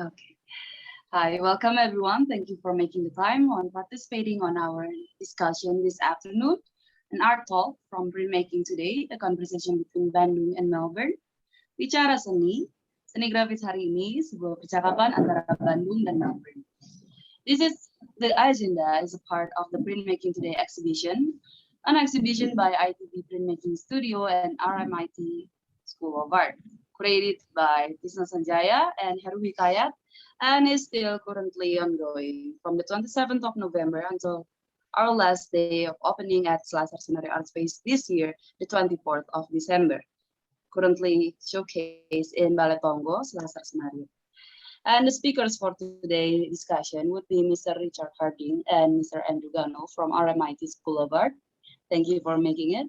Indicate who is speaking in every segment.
Speaker 1: Okay. Hi, welcome everyone. Thank you for making the time on participating on our discussion this afternoon. An art talk from Printmaking today, a conversation between Bandung and Melbourne. Bicara seni, seni grafis hari ini sebuah percakapan antara Bandung dan Melbourne. This is the agenda is a part of the Printmaking Today exhibition, an exhibition by ITB Printmaking Studio and RMIT School of Art, created by Tisna Sanjaya and Heru Hikayat, and is still currently ongoing from the 27th of November until our last day of opening at Selasar Sunaryo Art Space this year, the 24th of December. Currently showcased in Bale Tonggoh, Selasar Sunaryo. And the speakers for today's discussion would be Mr. Richard Harding and Mr. Andrew Gano from RMIT School of Art. Thank you for making it.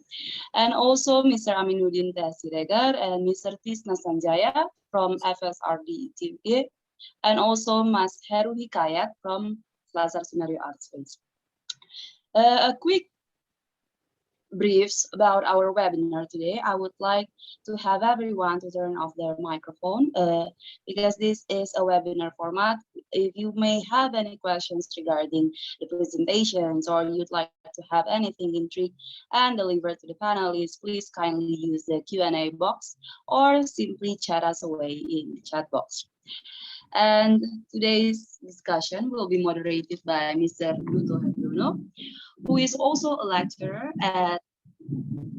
Speaker 1: And also Mr. Aminuddin Siregar and Mr. Tisna Sanjaya from FSRD TUK. And also Mas Heru Hikayat from Selasar Sunaryo Art Space. A quick briefs about our webinar today. I would like to have everyone to turn off their microphone because this is a webinar format. If you may have any questions regarding the presentations or you'd like to have anything intrigued and delivered to the panelists, please kindly use the Q&A box or simply chat us away in the chat box. And today's discussion will be moderated by Mr. Ruth Johnson, who is also a lecturer at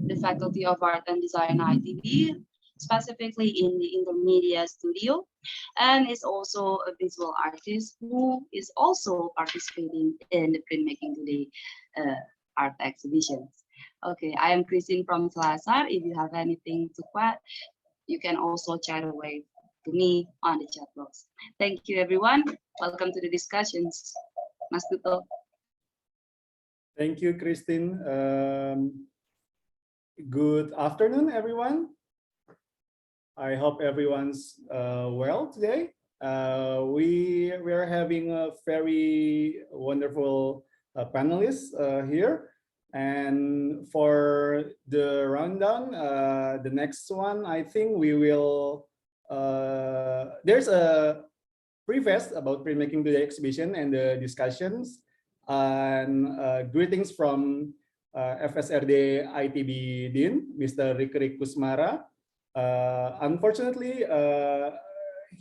Speaker 1: the Faculty of Art and Design ITB, specifically in the Intermedia Studio, and is also a visual artist who is also participating in the Printmaking Today art exhibitions. Okay, I am Christine from Selasar. If you have anything to add, you can also chat away to me on the chat box. Thank you, everyone. Welcome to the discussions. Mas Tuto.
Speaker 2: Thank you, Christine. Good afternoon, everyone. I hope everyone's well today. We are having a very wonderful panelists here. And for the rundown, the next one, I think we will, there's a preface about Printmaking Today exhibition and the discussions. And greetings from FSRD ITB Dean, Mr. Rikrik Kusmara. Unfortunately,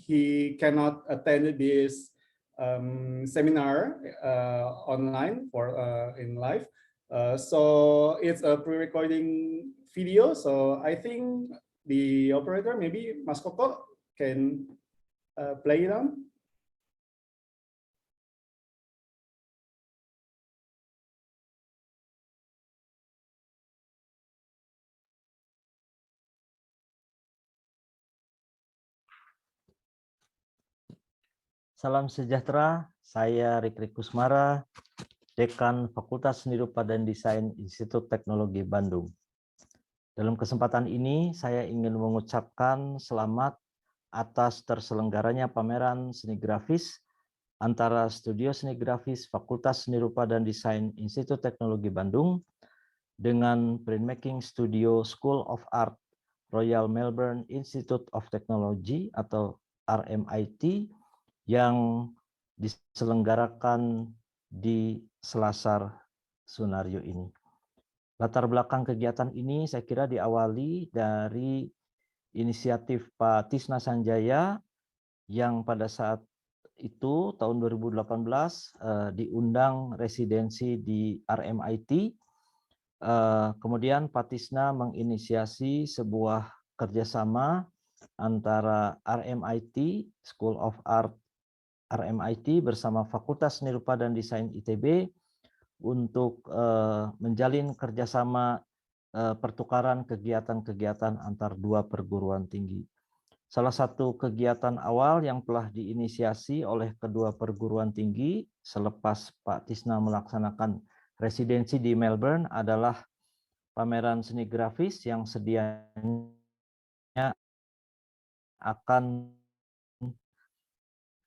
Speaker 2: he cannot attend this seminar online for in live. So it's a pre-recording video. So I think the operator, maybe Mas Koko, can play it on.
Speaker 3: Salam sejahtera, saya Rikrik Kusmara, Dekan Fakultas Seni Rupa dan Desain Institut Teknologi Bandung. Dalam kesempatan ini, saya ingin mengucapkan selamat atas terselenggaranya pameran seni grafis antara Studio Seni Grafis Fakultas Seni Rupa dan Desain Institut Teknologi Bandung dengan Printmaking Studio School of Art Royal Melbourne Institute of Technology atau RMIT yang diselenggarakan di Selasar Sunaryo ini. Latar belakang kegiatan ini saya kira diawali dari inisiatif Pak Tisna Sanjaya yang pada saat itu tahun 2018 diundang residensi di RMIT. Kemudian Pak Tisna menginisiasi sebuah kerjasama antara RMIT School of Art RMIT bersama Fakultas Seni Rupa dan Desain ITB untuk menjalin kerjasama pertukaran kegiatan-kegiatan antar dua perguruan tinggi. Salah satu kegiatan awal yang telah diinisiasi oleh kedua perguruan tinggi selepas Pak Tisna melaksanakan residensi di Melbourne adalah pameran seni grafis yang sedianya akan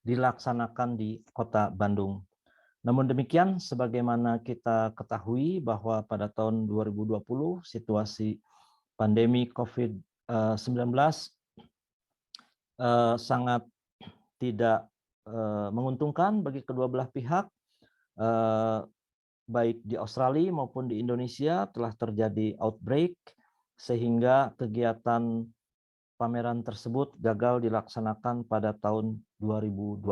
Speaker 3: dilaksanakan di Kota Bandung. Namun demikian, sebagaimana kita ketahui bahwa pada tahun 2020 situasi pandemi COVID-19 sangat tidak menguntungkan bagi kedua belah pihak, baik di Australia maupun di Indonesia telah terjadi outbreak sehingga kegiatan pameran tersebut gagal dilaksanakan pada tahun 2020.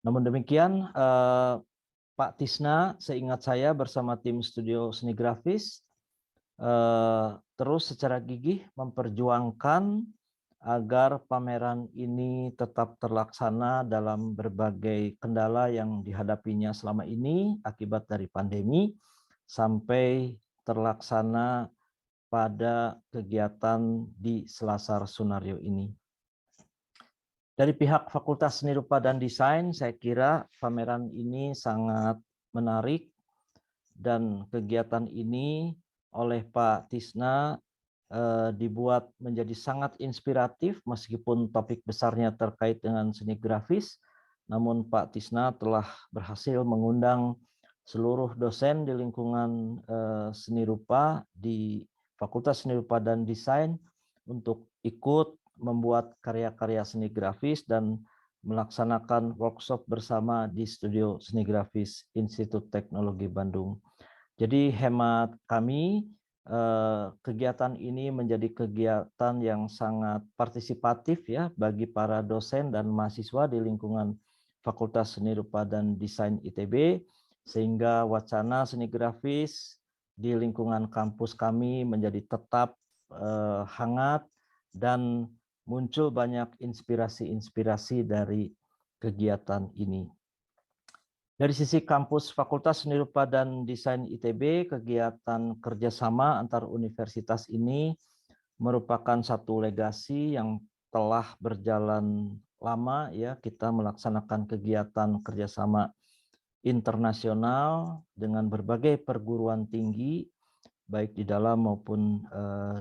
Speaker 3: Namun demikian, Pak Tisna, seingat saya bersama tim studio Seni Grafis, terus secara gigih memperjuangkan agar pameran ini tetap terlaksana dalam berbagai kendala yang dihadapinya selama ini akibat dari pandemi sampai terlaksana pada kegiatan di Selasar Sunaryo ini. Dari pihak Fakultas Seni Rupa dan Desain, saya kira pameran ini sangat menarik dan kegiatan ini oleh Pak Tisna dibuat menjadi sangat inspiratif meskipun topik besarnya terkait dengan seni grafis, namun Pak Tisna telah berhasil mengundang seluruh dosen di lingkungan seni rupa di Fakultas Seni Rupa dan Desain untuk ikut membuat karya-karya seni grafis dan melaksanakan workshop bersama di Studio Seni Grafis Institut Teknologi Bandung. Jadi hemat kami, kegiatan ini menjadi kegiatan yang sangat partisipatif ya bagi para dosen dan mahasiswa di lingkungan Fakultas Seni Rupa dan Desain ITB, sehingga wacana seni grafis di lingkungan kampus kami menjadi tetap hangat dan muncul banyak inspirasi-inspirasi dari kegiatan ini. Dari sisi kampus Fakultas Seni Rupa dan Desain ITB, kegiatan kerjasama antar universitas ini merupakan satu legasi yang telah berjalan lama ya. Kita melaksanakan kegiatan kerjasama internasional dengan berbagai perguruan tinggi, baik di dalam maupun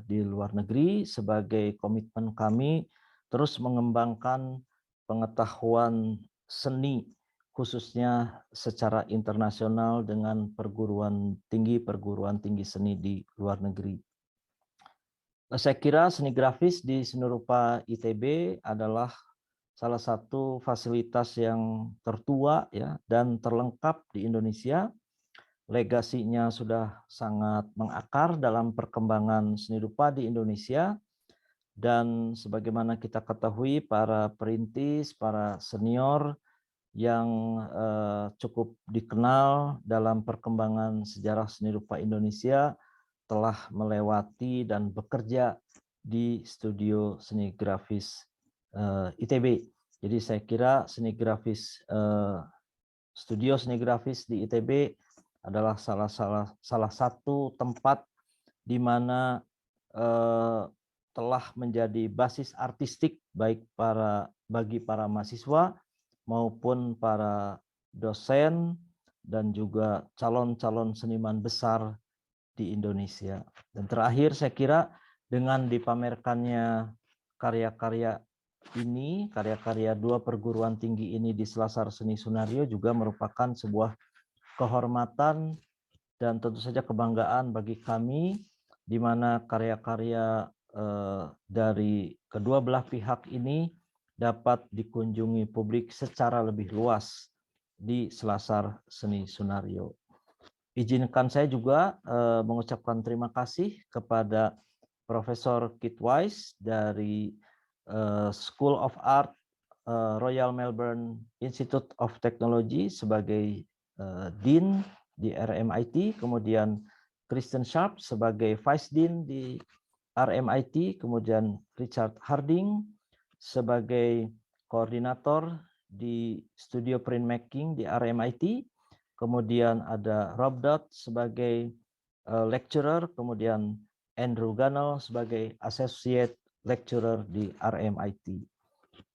Speaker 3: di luar negeri. Sebagai komitmen kami terus mengembangkan pengetahuan seni khususnya secara internasional dengan perguruan tinggi seni di luar negeri. Saya kira seni grafis di Seni Rupa ITB adalah salah satu fasilitas yang tertua ya dan terlengkap di Indonesia. Legasinya sudah sangat mengakar dalam perkembangan seni rupa di Indonesia, dan sebagaimana kita ketahui para perintis, para senior yang cukup dikenal dalam perkembangan sejarah seni rupa Indonesia telah melewati dan bekerja di Studio Seni Grafis ITB. Jadi saya kira Studio Seni Grafis di ITB adalah salah satu tempat di mana telah menjadi basis artistik baik bagi para mahasiswa maupun para dosen dan juga calon-calon seniman besar di Indonesia. Dan terakhir saya kira dengan dipamerkannya karya-karya ini, karya-karya dua perguruan tinggi ini di Selasar Seni Sunaryo juga merupakan sebuah kehormatan dan tentu saja kebanggaan bagi kami di mana karya-karya dari kedua belah pihak ini dapat dikunjungi publik secara lebih luas di Selasar Seni Sunaryo. Izinkan saya juga mengucapkan terima kasih kepada Profesor Kit Wise dari School of Art Royal Melbourne Institute of Technology sebagai Dean di RMIT, kemudian Kristen Sharp sebagai Vice Dean di RMIT, kemudian Richard Harding sebagai koordinator di studio Printmaking di RMIT, kemudian ada Rob Dodd sebagai lecturer, kemudian Andrew Gunnell sebagai associate lecturer di RMIT.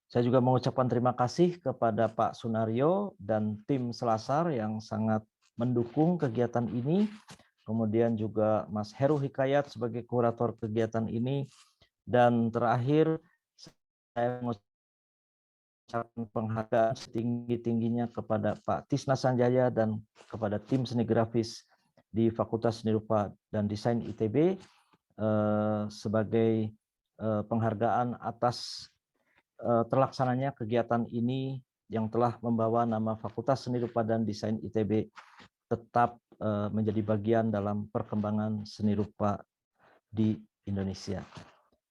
Speaker 3: Saya juga mengucapkan terima kasih kepada Pak Sunaryo dan tim Selasar yang sangat mendukung kegiatan ini. Kemudian juga Mas Heru Hikayat sebagai kurator kegiatan ini. Dan terakhir saya mengucapkan penghargaan setinggi-tingginya kepada Pak Tisna Sanjaya dan kepada tim seni grafis di Fakultas Seni Rupa dan Desain ITB sebagai penghargaan atas terlaksananya kegiatan ini yang telah membawa nama Fakultas Seni Rupa dan Desain ITB tetap menjadi bagian dalam perkembangan seni rupa di Indonesia.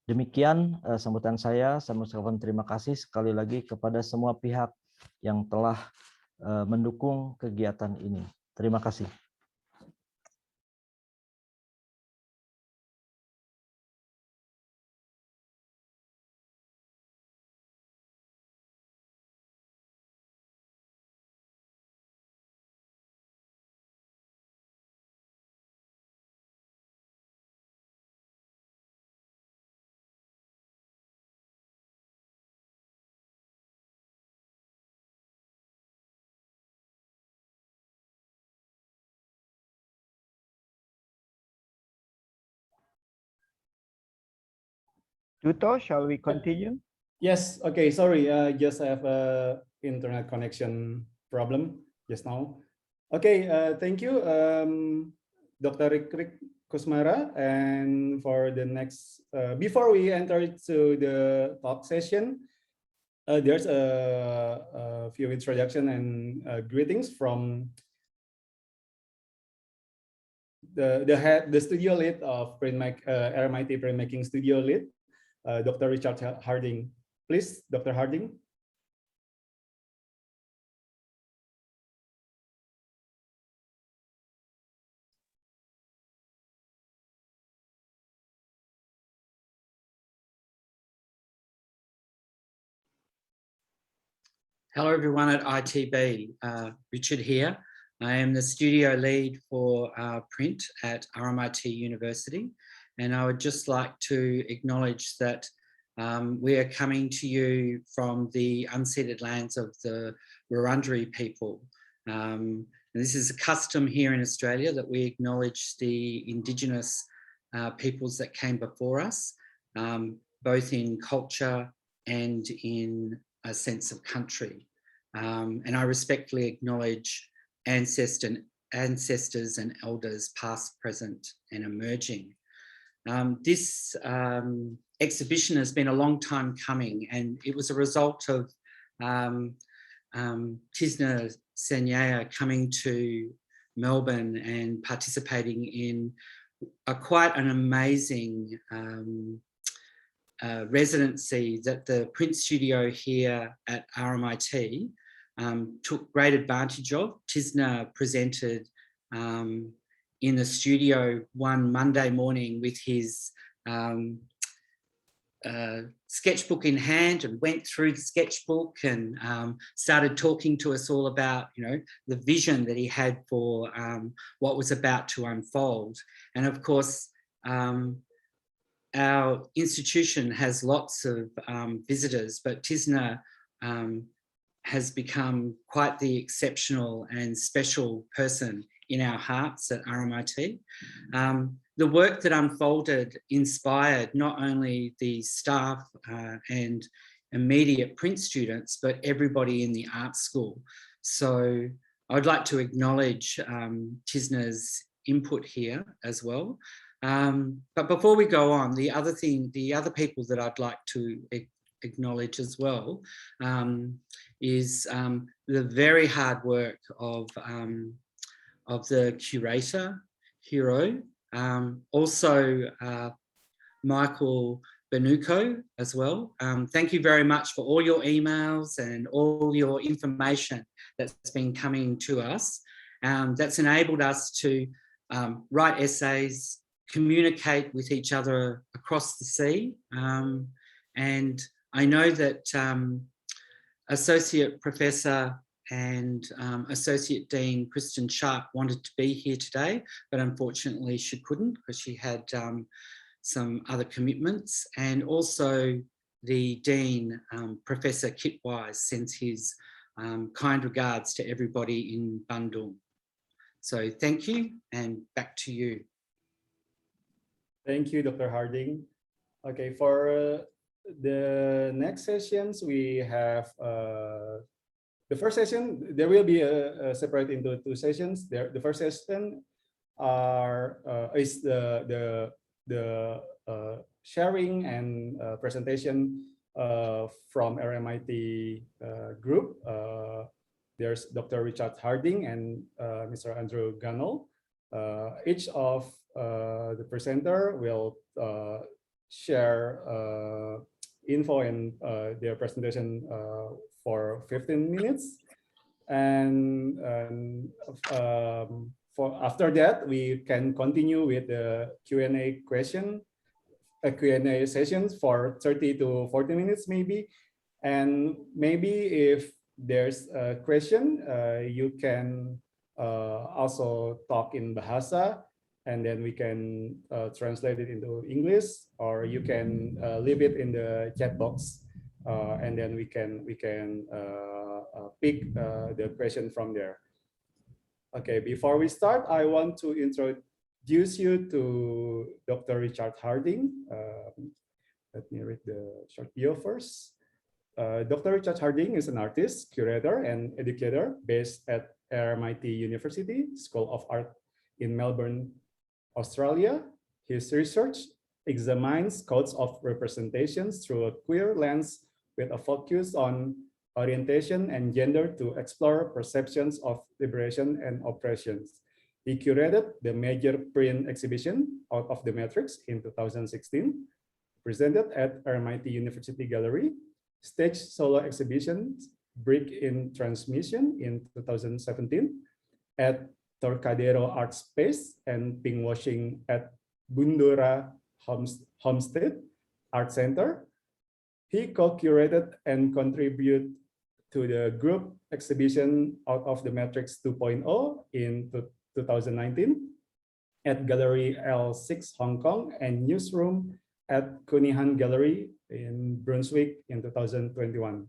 Speaker 3: Demikian sambutan saya mengucapkan terima kasih sekali lagi kepada semua pihak yang telah mendukung kegiatan ini. Terima kasih.
Speaker 4: Tuto, shall we continue?
Speaker 2: Yes, okay, sorry, just I have a internet connection problem just now. Okay, thank you, Dr. Rick Kusmara. And for the next, before we enter to the talk session, there's a few introduction and greetings from the studio lead of RMIT Printmaking studio lead, Dr. Richard Harding. Please, Dr. Harding.
Speaker 5: Hello everyone at ITB, Richard here. I am the studio lead for print at RMIT University, and I would just like to acknowledge that we are coming to you from the unceded lands of the Wurundjeri people. And this is a custom here in Australia that we acknowledge the Indigenous peoples that came before us, both in culture and in a sense of country. And I respectfully acknowledge ancestors and elders past, present and emerging. This exhibition has been a long time coming, and it was a result of Tisna Senyaya coming to Melbourne and participating in quite an amazing residency that the print studio here at RMIT took great advantage of. Tisna presented in the studio one Monday morning with his sketchbook in hand, and went through the sketchbook and started talking to us all about, you know, the vision that he had for what was about to unfold. And of course, our institution has lots of visitors, but Tisna has become quite the exceptional and special person in our hearts at RMIT. The work that unfolded inspired not only the staff and immediate print students, but everybody in the art school. So I'd like to acknowledge Tisna's input here as well. But before we go on, the other people that I'd like to acknowledge as well is the very hard work of the curator, Hiro, also Michael Benuko as well. Thank you very much for all your emails and all your information that's been coming to us. That's enabled us to write essays, communicate with each other across the sea. And I know that Associate Professor and Associate Dean Kristen Sharp wanted to be here today, but unfortunately she couldn't because she had some other commitments. And also the Dean, Professor Kitwise, sends his kind regards to everybody in Bandung. So thank you, and back to you.
Speaker 2: Thank you, Dr. Harding. Okay, for the next sessions, we have the first session. There will be separate into two sessions. The first session is the sharing and presentation from RMIT group. There's Dr. Richard Harding and Mr. Andrew Gunnell. Each of the presenter will share info and their presentation for 15 minutes. And for after that, we can continue with the Q&A Q&A sessions for 30 to 40 minutes maybe. And maybe if there's a question, you can also talk in Bahasa, and then we can translate it into English, or you can leave it in the chat box, and then we can pick the question from there. Okay, before we start, I want to introduce you to Dr. Richard Harding. Let me read the short bio first. Dr. Richard Harding is an artist, curator, and educator based at RMIT University School of Art in Melbourne, Australia. His research examines codes of representations through a queer lens with a focus on orientation and gender to explore perceptions of liberation and oppressions. He curated the major print exhibition Out of the Matrix in 2016, presented at RMIT University Gallery, staged solo exhibitions Brick in Transmission in 2017 at Trocadero Art Space and pinkwashing at Bundura Homestead Art Center. He co-curated and contributed to the group exhibition Out of the Matrix 2.0 in 2019 at Gallery L6 Hong Kong and Newsroom at Kunihan Gallery in Brunswick in 2021.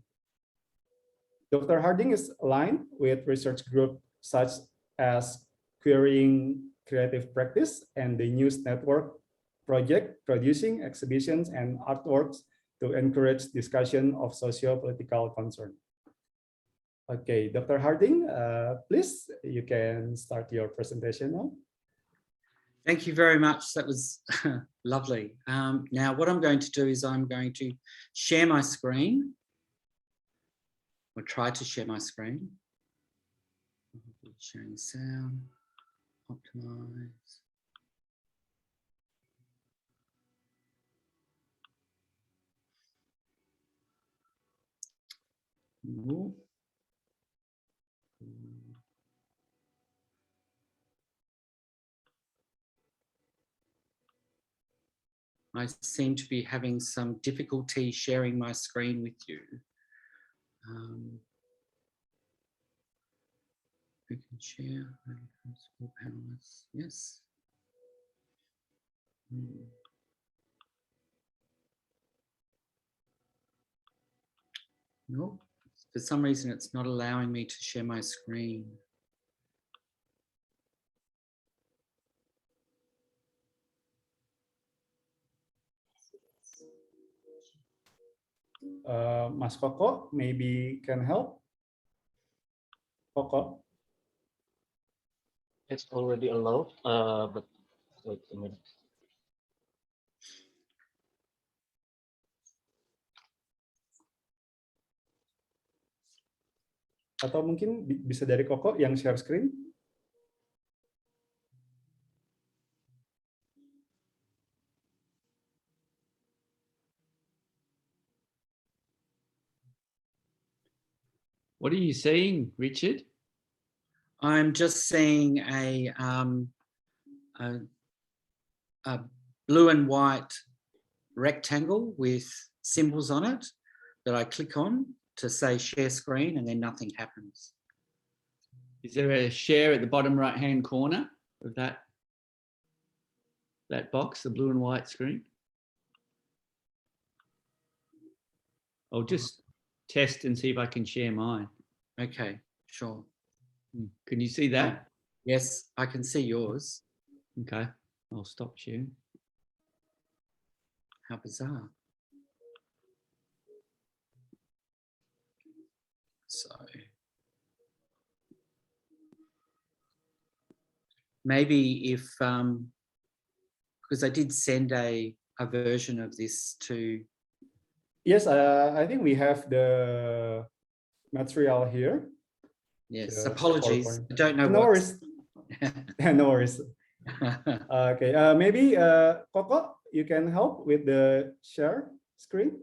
Speaker 2: Dr. Harding is aligned with research groups such as Queering Creative Practice and the News Network project, producing exhibitions and artworks to encourage discussion of socio-political concern. Okay, Dr. Harding, please, you can start your presentation now.
Speaker 5: Thank you very much. That was lovely. Now, what I'm going to do is I'm going to share my screen, or try to share my screen. Sharing sound, optimize. Ooh. I seem to be having some difficulty sharing my screen with you. We can share. Panelists. Yes. No, for some reason it's not allowing me to share my screen.
Speaker 2: Mas Koko maybe can help. Koko.
Speaker 3: It's already allowed, but wait a minute.
Speaker 2: Atau mungkin bisa dari Koko yang share screen.
Speaker 6: What are you seeing, Richard?
Speaker 5: I'm just seeing a blue and white rectangle with symbols on it that I click on to say share screen, and then nothing happens.
Speaker 6: Is there a share at the bottom right-hand corner of that box, the blue and white screen? I'll just test and see if I can share mine.
Speaker 5: Okay, sure.
Speaker 6: Can you see that?
Speaker 5: Yes, I can see yours.
Speaker 6: Okay, I'll stop sharing.
Speaker 5: How bizarre. So maybe if, because I did send a version of this to
Speaker 2: Yes, I think we have the material here.
Speaker 5: Yes,
Speaker 2: The
Speaker 5: apologies.
Speaker 2: PowerPoint.
Speaker 5: I don't know
Speaker 2: No
Speaker 5: what.
Speaker 2: worries. No worries. Okay, maybe Coco, you can help with the share screen.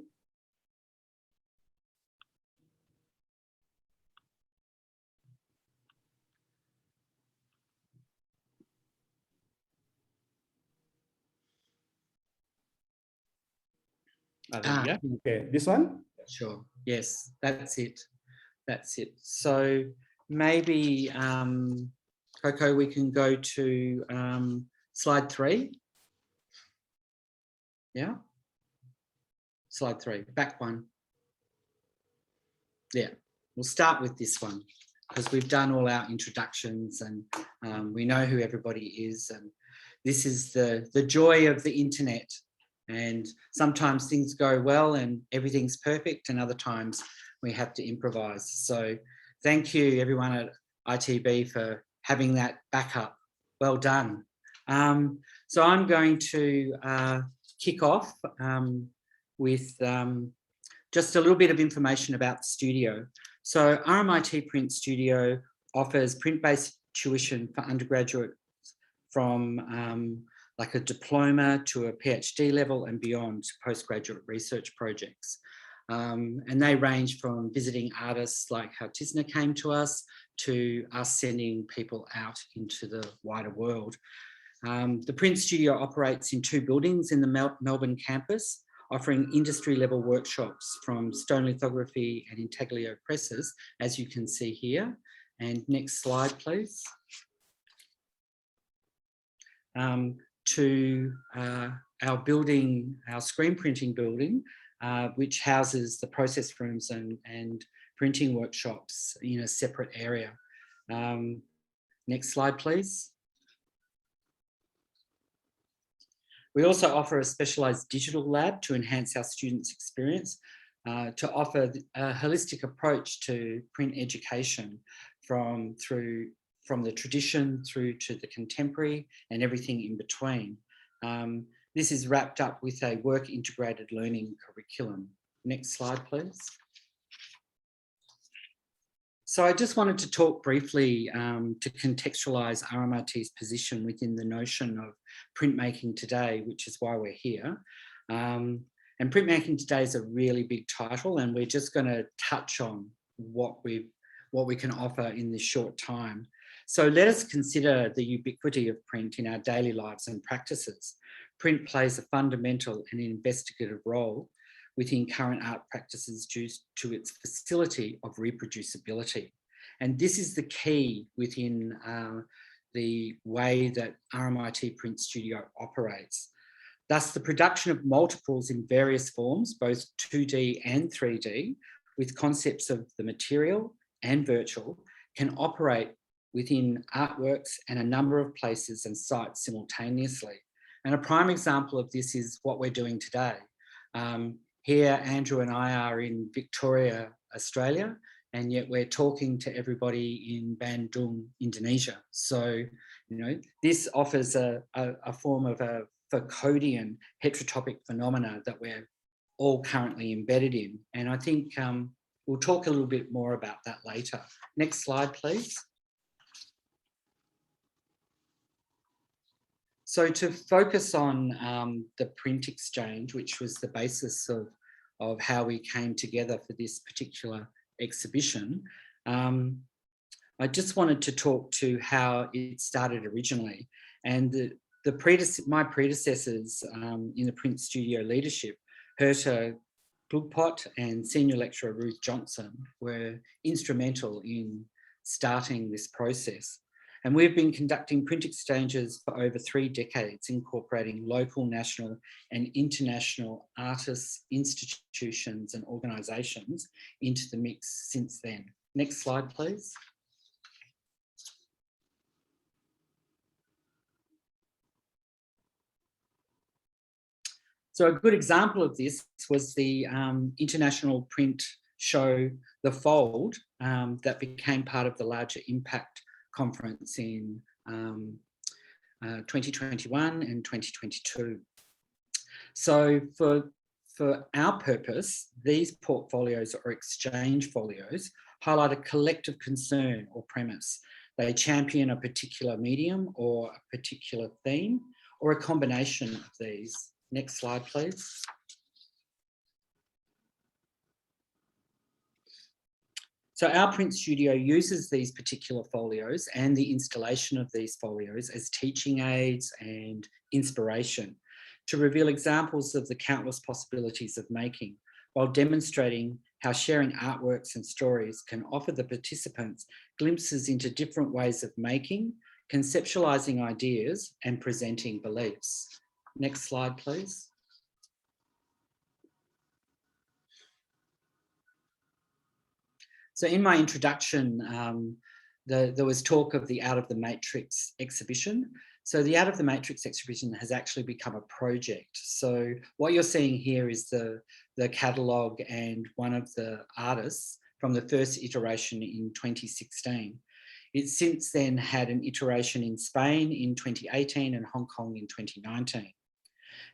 Speaker 6: There you go.
Speaker 2: Okay, this one.
Speaker 5: Sure. Yes, that's it. That's it. So maybe, Coco, we can go to slide 3. Yeah. Slide 3, back one. Yeah, we'll start with this one because we've done all our introductions and we know who everybody is. And this is the joy of the internet. And sometimes things go well and everything's perfect, and other times we have to improvise. So thank you everyone at ITB for having that backup. Well done. So I'm going to kick off with just a little bit of information about the studio. So RMIT Print Studio offers print-based tuition for undergraduates from like a diploma to a PhD level and beyond to postgraduate research projects. And they range from visiting artists like how Tisna came to us, to us sending people out into the wider world. The Print Studio operates in 2 buildings in the Melbourne campus, offering industry-level workshops from stone lithography and intaglio presses, as you can see here. And next slide, please. To our building, our screen printing building, which houses the process rooms and printing workshops in a separate area. Next slide, please. We also offer a specialised digital lab to enhance our students' experience, to offer a holistic approach to print education from the tradition through to the contemporary and everything in between. This is wrapped up with a work-integrated learning curriculum. Next slide, please. So I just wanted to talk briefly to contextualise RMIT's position within the notion of printmaking today, which is why we're here. And printmaking today is a really big title, and we're just going to touch on what we can offer in this short time. So let us consider the ubiquity of print in our daily lives and practices. Print plays a fundamental and investigative role within current art practices due to its facility of reproducibility. And this is the key within the way that RMIT Print Studio operates. Thus, the production of multiples in various forms, both 2D and 3D, with concepts of the material and virtual, can operate within artworks and a number of places and sites simultaneously. And a prime example of this is what we're doing today. Here, Andrew and I are in Victoria, Australia, and yet we're talking to everybody in Bandung, Indonesia. So, you know, this offers a form of a Foucauldian heterotopic phenomena that we're all currently embedded in. And I think we'll talk a little bit more about that later. Next slide, please. So to focus on the print exchange, which was the basis of how we came together for this particular exhibition, I just wanted to talk to how it started originally. And my predecessors in the Print Studio leadership, Herta Glugpot and Senior Lecturer Ruth Johnson, were instrumental in starting this process. And we've been conducting print exchanges for over 3 decades, incorporating local, national and international artists, institutions and organisations into the mix since then. Next slide, please. So a good example of this was the international print show, The Fold, that became part of the larger Impact conference in 2021 and 2022. So for For our purpose, these portfolios or exchange folios highlight a collective concern or premise. They champion a particular medium or a particular theme or a combination of these. Next slide, please. So our print studio uses these particular folios and the installation of these folios as teaching aids and inspiration to reveal examples of the countless possibilities of making, while demonstrating how sharing artworks and stories can offer the participants glimpses into different ways of making, conceptualizing ideas, and presenting beliefs. Next slide, please. So in my introduction, there was talk of the Out of the Matrix exhibition. So the Out of the Matrix exhibition has actually become a project. So what you're seeing here is the catalogue and one of the artists from the first iteration in 2016. It's since then had an iteration in Spain in 2018 and Hong Kong in 2019.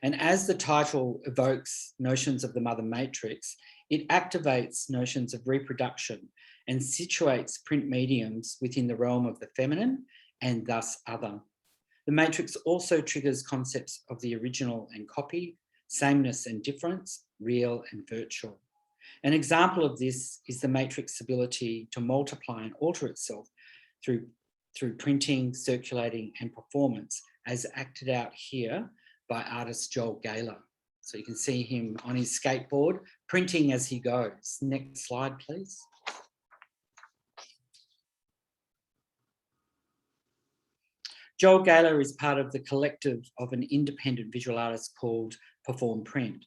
Speaker 5: And as the title evokes notions of the mother matrix, it activates notions of reproduction and situates print mediums within the realm of the feminine and thus other. The matrix also triggers concepts of the original and copy, sameness and difference, real and virtual. An example of this is the matrix's ability to multiply and alter itself through printing, circulating and performance, as acted out here by artist Joel Gaylor. So you can see him on his skateboard, printing as he goes. Next slide, please. Joel Gaylor is part of the collective of an independent visual artist called Perform Print.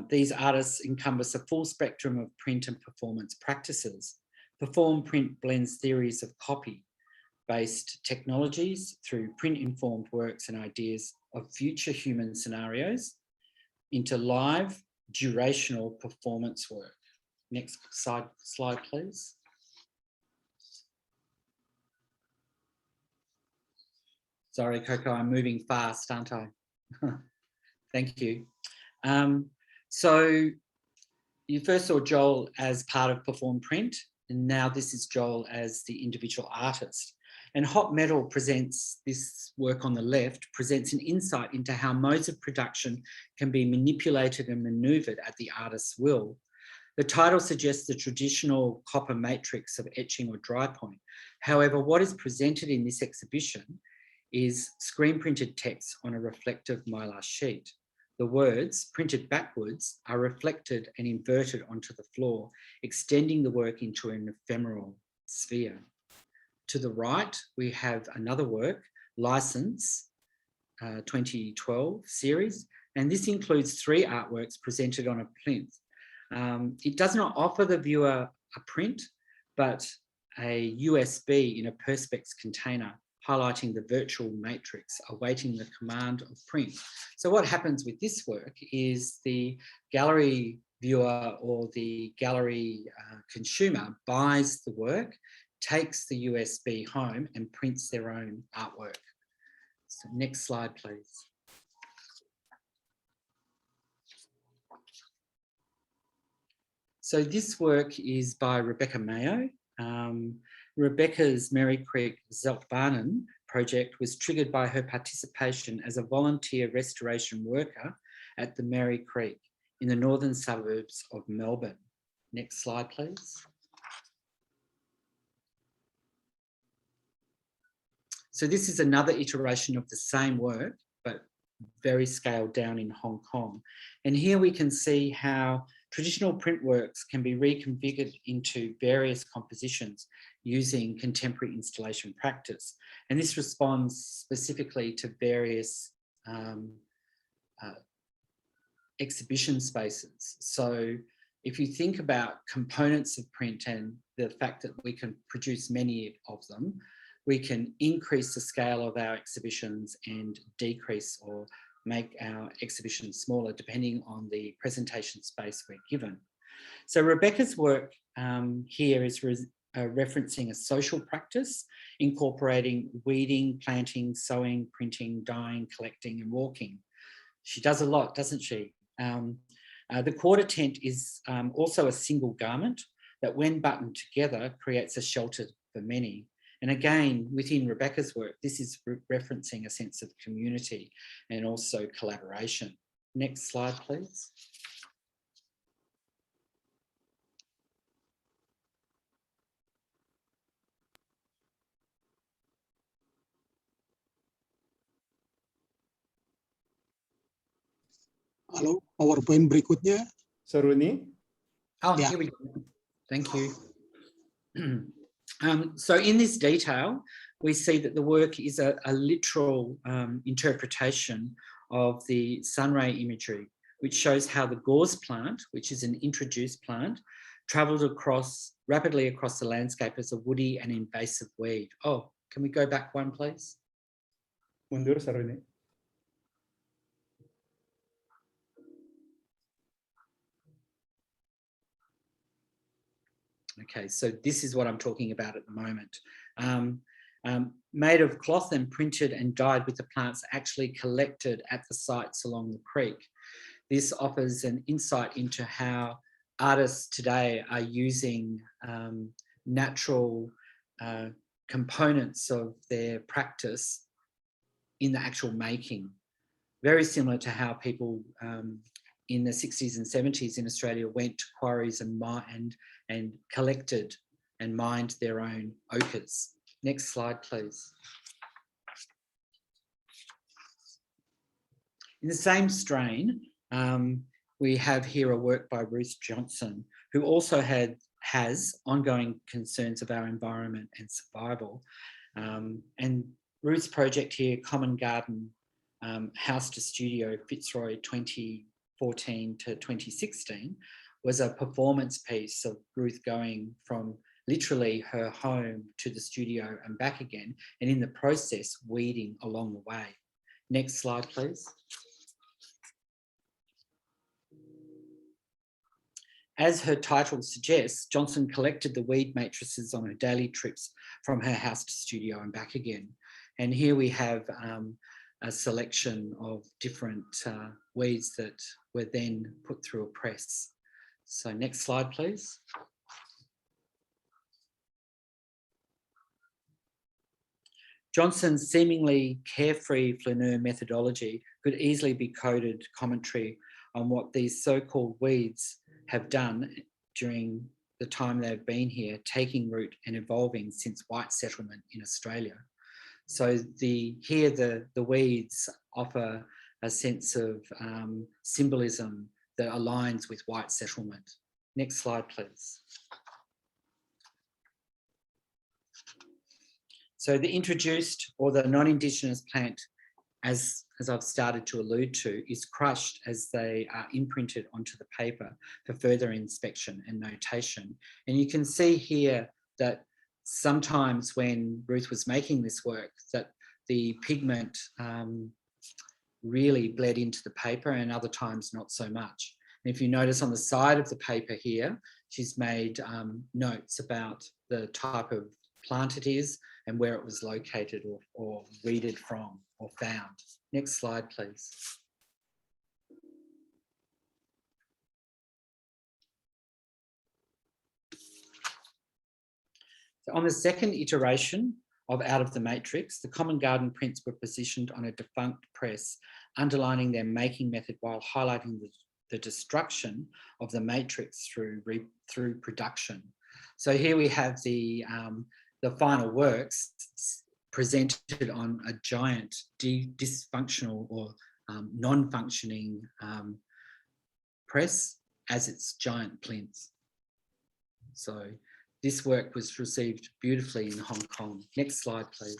Speaker 5: These artists encompass a full spectrum of print and performance practices. Perform Print blends theories of copy-based technologies through print-informed works and ideas of future human scenarios into live, durational performance work. Next slide, please. Sorry, Coco, I'm moving fast, aren't I? Thank you. So you first saw Joel as part of Perform Print, and now this is Joel as the individual artist. And Hot Metal presents, this work on the left, presents an insight into how modes of production can be manipulated and maneuvered at the artist's will. The title suggests the traditional copper matrix of etching or dry point. However, what is presented in this exhibition is screen printed text on a reflective mylar sheet. The words, printed backwards, are reflected and inverted onto the floor, extending the work into an ephemeral sphere. To the right, we have another work, License 2012 series, and this includes 3 artworks presented on a plinth. It does not offer the viewer a print, but a USB in a Perspex container, highlighting the virtual matrix awaiting the command of print. So what happens with this work is the gallery viewer or the gallery consumer buys the work, takes the USB home and prints their own artwork. So next slide, please. So this work is by Rebecca Mayo. Rebecca's Mary Creek Zeltbahnen project was triggered by her participation as a volunteer restoration worker at the Mary Creek in the northern suburbs of Melbourne. Next slide, please. So this is another iteration of the same work, but very scaled down in Hong Kong. And here we can see how traditional print works can be reconfigured into various compositions using contemporary installation practice. And this responds specifically to various exhibition spaces. So if you think about components of print and the fact that we can produce many of them, we can increase the scale of our exhibitions and decrease or make our exhibitions smaller depending on the presentation space we're given. So Rebecca's work here is referencing a social practice, incorporating weeding, planting, sewing, printing, dyeing, collecting and walking. She does a lot, doesn't she? The quarter tent is also a single garment that when buttoned together creates a shelter for many. And again, within Rebecca's work, this is referencing a sense of community and also collaboration. Next slide, please.
Speaker 7: Halo, PowerPoint berikutnya.
Speaker 2: Saruni.
Speaker 5: Oh,
Speaker 7: Yeah.
Speaker 5: here we go. Thank you. So in this detail, we see that the work is a literal interpretation of the sunray imagery, which shows how the gauze plant, which is an introduced plant, travelled rapidly across the landscape as a woody and invasive weed. Oh, can we go back one, please?
Speaker 2: Mundur, Saruni.
Speaker 5: Okay, so this is what I'm talking about at the moment. Made of cloth and printed and dyed with the plants actually collected at the sites along the creek. This offers an insight into how artists today are using natural components of their practice in the actual making. Very similar to how people in the 60s and 70s in Australia went to quarries and collected and mined their own ochres. Next slide, please. In the same strain, we have here a work by Ruth Johnson, who also has ongoing concerns of our environment and survival. And Ruth's project here, Common Garden, House to Studio, Fitzroy 2014 to 2016, was a performance piece of Ruth going from literally her home to the studio and back again, and in the process, weeding along the way. Next slide, please. As her title suggests, Johnson collected the weed matrices on her daily trips from her house to studio and back again. And here we have a selection of different weeds that were then put through a press. So next slide, please. Johnson's seemingly carefree flaneur methodology could easily be coded commentary on what these so-called weeds have done during the time they've been here, taking root and evolving since white settlement in Australia. So here the weeds offer a sense of symbolism that aligns with white settlement. Next slide, please. So the introduced or the non-Indigenous plant, as I've started to allude to, is crushed as they are imprinted onto the paper for further inspection and notation. And you can see here that sometimes when Ruth was making this work, that the pigment really bled into the paper, and other times not so much. And if you notice on the side of the paper here, she's made notes about the type of plant it is and where it was located or weeded from or found. Next slide, please. So on the second iteration of Out of the Matrix, the Common Garden prints were positioned on a defunct press, underlining their making method while highlighting the destruction of the matrix through production. So here we have the final works presented on a giant dysfunctional or non-functioning press as its giant plinth. So this work was received beautifully in Hong Kong. Next slide, please.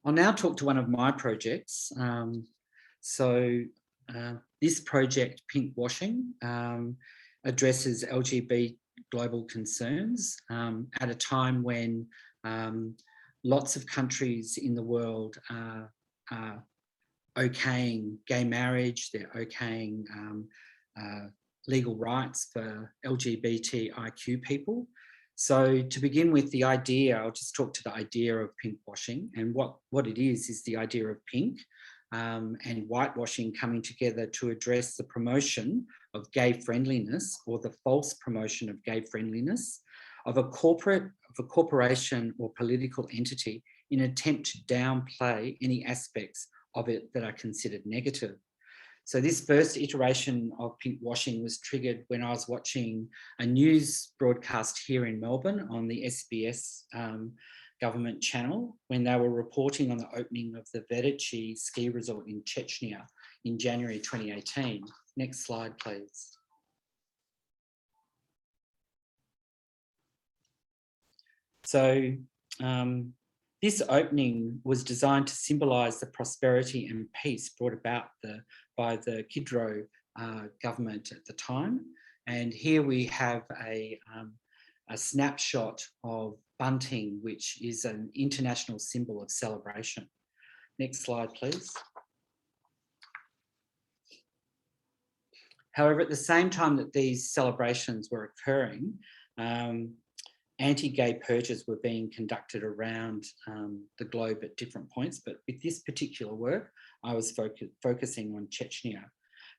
Speaker 5: I'll now talk to one of my projects. This project, Pink Washing, addresses LGBT global concerns at a time when lots of countries in the world are okaying gay marriage, they're okaying legal rights for LGBTIQ people. So to begin with the idea, I'll just talk to the idea of pink washing, and what it is the idea of pink. and whitewashing coming together to address the promotion of gay friendliness, or the false promotion of gay friendliness, of a corporation or political entity in an attempt to downplay any aspects of it that are considered negative. So this first iteration of pink washing was triggered when I was watching a news broadcast here in Melbourne on the SBS government channel, when they were reporting on the opening of the Vedechi ski resort in Chechnya in January 2018. Next slide, please. So this opening was designed to symbolise the prosperity and peace brought about by the Kidro government at the time. And here we have a snapshot of bunting, which is an international symbol of celebration. Next slide, please. However, at the same time that these celebrations were occurring, anti-gay purges were being conducted around the globe at different points. But with this particular work, I was focusing on Chechnya.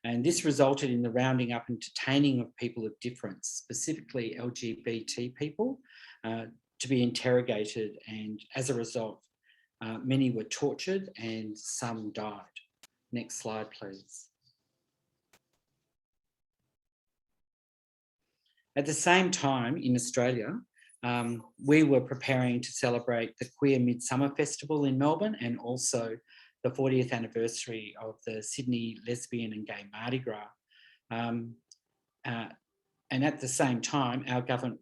Speaker 5: And this resulted in the rounding up and detaining of people of difference, specifically LGBT people, to be interrogated. And as a result, many were tortured and some died. Next slide, please. At the same time in Australia, we were preparing to celebrate the Queer Midsummer Festival in Melbourne, and also the 40th anniversary of the Sydney Lesbian and Gay Mardi Gras. And at the same time, our government,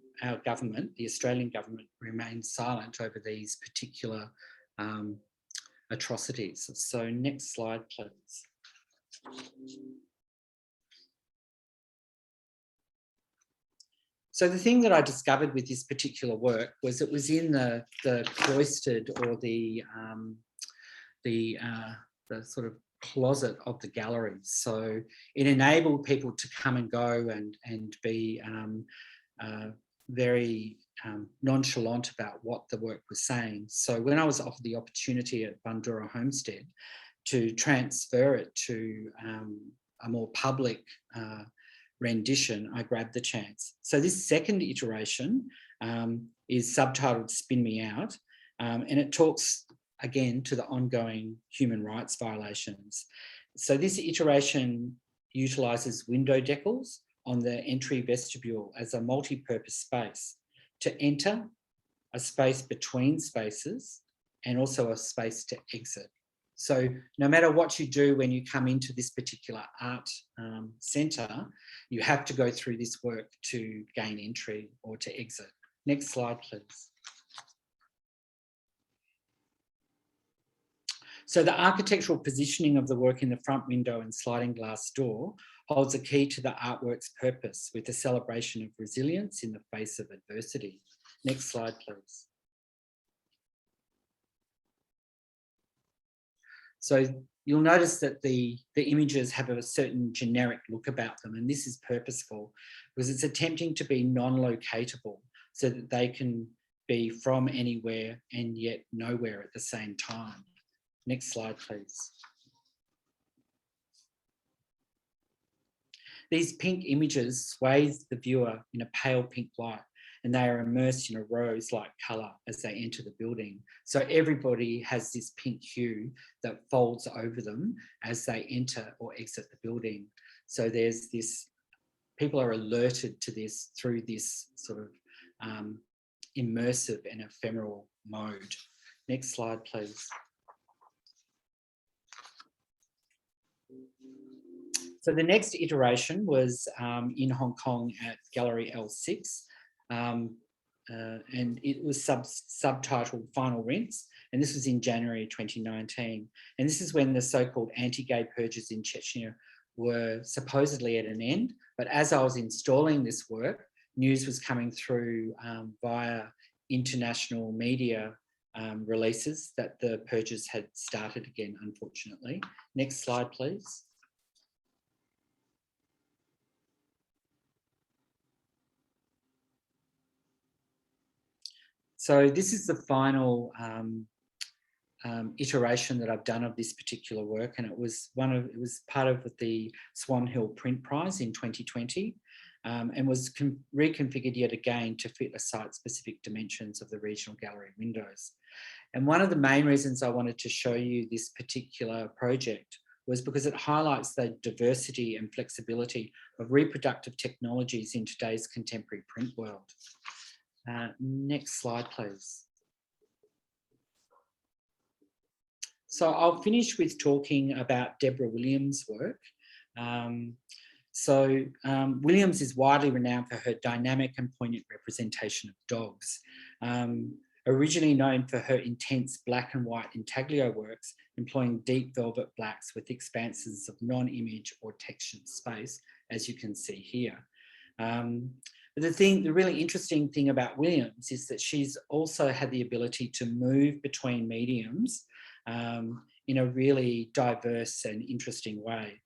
Speaker 5: the Australian government, remained silent over these particular atrocities. So next slide, please. So the thing that I discovered with this particular work was it was in the cloistered, or the sort of closet of the gallery. So it enabled people to come and go and be very nonchalant about what the work was saying. So when I was offered the opportunity at Bandura Homestead to transfer it to a more public rendition, I grabbed the chance. So this second iteration is subtitled Spin Me Out, and it talks again to the ongoing human rights violations. So this iteration utilises window decals on the entry vestibule as a multi-purpose space to enter, a space between spaces, and also a space to exit. So no matter what you do when you come into this particular art centre, you have to go through this work to gain entry or to exit. Next slide, please. So the architectural positioning of the work in the front window and sliding glass door holds a key to the artwork's purpose, with a celebration of resilience in the face of adversity. Next slide, please. So you'll notice that the images have a certain generic look about them, and this is purposeful because it's attempting to be non-locatable so that they can be from anywhere and yet nowhere at the same time. Next slide, please. These pink images swathe the viewer in a pale pink light, and they are immersed in a rose-like colour as they enter the building. So everybody has this pink hue that folds over them as they enter or exit the building. So there's this, people are alerted to this through this sort of immersive and ephemeral mode. Next slide, please. So the next iteration was in Hong Kong at Gallery L6. And it was subtitled Final Rinse, and this was in January 2019. And this is when the so-called anti-gay purges in Chechnya were supposedly at an end. But as I was installing this work, news was coming through via international media releases that the purges had started again, unfortunately. Next slide, please. So this is the final iteration that I've done of this particular work, and it was part of the Swan Hill Print Prize in 2020, and was reconfigured yet again to fit a site-specific dimensions of the regional gallery windows. And one of the main reasons I wanted to show you this particular project was because it highlights the diversity and flexibility of reproductive technologies in today's contemporary print world. Next slide, please. So I'll finish with talking about Deborah Williams' work. Williams is widely renowned for her dynamic and poignant representation of dogs. Originally known for her intense black and white intaglio works, employing deep velvet blacks with expanses of non-image or textured space, as you can see here. But the really interesting thing about Williams is that she's also had the ability to move between mediums in a really diverse and interesting way.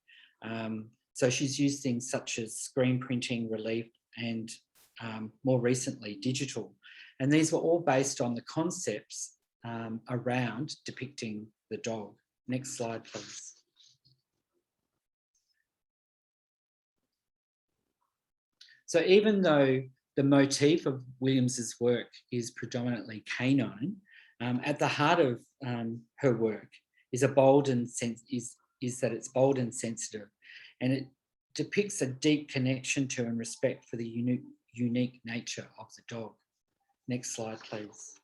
Speaker 5: So she's used things such as screen printing, relief, and more recently, digital. And these were all based on the concepts around depicting the dog. Next slide, please. So even though the motif of Williams's work is predominantly canine, at the heart of her work is that it's bold and sensitive, and it depicts a deep connection to and respect for the unique nature of the dog. Next slide, please.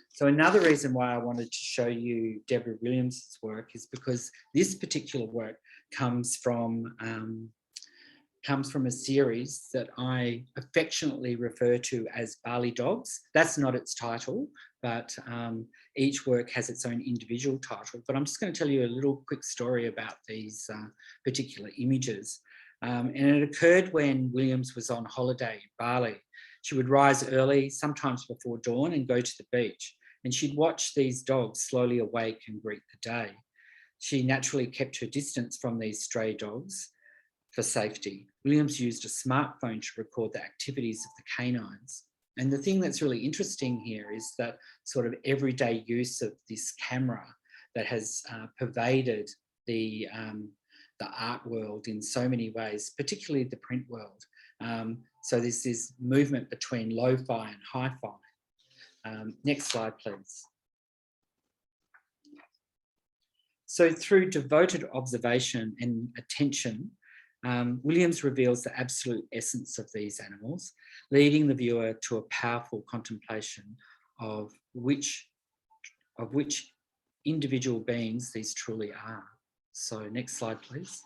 Speaker 5: So another reason why I wanted to show you Deborah Williams' work is because this particular work comes from a series that I affectionately refer to as Bali Dogs. That's not its title, but each work has its own individual title. But I'm just going to tell you a little quick story about these particular images. And it occurred when Williams was on holiday in Bali. She would rise early, sometimes before dawn, and go to the beach. And she'd watch these dogs slowly awake and greet the day. She naturally kept her distance from these stray dogs for safety. Williams used a smartphone to record the activities of the canines. And the thing that's really interesting here is that sort of everyday use of this camera that has pervaded the art world in so many ways, particularly the print world. So there's this movement between lo-fi and hi-fi. Next slide, please. So through devoted observation and attention, Williams reveals the absolute essence of these animals, leading the viewer to a powerful contemplation of which individual beings these truly are. So next slide, please.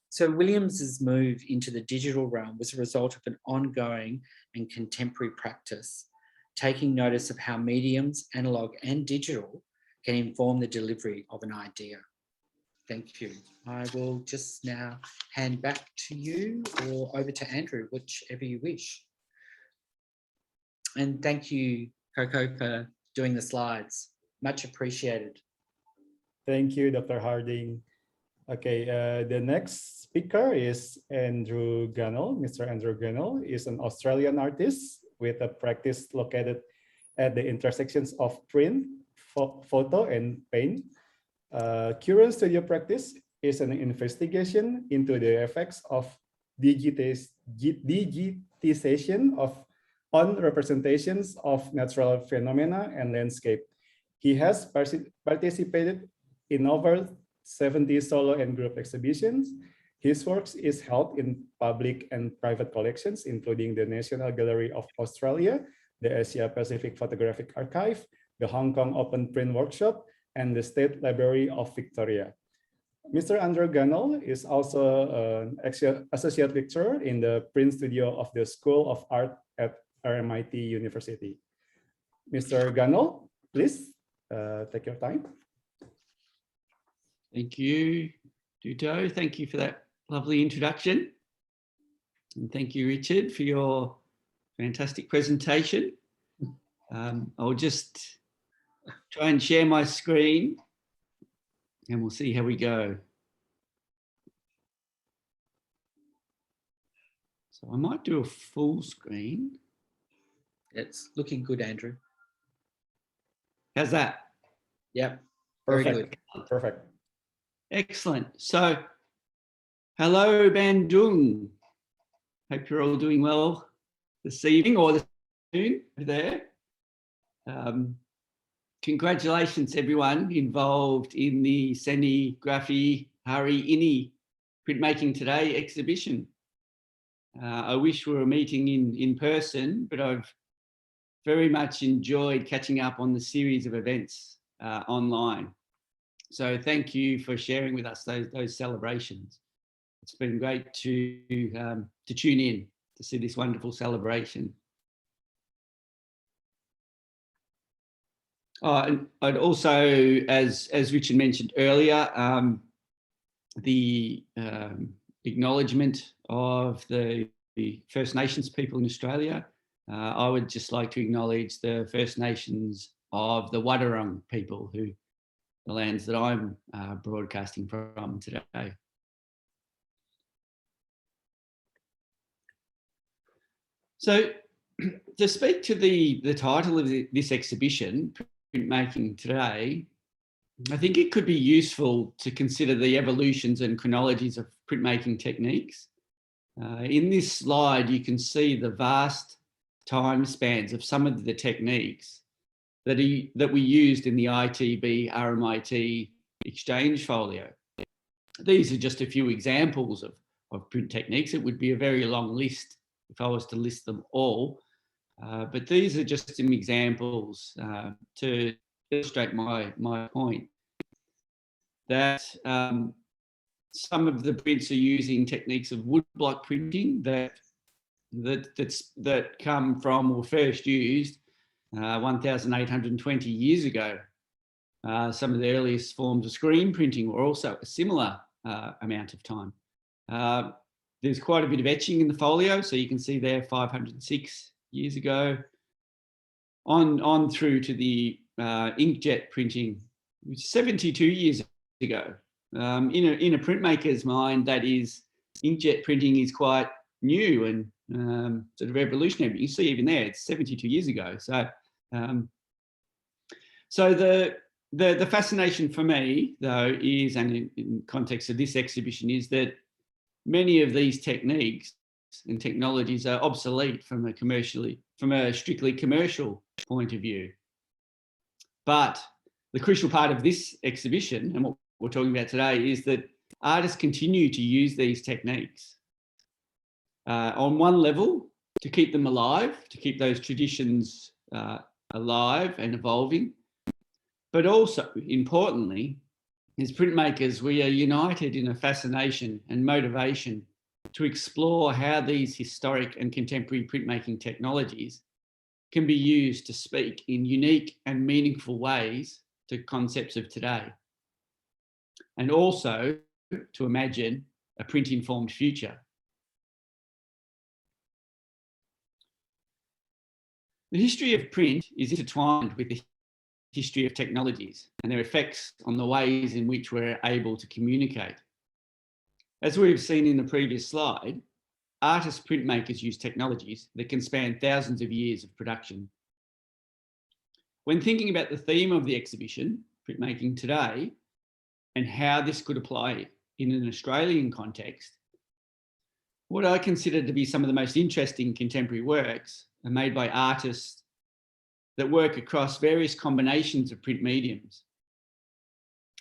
Speaker 5: So Williams's move into the digital realm was a result of an ongoing and contemporary practice, taking notice of how mediums, analog and digital, can inform the delivery of an idea. Thank you. I will just now hand back to you or over to Andrew, whichever you wish. And thank you, Coco, for doing the slides. Much appreciated.
Speaker 2: Thank you, Dr. Harding. Okay, the next speaker is Andrew Gunnell. Mr. Andrew Gunnell is an Australian artist with a practice located at the intersections of print, photo, and paint. Current studio practice is an investigation into the effects of digitization on representations of natural phenomena and landscape. He has participated in over 70 solo and group exhibitions. His works is held in public and private collections, including the National Gallery of Australia, the Asia Pacific Photographic Archive, the Hong Kong Open Print Workshop, and the State Library of Victoria. Mr. Andrew Gunnell is also an associate lecturer in the print studio of the School of Art at RMIT University. Mr. Gunnell, please take your time.
Speaker 6: Thank you, Duto. Thank you for that lovely introduction. And thank you, Richard, for your fantastic presentation. I'll just try and share my screen and we'll see how we go. So I might do a full screen.
Speaker 5: It's looking good, Andrew.
Speaker 6: How's that?
Speaker 5: Yep, very
Speaker 2: Perfect.
Speaker 5: good.
Speaker 2: Perfect.
Speaker 6: Excellent. So, hello, Bandung. Hope you're all doing well this evening or this afternoon over there. Congratulations, everyone involved in the Seni Grafis Hari Ini Printmaking Today exhibition. I wish we were meeting in person, but I've very much enjoyed catching up on the series of events online. So thank you for sharing with us those celebrations. It's been great to tune in to see this wonderful celebration. And I'd also, as Richard mentioned earlier, the acknowledgement of the First Nations people in Australia. I would just like to acknowledge the First Nations of the Wadawurrung people, the lands that I'm broadcasting from today. So to speak to the title of this exhibition, Printmaking Today, I think it could be useful to consider the evolutions and chronologies of printmaking techniques. In this slide, you can see the vast time spans of some of the techniques that we used in the ITB RMIT exchange folio. These are just a few examples of print techniques. It would be a very long list if I was to list them all, but these are just some examples to illustrate my point that some of the prints are using techniques of woodblock printing that come from or first used 1,820 years ago. Some of the earliest forms of screen printing were also a similar amount of time. There's quite a bit of etching in the folio, so you can see there 506 years ago, on through to the inkjet printing, which is 72 years ago. In a printmaker's mind, that is, inkjet printing is quite new and sort of revolutionary. You see even there, it's 72 years ago. So the fascination for me, though, is, and in context of this exhibition, is that many of these techniques and technologies are obsolete from a strictly commercial point of view. But the crucial part of this exhibition and what we're talking about today is that artists continue to use these techniques on one level to keep them alive, to keep those traditions alive and evolving. But also, importantly, as printmakers, we are united in a fascination and motivation to explore how these historic and contemporary printmaking technologies can be used to speak in unique and meaningful ways to concepts of today, and also to imagine a print-informed future. The history of print is intertwined with the history of technologies and their effects on the ways in which we're able to communicate. As we've seen in the previous slide, artist printmakers use technologies that can span thousands of years of production. When thinking about the theme of the exhibition, Printmaking Today, and how this could apply in an Australian context, what I consider to be some of the most interesting contemporary works are made by artists that work across various combinations of print mediums.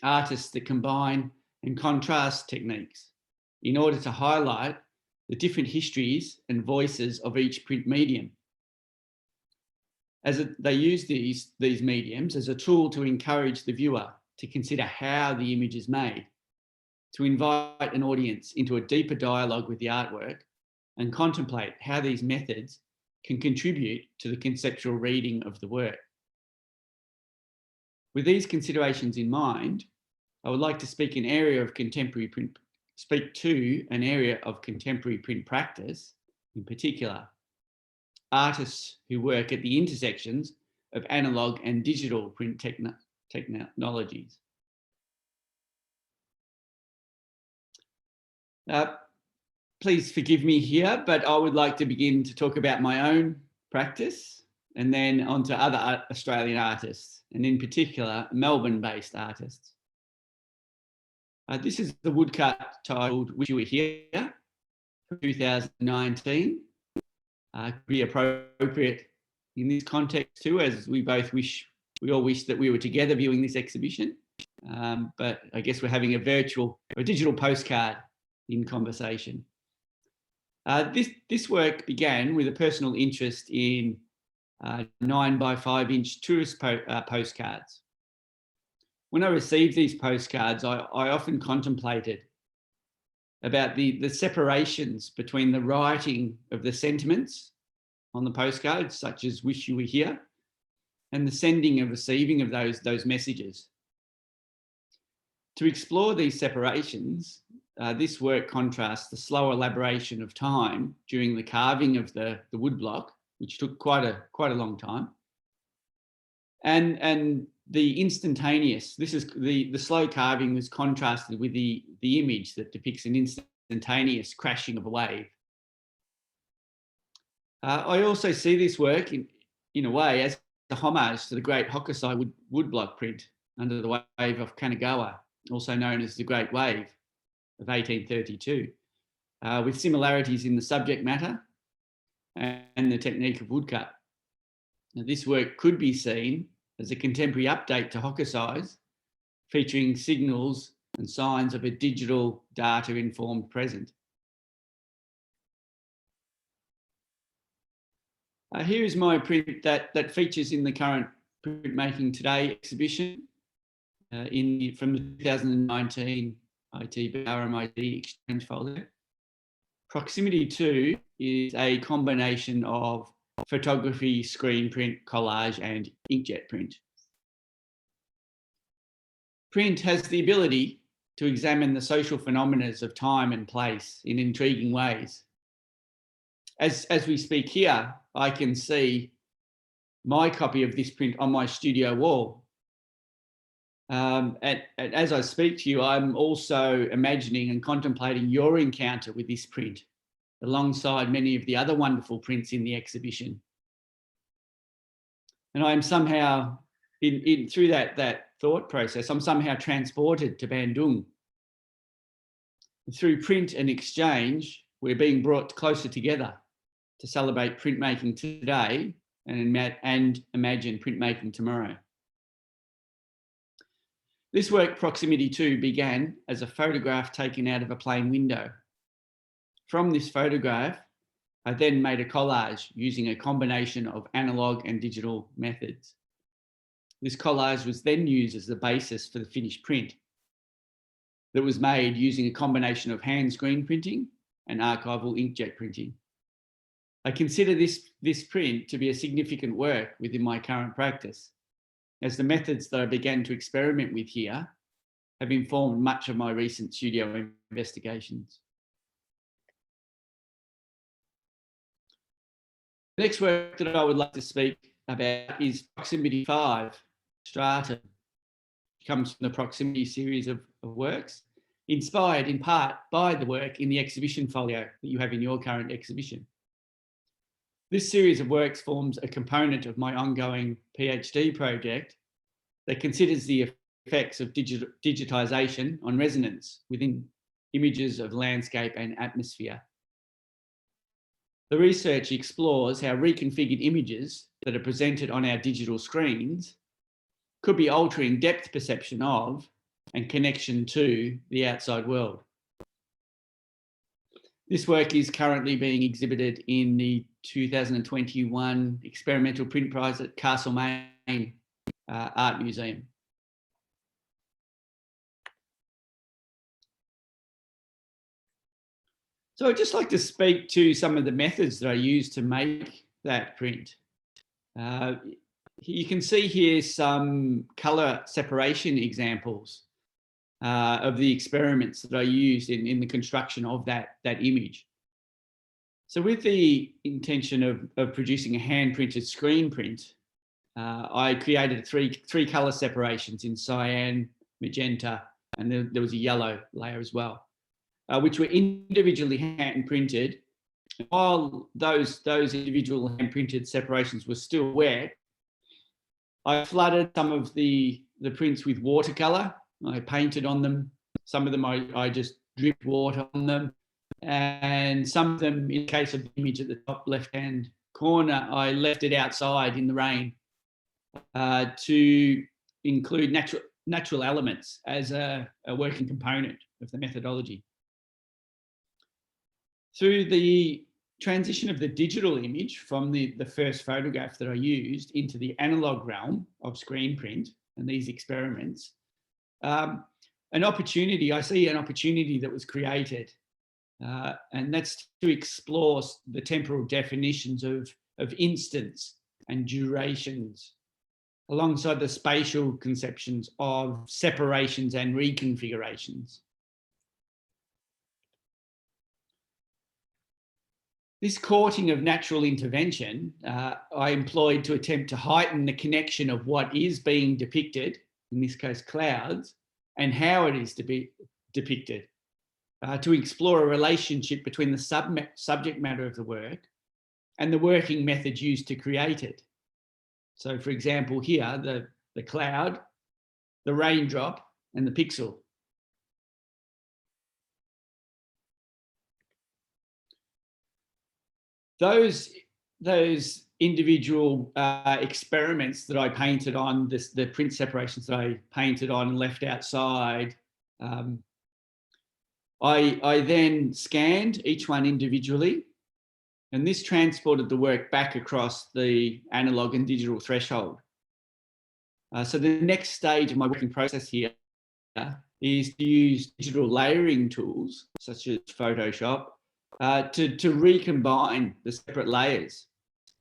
Speaker 6: Artists that combine and contrast techniques in order to highlight the different histories and voices of each print medium. They use these mediums as a tool to encourage the viewer to consider how the image is made, to invite an audience into a deeper dialogue with the artwork and contemplate how these methods can contribute to the conceptual reading of the work. With these considerations in mind, I would like to speak to an area of contemporary print practice, in particular, artists who work at the intersections of analog and digital print technologies. Please forgive me here, but I would like to begin to talk about my own practice and then on to other Australian artists, and in particular, Melbourne-based artists. This is the woodcut titled Wish You Were Here, 2019. Could be appropriate in this context too, as we all wish that we were together viewing this exhibition. But I guess we're having a digital postcard in conversation. This work began with a personal interest in 9 by 5 inch tourist postcards. When I received these postcards, I often contemplated about the separations between the writing of the sentiments on the postcards, such as "Wish You Were Here," and the sending and receiving of those messages. To explore these separations, this work contrasts the slow elaboration of time during the carving of the woodblock, which took quite a long time, and the instantaneous. This is the slow carving was contrasted with the image that depicts an instantaneous crashing of a wave. I also see this work in a way as a homage to the great Hokusai woodblock print under the wave of Kanagawa, also known as the Great Wave of 1832, with similarities in the subject matter and the technique of woodcut. Now, this work could be seen as a contemporary update to Hokusai's, featuring signals and signs of a digital data-informed present. Here is my print that features in the current Printmaking Today exhibition from the 2019 ITB RMIT Exchange folder. Proximity 2 is a combination of photography, screen print, collage, and inkjet print. Print has the ability to examine the social phenomena of time and place in intriguing ways. As we speak here, I can see my copy of this print on my studio wall. And as I speak to you, I'm also imagining and contemplating your encounter with this print, alongside many of the other wonderful prints in the exhibition. And I'm somehow, through that thought process, I'm somehow transported to Bandung. Through print and exchange, we're being brought closer together to celebrate printmaking today and imagine printmaking tomorrow. This work, Proximity 2, began as a photograph taken out of a plane window. From this photograph, I then made a collage using a combination of analog and digital methods. This collage was then used as the basis for the finished print that was made using a combination of hand screen printing and archival inkjet printing. I consider this print to be a significant work within my current practice, as the methods that I began to experiment with here have informed much of my recent studio investigations. The next work that I would like to speak about is Proximity 5, Strata. It comes from the Proximity series of works, inspired in part by the work in the exhibition folio that you have in your current exhibition. This series of works forms a component of my ongoing PhD project that considers the effects of digitisation on resonance within images of landscape and atmosphere. The research explores how reconfigured images that are presented on our digital screens could be altering depth perception of and connection to the outside world. This work is currently being exhibited in the 2021 Experimental Print Prize at Castlemaine Art Museum. So I'd just like to speak to some of the methods that I used to make that print. You can see here some colour separation examples of the experiments that I used in the construction of that image. So with the intention of producing a hand-printed screen print, I created three colour separations in cyan, magenta, and there was a yellow layer as well, which were individually hand-printed While those individual hand-printed separations were still wet, I flooded some of the prints with watercolor. I painted on them. Some of them I just dripped water on them. And some of them, in the case of the image at the top left-hand corner, I left it outside in the rain to include natural elements as a working component of the methodology. Through the transition of the digital image from the first photograph that I used into the analog realm of screen print and these experiments, I see an opportunity that was created, and that's to explore the temporal definitions of instants and durations, alongside the spatial conceptions of separations and reconfigurations. This courting of natural intervention I employed to attempt to heighten the connection of what is being depicted, in this case clouds, and how it is to be depicted, to explore a relationship between the subject matter of the work and the working method used to create it. So for example, here, the cloud, the raindrop, and the pixel. Those individual experiments that I painted on, the print separations that I painted on and left outside, I then scanned each one individually, and this transported the work back across the analog and digital threshold. So the next stage of my working process here is to use digital layering tools such as Photoshop to recombine the separate layers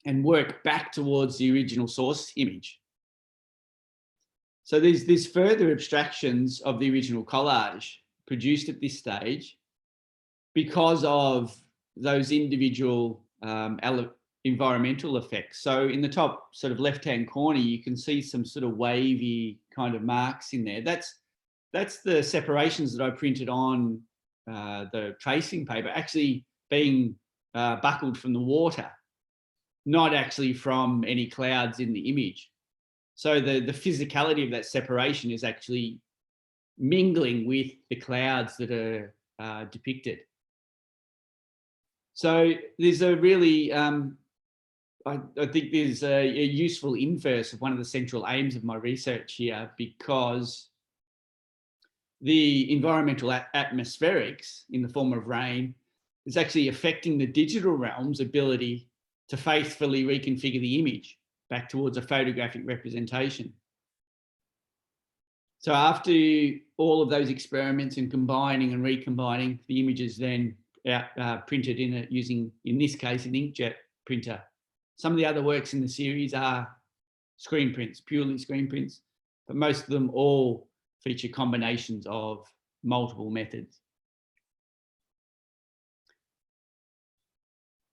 Speaker 6: and work back towards the original source image. So there's further abstractions of the original collage produced at this stage because of those individual environmental effects. So in the top sort of left-hand corner, you can see some sort of wavy kind of marks in there. That's the separations that I printed on the tracing paper, actually being buckled from the water, not actually from any clouds in the image. So the physicality of that separation is actually mingling with the clouds that are depicted. So there's a really, I think there's a useful inverse of one of the central aims of my research here, because the environmental atmospherics in the form of rain is actually affecting the digital realm's ability to faithfully reconfigure the image back towards a photographic representation. So after all of those experiments and combining and recombining, the images then printed using, in this case, an inkjet printer. Some of the other works in the series are screen prints, purely screen prints, but most of them all feature combinations of multiple methods.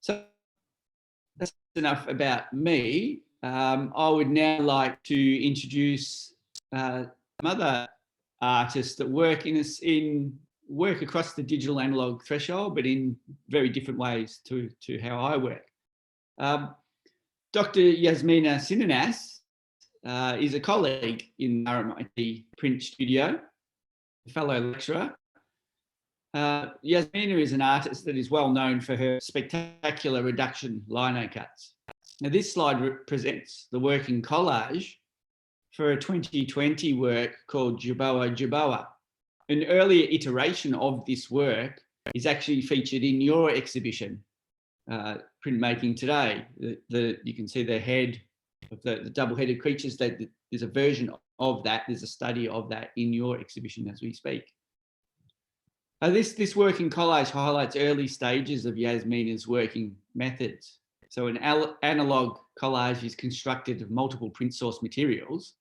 Speaker 6: So that's enough about me. I would now like to introduce some other artists that work work across the digital analog threshold, but in very different ways to how I work. Dr. Yasmina Sinanas is a colleague in RMIT Print Studio, a fellow lecturer. Yasmina is an artist that is well known for her spectacular reduction lino cuts. Now this slide represents the working collage for a 2020 work called Jubawa Jubawa. An earlier iteration of this work is actually featured in your exhibition, Printmaking Today. You can see the head of the double-headed creatures. There's a version of that, there's a study of that in your exhibition as we speak. This working collage highlights early stages of Yasmina's working methods. So an analog collage is constructed of multiple print source materials,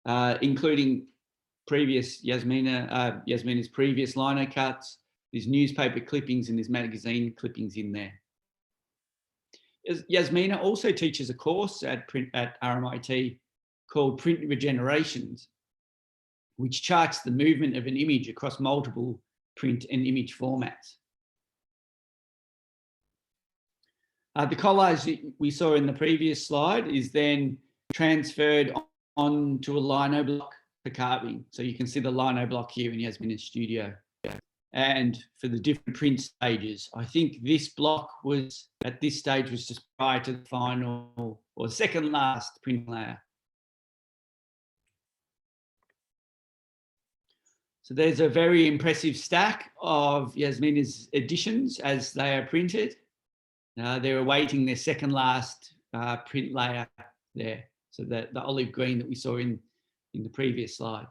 Speaker 6: including Yasmina's previous lino cuts. There's newspaper clippings and there's magazine clippings in there. Yasmina also teaches a course at RMIT called Print Regenerations, which charts the movement of an image across multiple print and image formats. The collage that we saw in the previous slide is then transferred onto a lino block for carving. So you can see the lino block here in Yasmina's studio. And for the different print stages, I think this block was, at this stage, was just prior to the final or second last print layer. So there's a very impressive stack of Yasmina's editions as they are printed. They're awaiting their second last print layer there. So the olive green that we saw in the previous slide.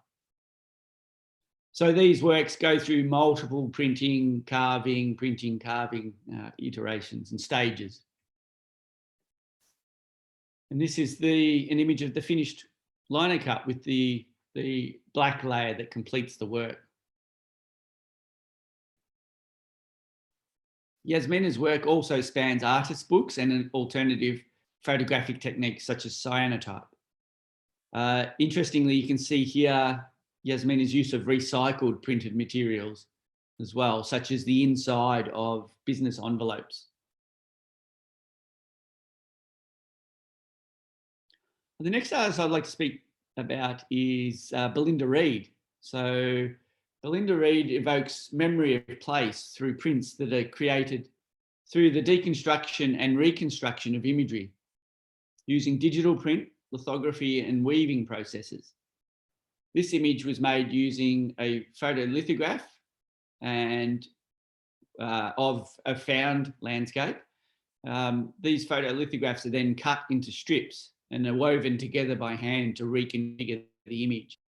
Speaker 6: So these works go through multiple printing, carving iterations and stages. And this is an image of the finished lino cut with the black layer that completes the work. Yasmina's work also spans artist books and an alternative photographic techniques such as cyanotype. Interestingly, you can see here Yasmina's use of recycled printed materials as well, such as the inside of business envelopes. The next artist I'd like to speak about is Belinda Reed. So Belinda Reed evokes memory of place through prints that are created through the deconstruction and reconstruction of imagery using digital print, lithography and weaving processes. This image was made using a photolithograph and of a found landscape. These photolithographs are then cut into strips and are woven together by hand to reconfigure the image.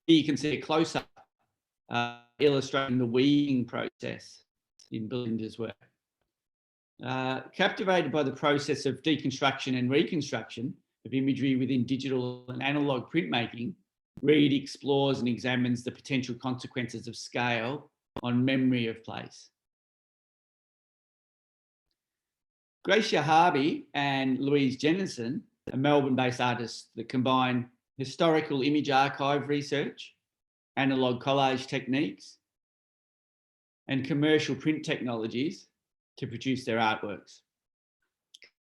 Speaker 6: Here you can see a close-up illustrating the weaving process in Belinda's work. Captivated by the process of deconstruction and reconstruction of imagery within digital and analog printmaking, Reed explores and examines the potential consequences of scale on memory of place. Gracia Harvey and Louise Jennison are Melbourne-based artists that combine historical image archive research, analog collage techniques, and commercial print technologies to produce their artworks.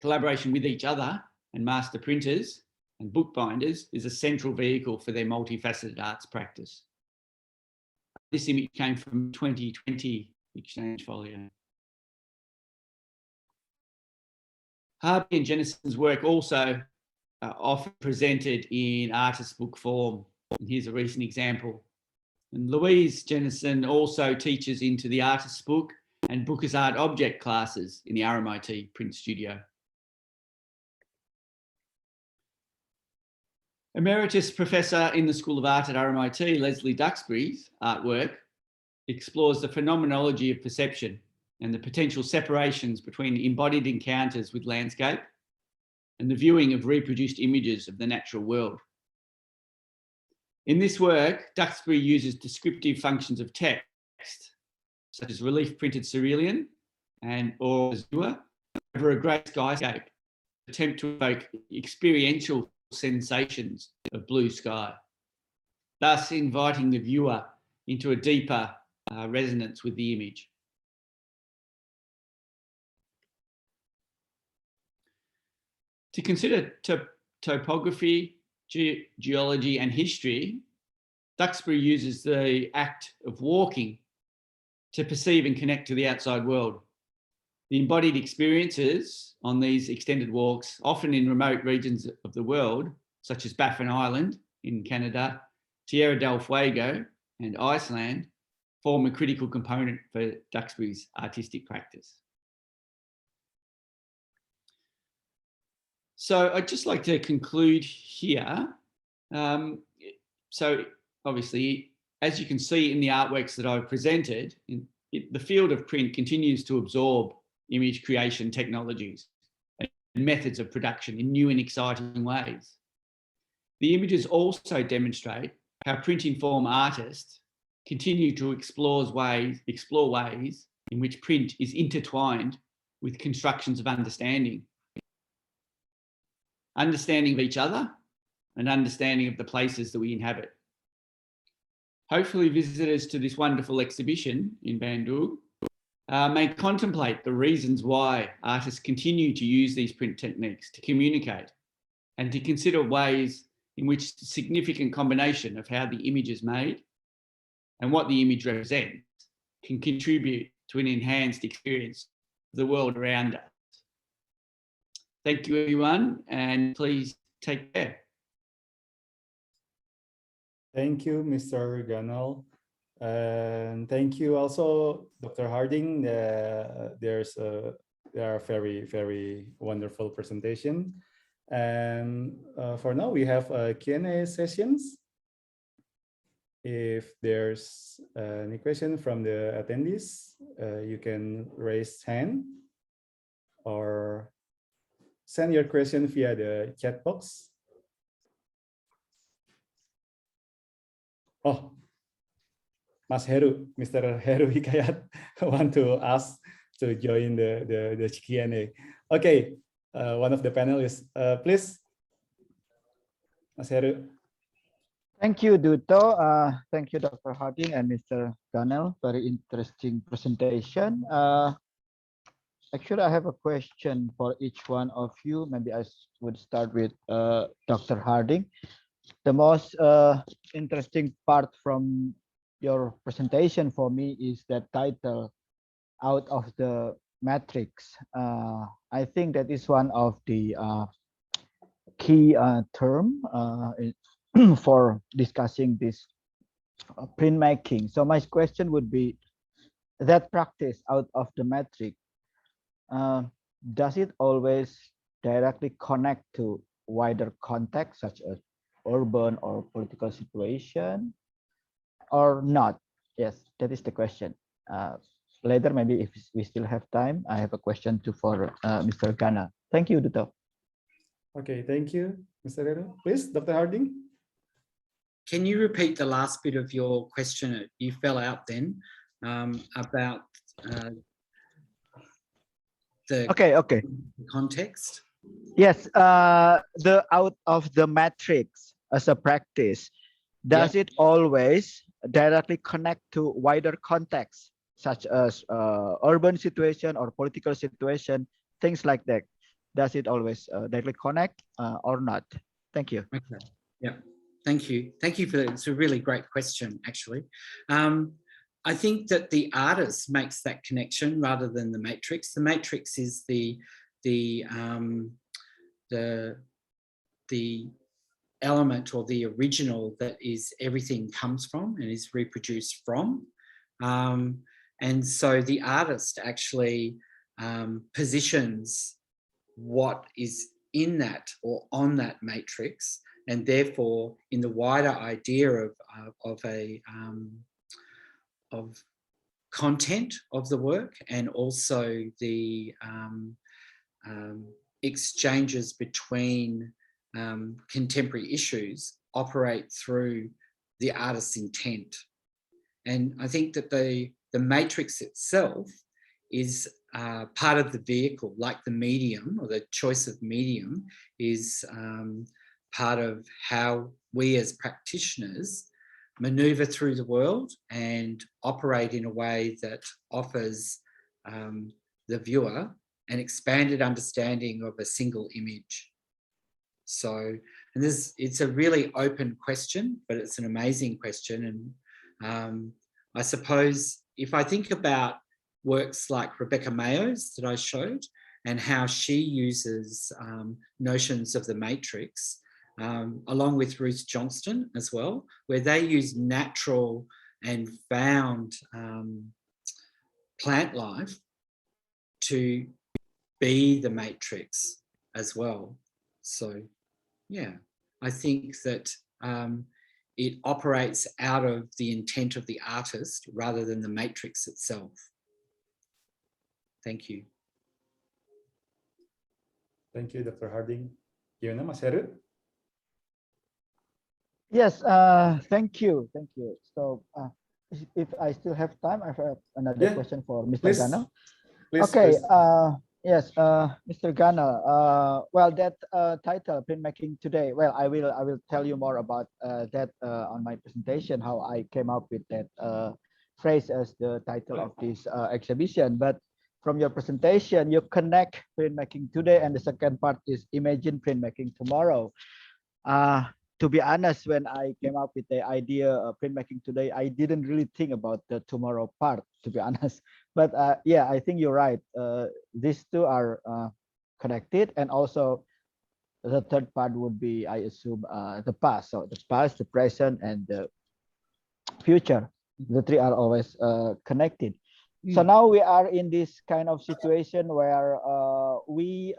Speaker 6: Collaboration with each other and master printers and bookbinders is a central vehicle for their multifaceted arts practice. This image came from 2020 exchange folio. Harvey and Jennison's work also often presented in artist book form. And here's a recent example. And Louise Jennison also teaches into the artist's book and book as art object classes in the RMIT Print Studio. Emeritus Professor in the School of Art at RMIT, Leslie Duxbury's artwork explores the phenomenology of perception and the potential separations between embodied encounters with landscape and the viewing of reproduced images of the natural world. In this work, Duxbury uses descriptive functions of text, such as relief printed cerulean or azure, over a grey skyscape, to attempt to evoke experiential sensations of blue sky, thus inviting the viewer into a deeper resonance with the image. To consider topography, geology and history, Duxbury uses the act of walking to perceive and connect to the outside world. The embodied experiences on these extended walks, often in remote regions of the world, such as Baffin Island in Canada, Tierra del Fuego and Iceland, form a critical component for Duxbury's artistic practice. So I'd just like to conclude here. So obviously, as you can see in the artworks that I've presented, the field of print continues to absorb image creation technologies and methods of production in new and exciting ways. The images also demonstrate how print-informed artists continue to explore ways in which print is intertwined with constructions of understanding of each other and understanding of the places that we inhabit. Hopefully visitors to this wonderful exhibition in Bandung may contemplate the reasons why artists continue to use these print techniques to communicate, and to consider ways in which the significant combination of how the image is made and what the image represents can contribute to an enhanced experience of the world around us. Thank you, everyone, and please take care.
Speaker 2: Thank you, Mr. Ganal. And thank you also, Dr. Harding. There are very, very wonderful presentation. And for now, we have Q&A sessions. If there's any question from the attendees, you can raise hand or send your question via the chat box. Oh, Mas Heru, Mr. Heru Hikayat want to ask to join the Q&A. Okay, one of the panelists, please, Mas Heru.
Speaker 4: Thank you, Duto. Thank you, Dr. Harding and Mr. Ganel. Very interesting presentation. Actually, I have a question for each one of you. Maybe I would start with Dr. Harding. The most interesting part from your presentation for me is that title, Out of the Matrix. I think that is one of the key term for discussing this printmaking. So my question would be that practice out of the matrix, does it always directly connect to wider context such as urban or political situation or not? Yes, that is the question. Later, maybe if we still have time, I have a question too for Mr. Gana. Thank you, Duto.
Speaker 2: Okay, thank you, Mr. Heru. Please, Dr. Harding.
Speaker 5: Can you repeat the last bit of your question? You fell out then about the context.
Speaker 4: Yes, the out of the matrix as a practice, does it always directly connect to wider context such as urban situation or political situation, things like that? Does it always directly connect or not? Thank you.
Speaker 5: Okay. Yeah. Thank you. Thank you for that. It's a really great question, actually. I think that the artist makes that connection rather than the matrix. The matrix is the element or the original that is everything comes from and is reproduced from. And so the artist actually positions what is in that or on that matrix, and therefore in the wider idea of content of the work, and also the exchanges between contemporary issues operate through the artist's intent. And I think that the matrix itself is part of the vehicle, like the medium or the choice of medium is part of how we as practitioners maneuver through the world and operate in a way that offers the viewer an expanded understanding of a single image. So, and it's a really open question, but it's an amazing question. And I suppose if I think about works like Rebecca Mayo's that I showed and how she uses notions of the matrix, along with Ruth Johnson as well, where they use natural and found plant life to be the matrix as well. So, yeah, I think that it operates out of the intent of the artist rather than the matrix itself. Thank you.
Speaker 2: Thank you, Dr. Harding. Gimana, Mas Heru?
Speaker 4: Yes, thank you. Thank you. So if I still have time, I have another question for Mr. Gana. Okay. Yes, Mr. Gana. Well, that title, Printmaking Today. Well, I will tell you more about that on my presentation, how I came up with that phrase as the title of this exhibition, but from your presentation, you connect printmaking today, and the second part is imagine printmaking tomorrow. To be honest, when I came up with the idea of printmaking today, I didn't really think about the tomorrow part, to be honest. But yeah, I think you're right. These two are connected, and also the third part would be, I assume, the past. So the past, the present, and the future. The three are always connected. So now we are in this kind of situation where we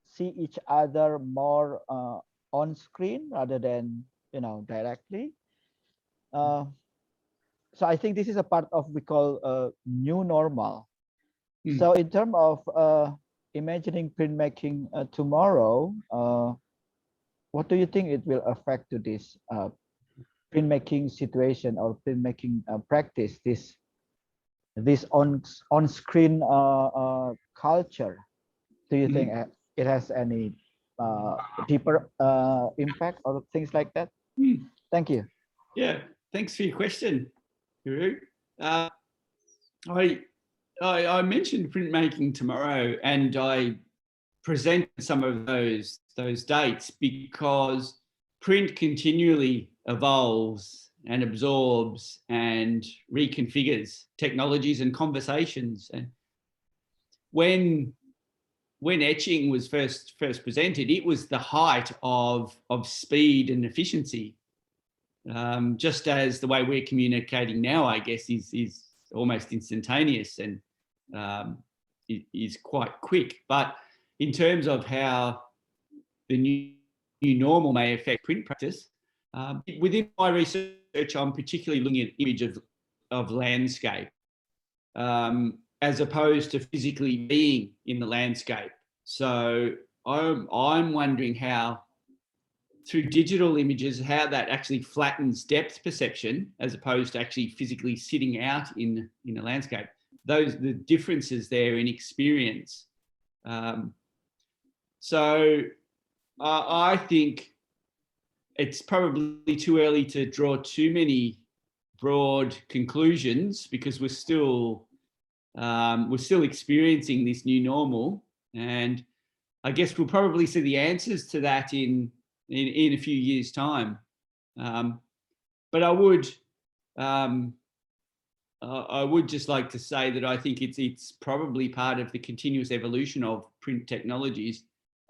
Speaker 4: see each other more on screen rather than, directly. So I think this is a part of we call new normal. So in terms of imagining printmaking tomorrow, what do you think it will affect to this printmaking situation or printmaking practice, this on-screen culture? Do you think it has any deeper impact or things like that? Thank you.
Speaker 6: Yeah, thanks for your question, Guru. I mentioned printmaking tomorrow, and I presented some of those dates because print continually evolves and absorbs and reconfigures technologies and conversations. And when etching was first presented, it was the height of speed and efficiency. Just as the way we're communicating now, I guess, is almost instantaneous and is quite quick. But in terms of how the new normal may affect print practice, within my research, I'm particularly looking at image of landscape as opposed to physically being in the landscape. So I'm wondering how, through digital images, how that actually flattens depth perception as opposed to actually physically sitting out in a landscape. The differences there in experience. So I think it's probably too early to draw too many broad conclusions because we're still experiencing this new normal, and I guess we'll probably see the answers to that in a few years' time. But I would just like to say that I think it's probably part of the continuous evolution of print technologies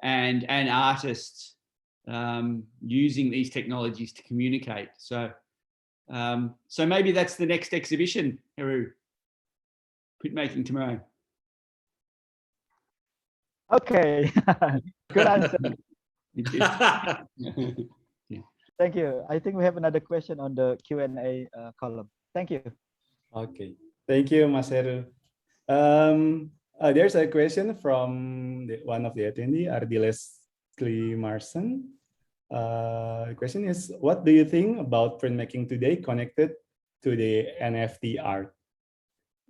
Speaker 6: and artists using these technologies to communicate. So maybe that's the next exhibition, Heru. Printmaking tomorrow.
Speaker 4: Okay, good answer.
Speaker 6: Thank you. Yeah.
Speaker 4: Thank you. I think we have another question on the Q&A column. Thank you.
Speaker 2: Okay, thank you, Mas Heru. There's a question from one of the attendees, Ardiles Marson. The question is, what do you think about printmaking today connected to the NFT art?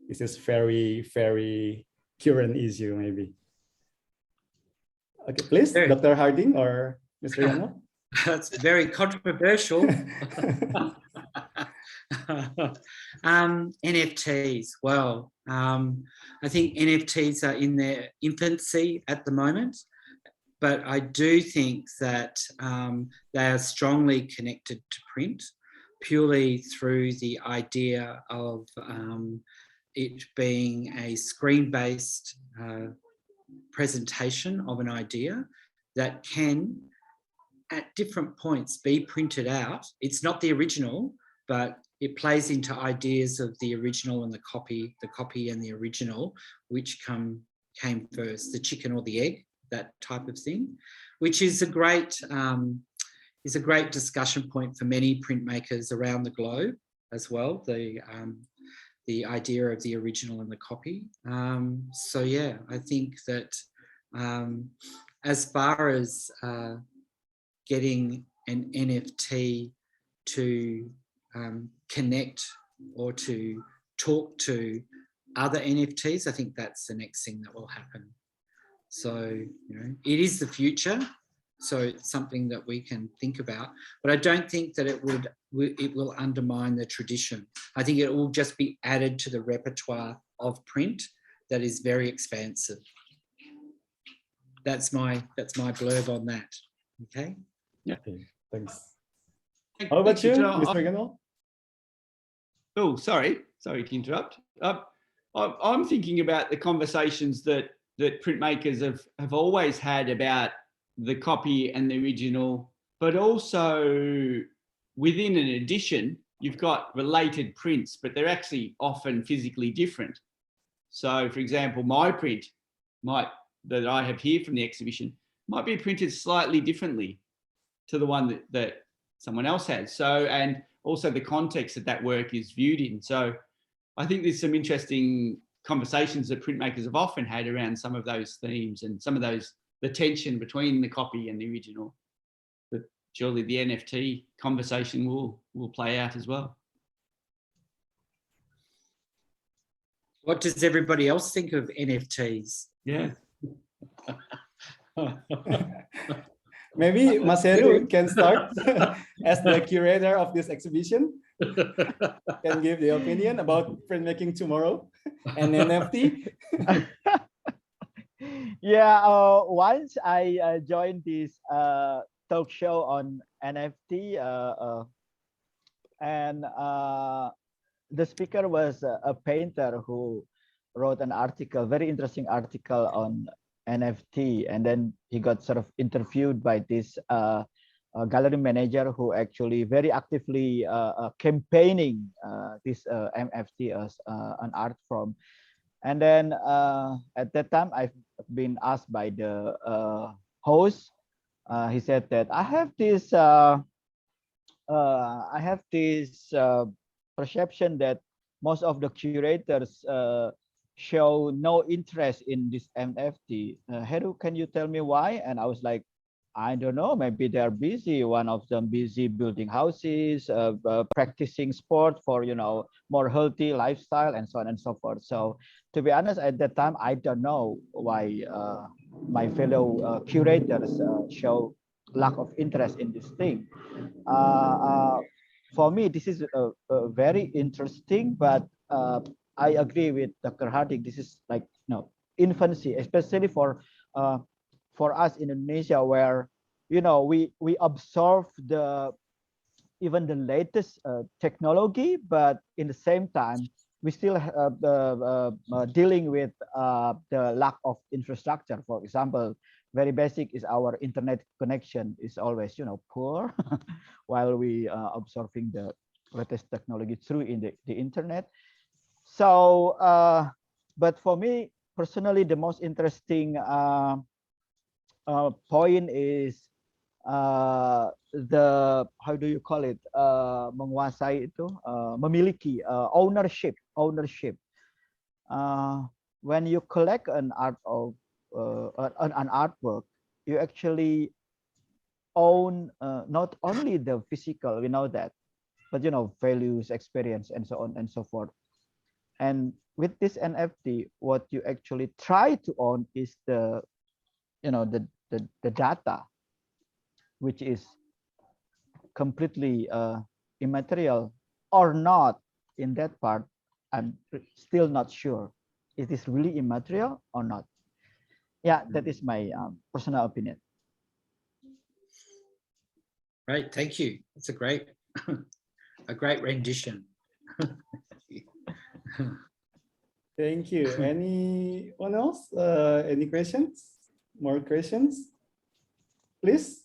Speaker 2: This is very, very current issue, maybe. Okay, please, Dr. Harding or Mr. Yano?
Speaker 5: That's very controversial. NFTs. Well, I think NFTs are in their infancy at the moment, but I do think that they are strongly connected to print purely through the idea of it being a screen-based presentation of an idea that can, at different points, be printed out. It's not the original, but it plays into ideas of the original and the copy and the original, which came first, the chicken or the egg, that type of thing, which is a great discussion point for many printmakers around the globe as well. The idea of the original and the copy. So yeah, I think that as far as getting an NFT to connect or to talk to other NFTs, I think that's the next thing that will happen. So, it is the future. So it's something that we can think about, but I don't think that it will undermine the tradition. I think it will just be added to the repertoire of print that is very expansive. That's my blurb on that. Okay.
Speaker 6: Yeah.
Speaker 2: Okay, thanks. How about you, Mr. Ganol?
Speaker 6: Oh, sorry to interrupt. I'm thinking about the conversations that printmakers have always had about the copy and the original, but also within an edition, you've got related prints, but they're actually often physically different. So, for example, my print that I have here from the exhibition might be printed slightly differently to the one that someone else has. So, and also the context that work is viewed in. So I think there's some interesting conversations that printmakers have often had around some of those themes and some of the tension between the copy and the original. But surely the NFT conversation will play out as well.
Speaker 5: What does everybody else think of NFTs?
Speaker 6: Yeah.
Speaker 2: Maybe Mas Heru can start as the curator of this exhibition. Can give the opinion about printmaking tomorrow and NFT.
Speaker 4: Yeah, once I joined this talk show on NFT, and the speaker was a painter who wrote an article, very interesting article on NFT, and then he got sort of interviewed by this gallery manager who actually very actively campaigning this NFT as an art form. And then at that time, I've been asked by the host. He said that I have this perception that most of the curators show no interest in this NFT. Heru, can you tell me why? And I was like, I don't know, maybe they're busy. One of them busy building houses, practicing sport for, more healthy lifestyle and so on and so forth. So to be honest, at that time, I don't know why my fellow curators show lack of interest in this thing. For me, this is very interesting, but I agree with Dr. Harding. This is like, infancy, especially for us in Indonesia, where we absorb even the latest technology, but in the same time we still dealing with the lack of infrastructure. For example, very basic is our internet connection is always poor while we absorbing the latest technology through the internet. So but for me personally, the most interesting point is the, how do you call it, menguasai itu, memiliki, ownership. When you collect an artwork, you actually own not only the physical, we know that, but values, experience, and so on and so forth. And with this NFT, what you actually try to own is the data, which is completely immaterial or not. In that part, I'm still not sure. Is this really immaterial or not? Yeah, that is my personal opinion.
Speaker 5: Right, thank you. That's a great rendition.
Speaker 2: Thank you. Anyone else? Any questions? More questions? Please.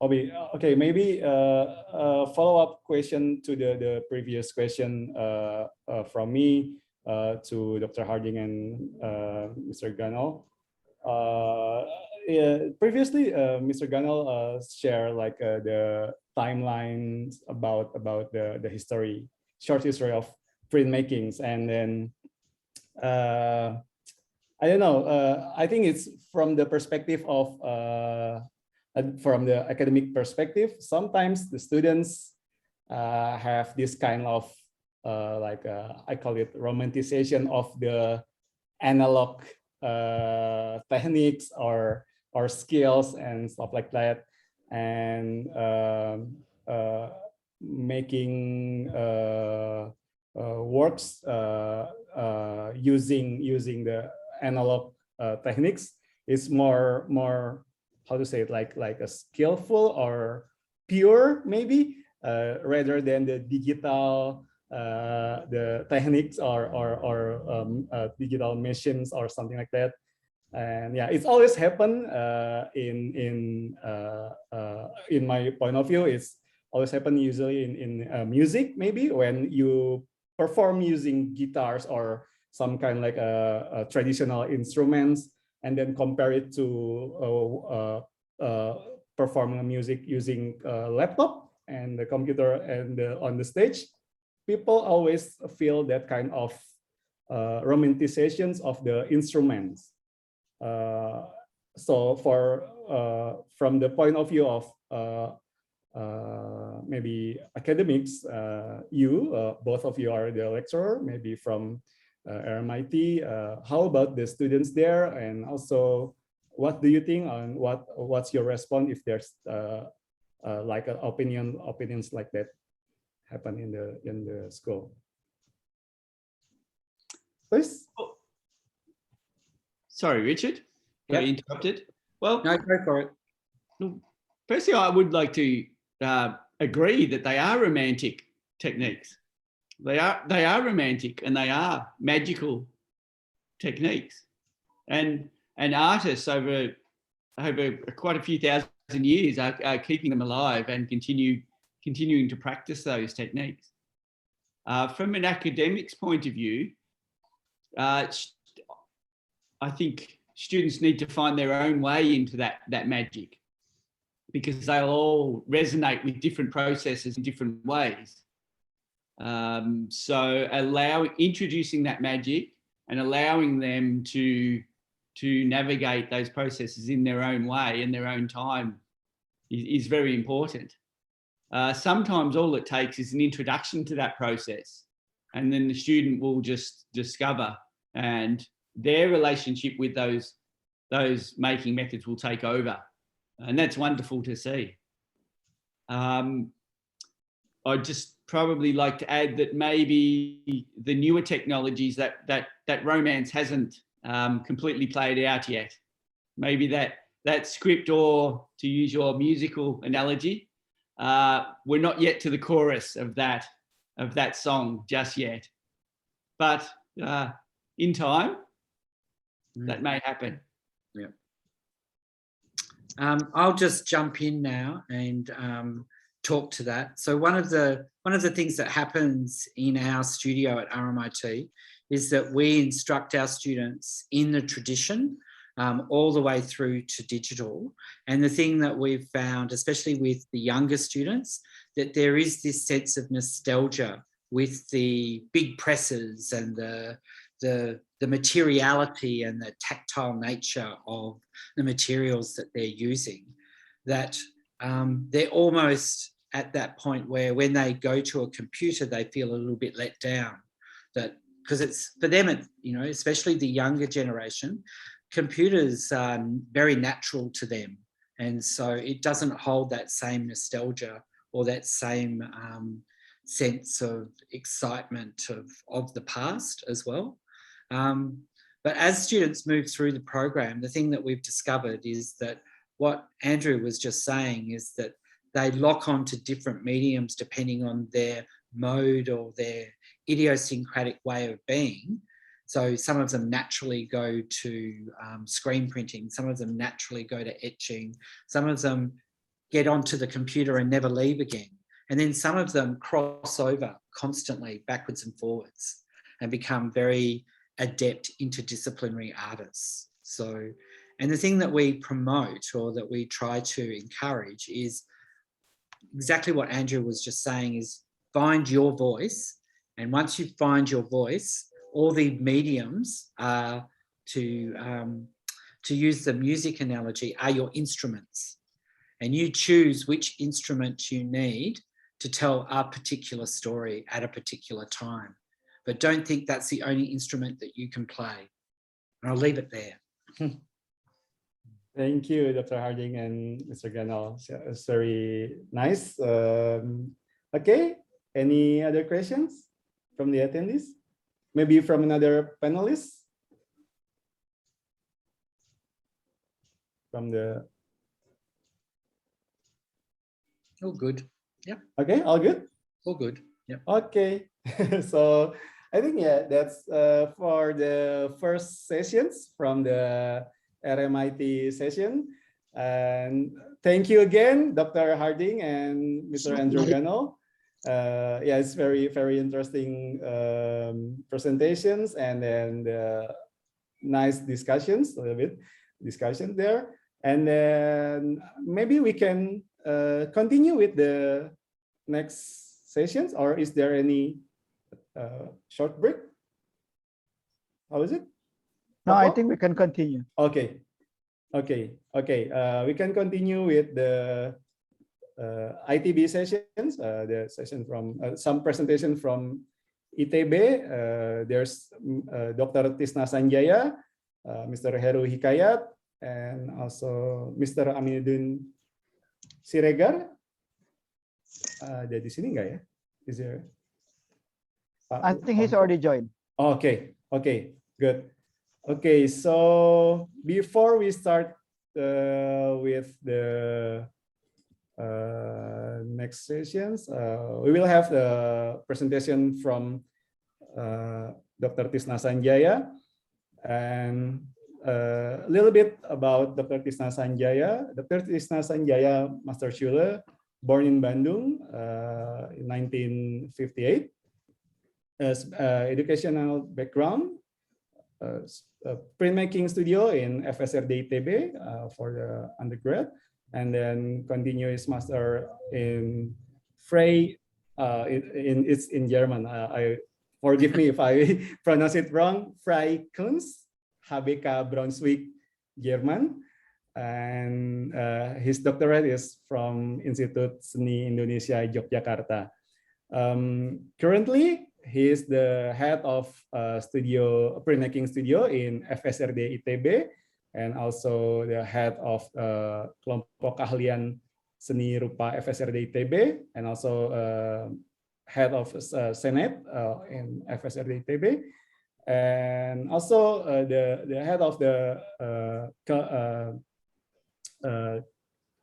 Speaker 2: Okay, maybe a follow-up question to the previous question from me to Dr. Harding and Mr. Ganol. Previously, Mr. Ganol shared like the timelines about the history, short history of printmakings, and then I don't know. I think it's from the perspective of from the academic perspective. Sometimes the students have this kind of I call it romanticization of the analog techniques or skills and stuff like that, and making works using the analog techniques is more how to say it, like a skillful or pure maybe, rather than the digital the techniques or digital machines or something like that. And yeah, it's always happened in my point of view. It's always happen usually in music, maybe when you perform using guitars or some kind like traditional instruments, and then compare it to performing music using laptop and the computer and on the stage. People always feel that kind of romanticizations of the instruments. So from the point of view of maybe academics, both of you are the lecturer, maybe from RMIT. How about the students there? And also, what do you think on what's your response if there's like an opinions like that happen in the school? Please.
Speaker 6: Sorry, Richard.
Speaker 5: Yep.
Speaker 6: I interrupted. Well,
Speaker 5: No, go for it.
Speaker 6: Firstly, I would like to agree that they are romantic techniques. They are romantic and they are magical techniques, and artists over quite a few thousand years are keeping them alive and continuing to practice those techniques. From an academic's point of view, I think students need to find their own way into that magic, because they'll all resonate with different processes in different ways. So introducing that magic and allowing them to navigate those processes in their own way and their own time is very important. Sometimes all it takes is an introduction to that process, and then the student will just discover, and their relationship with those making methods will take over. And that's wonderful to see. I'd just probably like to add that maybe the newer technologies that romance hasn't completely played out yet. Maybe that script, or to use your musical analogy, we're not yet to the chorus of that song just yet. But in time, that may happen.
Speaker 5: Yeah. I'll just jump in now and talk to that. So one of the things that happens in our studio at RMIT is that we instruct our students in the tradition all the way through to digital. And the thing that we've found, especially with the younger students, that there is this sense of nostalgia with the big presses and the materiality and the tactile nature of the materials that they're using, that they're almost at that point where when they go to a computer, they feel a little bit let down. That because it's for them, especially the younger generation, computers are very natural to them. And so it doesn't hold that same nostalgia or that same sense of excitement of the past as well. But as students move through the program, the thing that we've discovered is that what Andrew was just saying is that they lock on to different mediums depending on their mode or their idiosyncratic way of being. So some of them naturally go to screen printing, some of them naturally go to etching, some of them get onto the computer and never leave again. And then some of them cross over constantly backwards and forwards and become very adept interdisciplinary artists. So, and the thing that we promote or that we try to encourage is exactly what Andrew was just saying, is find your voice. And once you find your voice, all the mediums are to use the music analogy, are your instruments. And you choose which instrument you need to tell a particular story at a particular time. But don't think that's the only instrument that you can play. And I'll leave it there.
Speaker 2: Thank you, Dr. Harding and Mr. Ganal. It's very nice. Okay, any other questions from the attendees? Maybe from another panelist? From the...
Speaker 5: All good. Yep.
Speaker 2: Okay, all good?
Speaker 5: All good. Yep.
Speaker 2: Okay, so I think, yeah, that's for the first sessions from the RMIT session. And thank you again, Dr. Harding and Mr. Andrew Ganal. Yeah, it's very, very interesting presentations, and then nice discussions, a little bit discussion there. And then maybe we can continue with the next sessions, or is there any short break? How is it?
Speaker 4: No, I think we can continue.
Speaker 2: Okay. We can continue with the ITB sessions, the session from some presentation from ITB. There's Dr. Tisna Sanjaya, Mr. Heru Hikayat, and also Mr. Aminuddin Siregar. Ada di sini nggak ya? Is there?
Speaker 4: I think he's already joined.
Speaker 2: Okay, good. Okay, so before we start with the next sessions, we will have the presentation from Dr. Tisna Sanjaya, and a little bit about Dr. Tisna Sanjaya. Dr. Tisna Sanjaya Masterschule, born in Bandung in 1958. Educational background, printmaking studio in FSRD ITB for the undergrad, and then continue his master in Frey. It's in German. I forgive me if I pronounce it wrong. Frey Kunst, HBK Braunschweig, German, and his doctorate is from Institut Seni Indonesia Yogyakarta. Currently, he is the head of printmaking studio in FSRD ITB, and also the head of kelompok keahlian seni rupa FSRD ITB, and also head of Senate in FSRD ITB, and also the head of the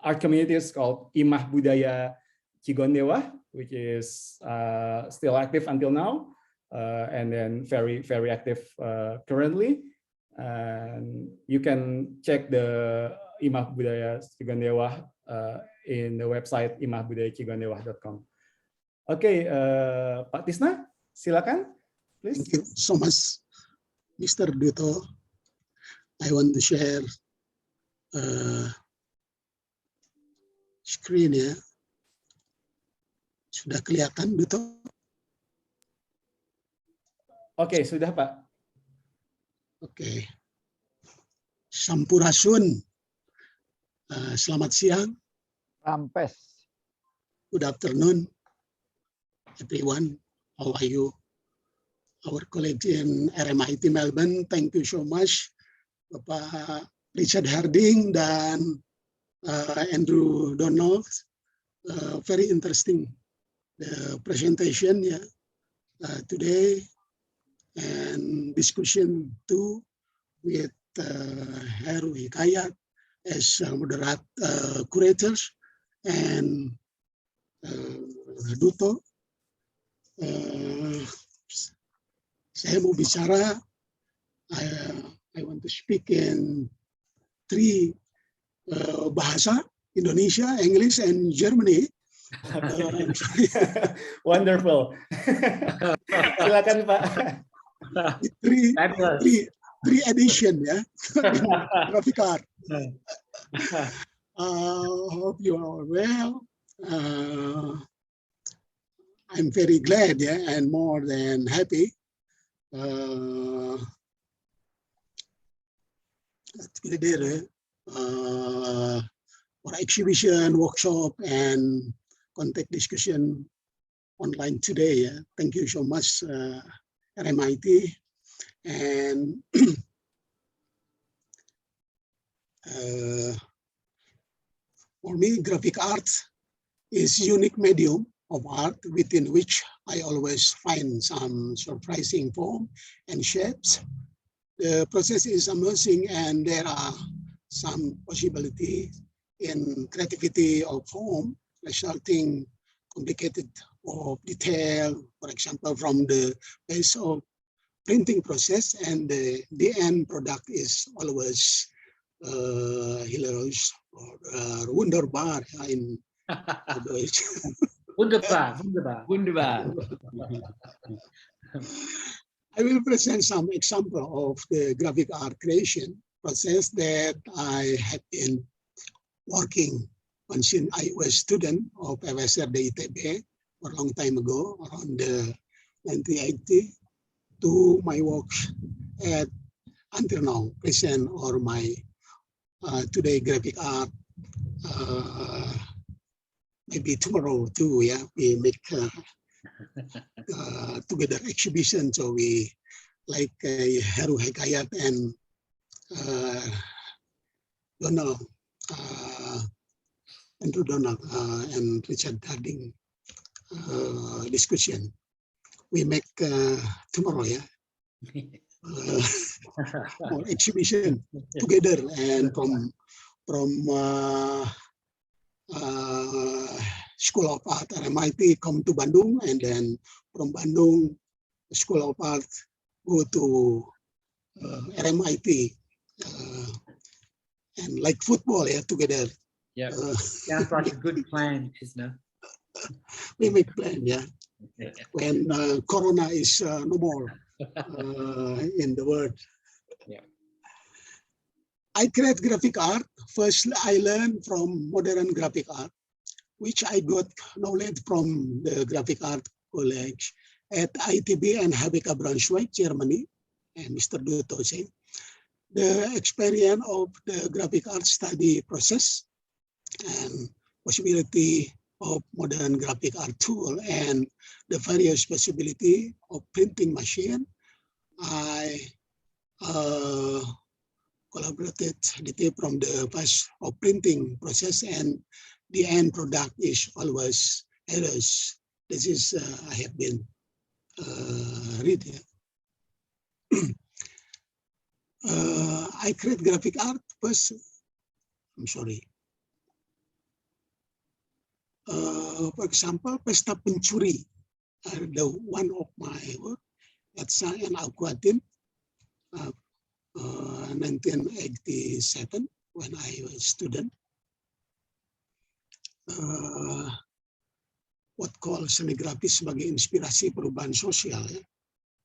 Speaker 2: art communities called Imah Budaya Cigondewa, which is still active until now, and then very, very active currently. And you can check the Imah Budaya Cigondewa in the website imahbudayacigondewa.com. Okay, Pak Tisna, silakan, please.
Speaker 7: Thank you so much, Mr. Duto. I want to share screen ya. Sudah kelihatan, Duto?
Speaker 2: Oke, sudah, Pak.
Speaker 7: Oke. Sampurasun. Selamat siang.
Speaker 4: Rampes.
Speaker 7: Good afternoon, everyone. How are you? Our colleagues in RMIT Melbourne, thank you so much. Bapak Richard Harding dan Andrew Donald. Very interesting the presentation today, and discussion too with Heru Hikayat as moderate curators, and Duto. Saya mau bicara, I want to speak in 3 bahasa, Indonesia, English, and Germany.
Speaker 2: Wonderful. Silakan, Pak.
Speaker 7: Three edition ya. Grafik art. Hope you are well. I'm very glad and more than happy for exhibition, workshop, and contact discussion online today. Thank you so much, RMIT. And for me, graphic art is unique medium of art within which I always find some surprising form and shapes. The process is amazing and there are some possibilities in creativity of form, resulting complicated of detail, for example, from the base of printing process, and the end product is always hilarious or wunderbar in Deutsch.
Speaker 5: Wunderbar, wunderbar.
Speaker 6: Wunderbar.
Speaker 7: I will present some example of the graphic art creation process that I have been working on since I was student of FSRD ITB for a long time ago, around the 1980, to my work at until now, present or my today graphic art. Maybe tomorrow too, yeah, we make together exhibition. So we like Heru Hekayat and Donald, Andrew Donald and Richard Harding discussion. We make tomorrow, yeah, exhibition together, and from School of Art RMIT come to Bandung, and then from Bandung School of Art go to RMIT, and like football, yeah, together.
Speaker 5: Yeah, sounds like a good plan, isn't it?
Speaker 7: We make plan, yeah. When Corona is no more in the world.
Speaker 5: Yeah.
Speaker 7: I create graphic art. First, I learned from modern graphic art, which I got knowledge from the graphic art college at ITB and Habeka Braunschweig, Germany, and Mr. Dutto said. The experience of the graphic art study process and possibility of modern graphic art tool and the various possibility of printing machine, I collaborated from the first of printing process, and the end product is always errors. This is I have been reading. I create graphic art first. I'm sorry. For example, Pesta Pencuri, the one of my work at Sayan Aquatin, 1987 when I was a student. What call seni grafis sebagai inspirasi perubahan sosial, ya?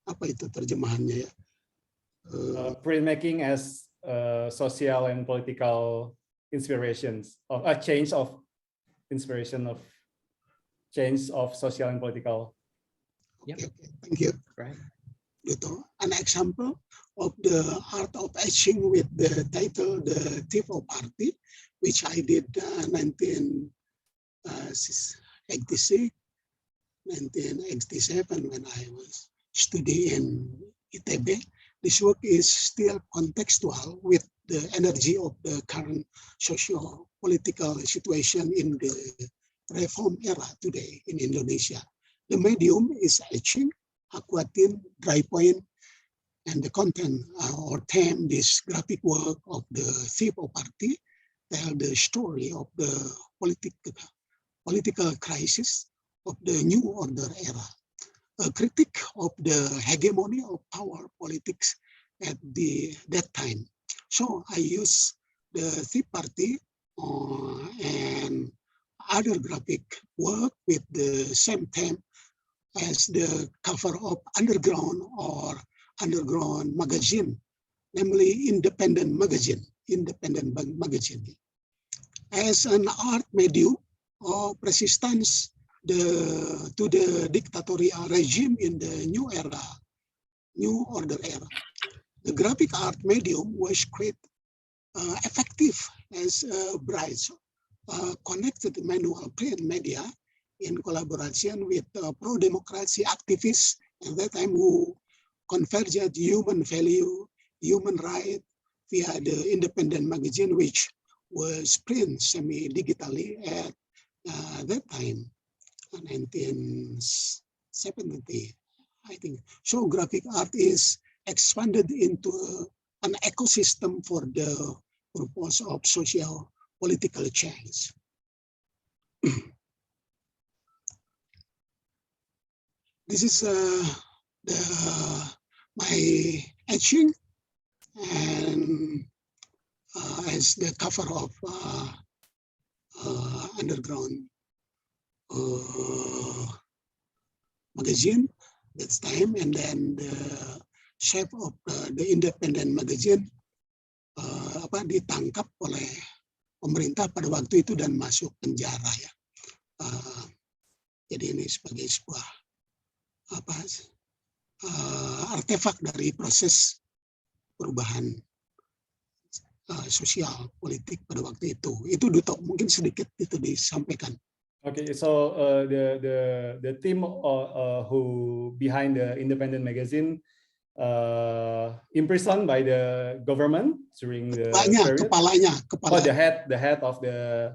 Speaker 7: Apa itu terjemahannya, ya?
Speaker 2: Printmaking as social and political inspirations of a change of inspiration of change of social and political.
Speaker 5: Yep.
Speaker 7: Okay, thank you.
Speaker 5: Right.
Speaker 7: An example of the art of etching with the title The Thief of Party, which I did 1986, 1987 when I was studying in ITB. This work is still contextual with the energy of the current socio-political situation in the reform era today in Indonesia. The medium is etching, aquatin, dry point, and the content or theme, this graphic work of The Thief of Party, tell the story of the political crisis of the New Order era. A critique of the hegemony of power politics at that time. So I use the Thief Party and other graphic work with the same theme as the cover of Underground or Underground magazine, namely Independent magazine. As an art medium of resistance to the dictatorial regime in the New Order era. The graphic art medium was quite effective as a bright connected manual print media in collaboration with pro-democracy activists at that time who converged human value, human right via the independent magazine, which was print semi-digitally at that time, 1970, I think. So graphic art is expanded into an ecosystem for the purpose of social political change. This is my etching, and as the cover of underground magazine that time, and then the chef of the independent magazine ditangkap oleh pemerintah pada waktu itu dan masuk penjara ya. Jadi ini sebagai sebuah artefak dari proses perubahan sosial politik pada waktu itu. Itu Duto mungkin sedikit itu disampaikan.
Speaker 2: Okay, so the team who behind the independent magazine imprisoned by the government during the period.
Speaker 7: Kepalanya.
Speaker 2: Oh, the head of the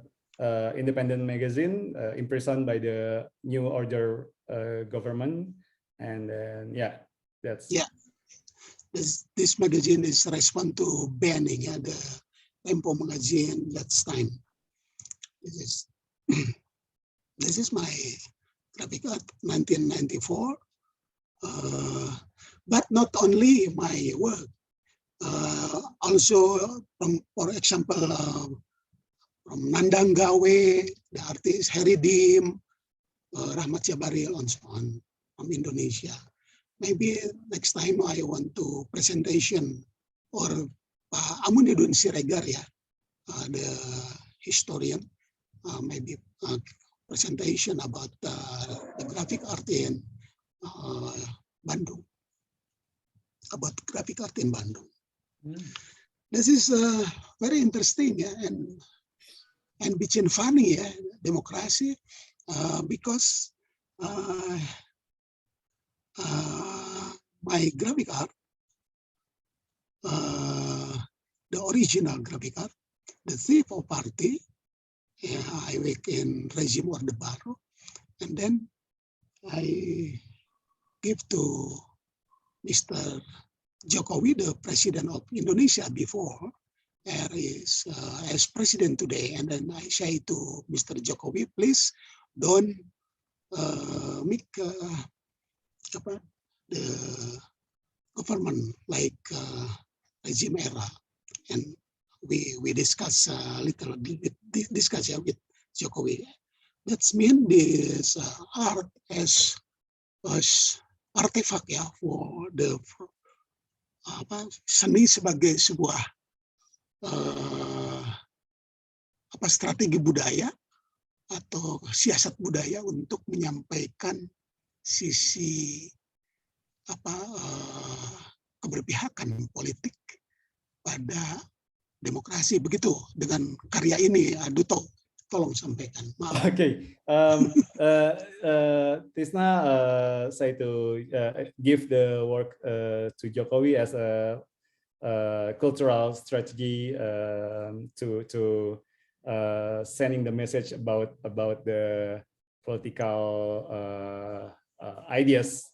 Speaker 2: independent magazine imprisoned by the New Order government, and then that's
Speaker 7: This magazine is respond to banning the Tempo magazine that time. This is my graphic art 1994. But not only my work, also for example, from Nandang Gawe, the artist Harry Dim, Rahmat Jabaril, and so on, from Indonesia. Maybe next time I want to presentation or Pak Amunidun Siregar, the historian, maybe presentation about the graphic art in Bandung, about graphic art in Bandung. This is very interesting and bikin funny democracy because my graphic art, the original graphic art, the thief of party, I work in regime Orde Baru, and then I give to Mr. Jokowi, the president of Indonesia before, is as president today, and then I say to Mr. Jokowi, please don't make the government like regime era, and we discuss a little bit discussion with Jokowi. That's mean this art as artefak for the seni sebagai sebuah strategi budaya atau siasat budaya untuk menyampaikan sisi keberpihakan politik pada demokrasi. Begitu dengan karya ini, Duto, tolong sampaikan. Maaf.
Speaker 2: Okay, Tisna say to give the work to Jokowi as a cultural strategy to sending the message about the political ideas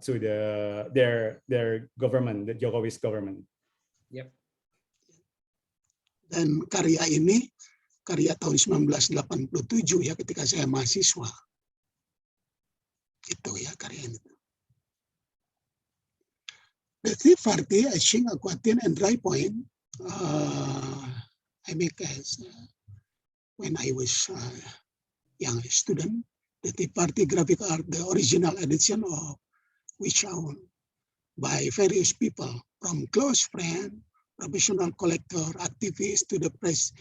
Speaker 2: to their government, the Jokowi's government.
Speaker 5: Yep.
Speaker 7: Dan karya ini karya tahun 1987 ya, ketika saya mahasiswa. Gitu ya karya ini. The thief party, etching, aquatine, and dry point, I make as when I was young student. The thief party graphic art, the original edition of which owned by various people, from close friend, professional collector, activists to the press,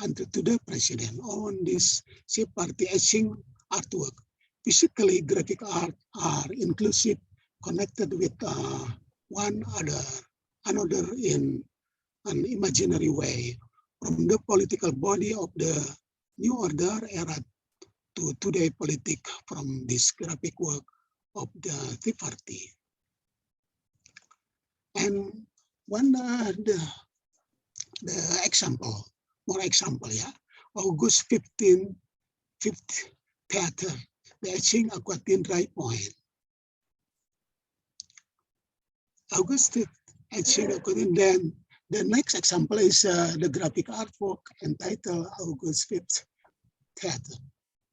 Speaker 7: and to the president. On this thief party etching artwork, physically graphic art are inclusive, connected with one another in an imaginary way, from the political body of the New Order era to today politics from this graphic work of the Tea Party. And one the example, more example, yeah, August 15th theater, the etching aquatine dry point. August 5th etching aquatine. Then the next example is the graphic artwork entitled August 5th theater,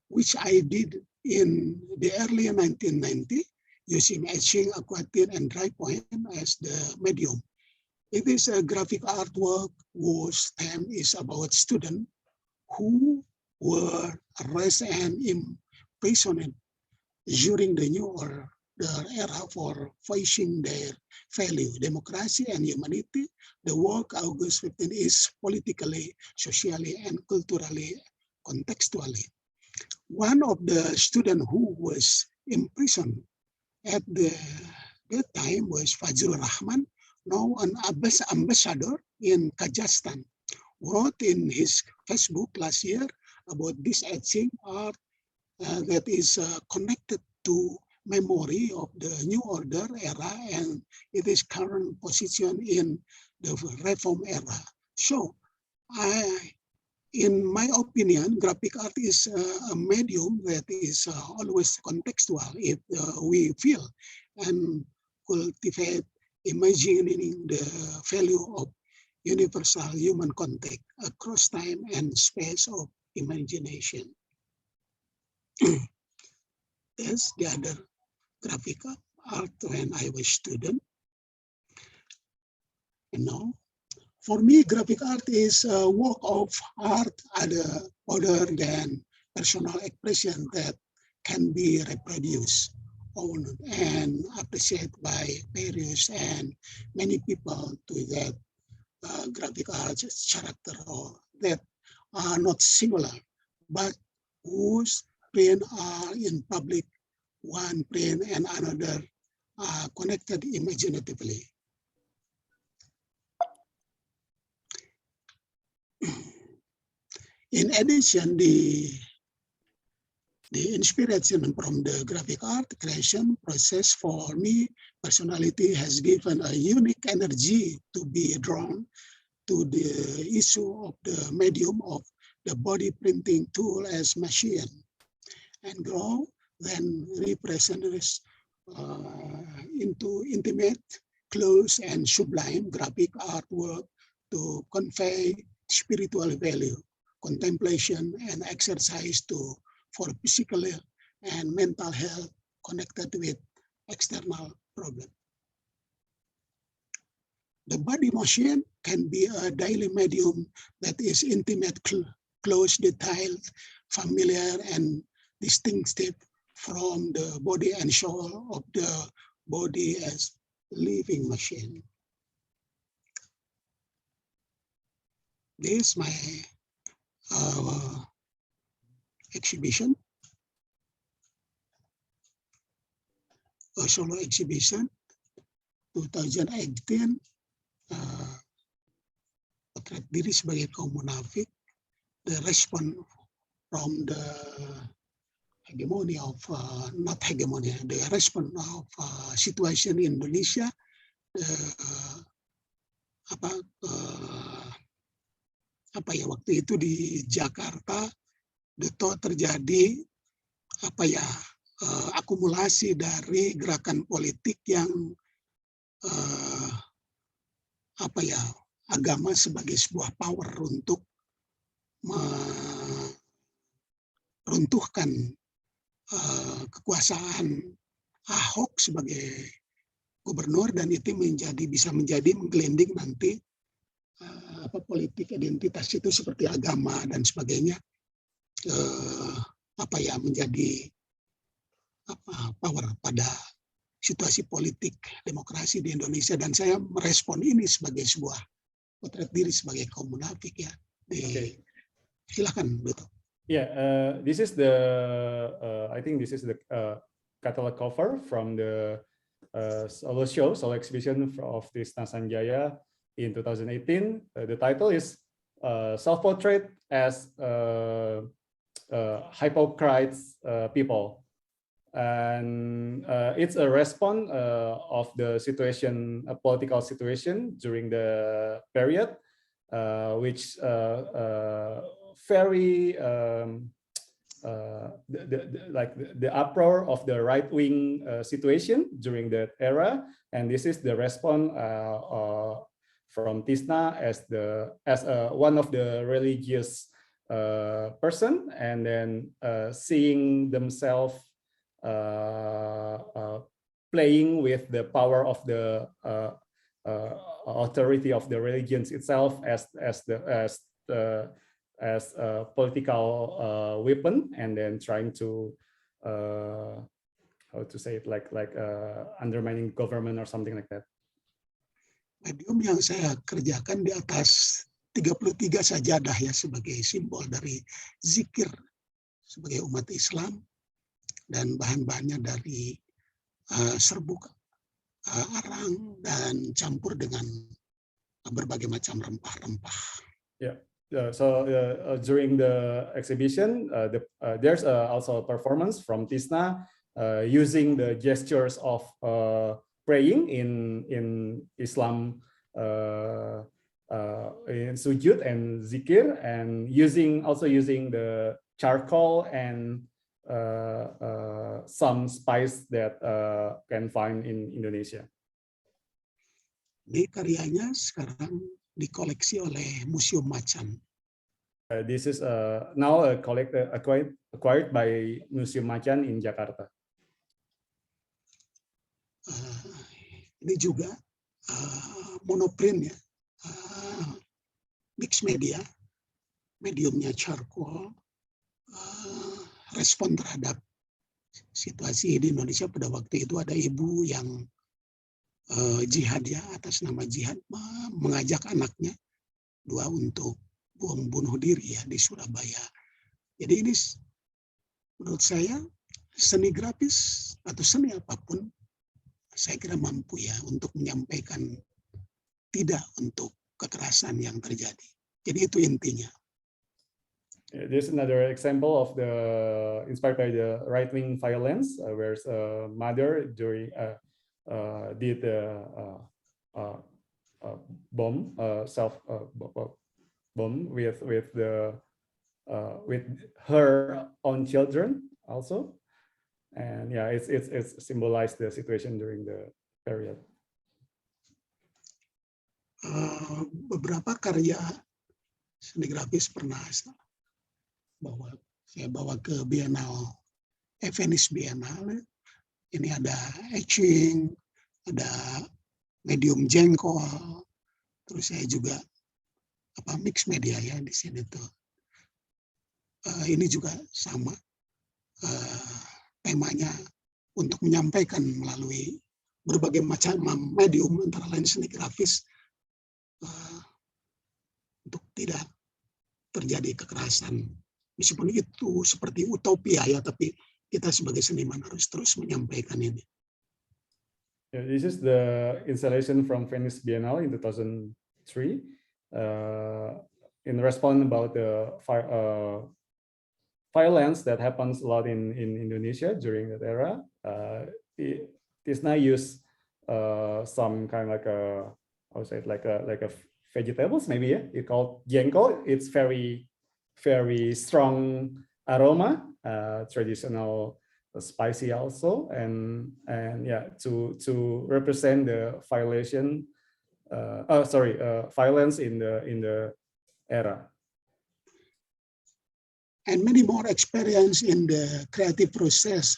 Speaker 7: which I did in the early 1990 using etching, aquatine, and dry point as the medium. It is a graphic artwork whose theme is about students who were arrested and imprisoned during the New Order era for facing their value, democracy and humanity. The work August 15 is politically, socially, and culturally, contextually. One of the students who was imprisoned at that time was Fazlur Rahman, now an ambassador in Kazakhstan, wrote in his Facebook last year about this etching art that is connected to memory of the New Order era and it is current position in the Reform era. So, in my opinion, graphic art is a medium that is always contextual if we feel and cultivate imagining the value of universal human contact across time and space of imagination. That's the other graphic art when I was student. And now, for me, graphic art is a work of art other than personal expression that can be reproduced, owned, and appreciated by various and many people to that graphic art character or that are not similar, but whose print are in public, one print and another are connected imaginatively. In addition, the inspiration from the graphic art creation process for me, personality has given a unique energy to be drawn to the issue of the medium of the body printing tool as machine and grow then represents into intimate, close, and sublime graphic artwork to convey spiritual value, contemplation, and exercise for physical and mental health connected with external problems. The body motion can be a daily medium that is intimate, close, detailed, familiar, and distinctive from the body and soul of the body as living machine. This is my exhibition, a solo exhibition, 2018, potret diri sebagai kaum munafik, the response from the hegemony of, not hegemony, the response of situation in Indonesia, apa ya waktu itu di Jakarta, Duto terjadi akumulasi dari gerakan politik yang agama sebagai sebuah power untuk meruntuhkan kekuasaan Ahok sebagai gubernur dan itu bisa menjadi menggelinding nanti politik identitas itu seperti agama dan sebagainya menjadi power pada situasi politik demokrasi di Indonesia dan saya merespon ini sebagai sebuah potret diri sebagai kaum munafik ya. Silakan Duto.
Speaker 2: Yeah, this is the I think this is the catalog cover from the solo exhibition of this Sanjaya in 2018. The title is Self-Portrait as hypocrites people. And it's a response of the situation, a political situation during the period, which very the uproar of the right-wing situation during that era, and this is the response from Tisna as one of the religious person, and then seeing themselves playing with the power of the authority of the religions itself as a political weapon, and then trying to how to say it, like undermining government or something like that.
Speaker 7: Medium yang saya kerjakan di atas 33 sajadah ya, sebagai simbol dari zikir sebagai umat Islam, dan bahan-bahannya dari serbuk, arang, dan campur dengan berbagai macam rempah-rempah.
Speaker 2: Yeah. So during the exhibition, there's also a performance from Tisna using the gestures of praying in Islam, in sujud and zikir, and also using the charcoal and some spice that can find in Indonesia.
Speaker 7: Ini karyanya sekarang dikoleksi oleh Museum Macan.
Speaker 2: This is now acquired by Museum Macan in Jakarta.
Speaker 7: Ini juga monoprint ya, mixed media, mediumnya charcoal, respon terhadap situasi di Indonesia pada waktu itu. Ada ibu yang jihad ya, atas nama jihad, mengajak anaknya dua untuk bunuh diri ya di Surabaya. Jadi ini menurut saya seni grafis atau seni apapun, saya kira mampu ya untuk menyampaikan tidak untuk kekerasan yang terjadi. Jadi itu intinya.
Speaker 2: There's another example of the inspired by the right-wing violence, where a mother during did bomb with her own children also, and yeah, it's symbolized the situation during the period.
Speaker 7: Beberapa karya seni grafis pernah saya bawa ke Biennale, Venice Biennale. Ini ada etching, ada medium jengkol, terus saya juga mix media ya di sini tuh. Ini juga sama, temanya untuk menyampaikan melalui berbagai macam medium, antara lain seni grafis, untuk tidak terjadi kekerasan. Meskipun itu seperti utopia ya, tapi kita sebagai seniman harus terus menyampaikan ini.
Speaker 2: Yeah, this is the installation from Venice Biennale in 2003. In response about the violence that happens a lot in Indonesia during that era, Tisna used some kind of like a, how to say it, like a vegetables maybe, yeah, it called jengkol. It's very strong aroma, traditional, spicy also, and yeah, to represent the violence in the era.
Speaker 7: And many more experience in the creative process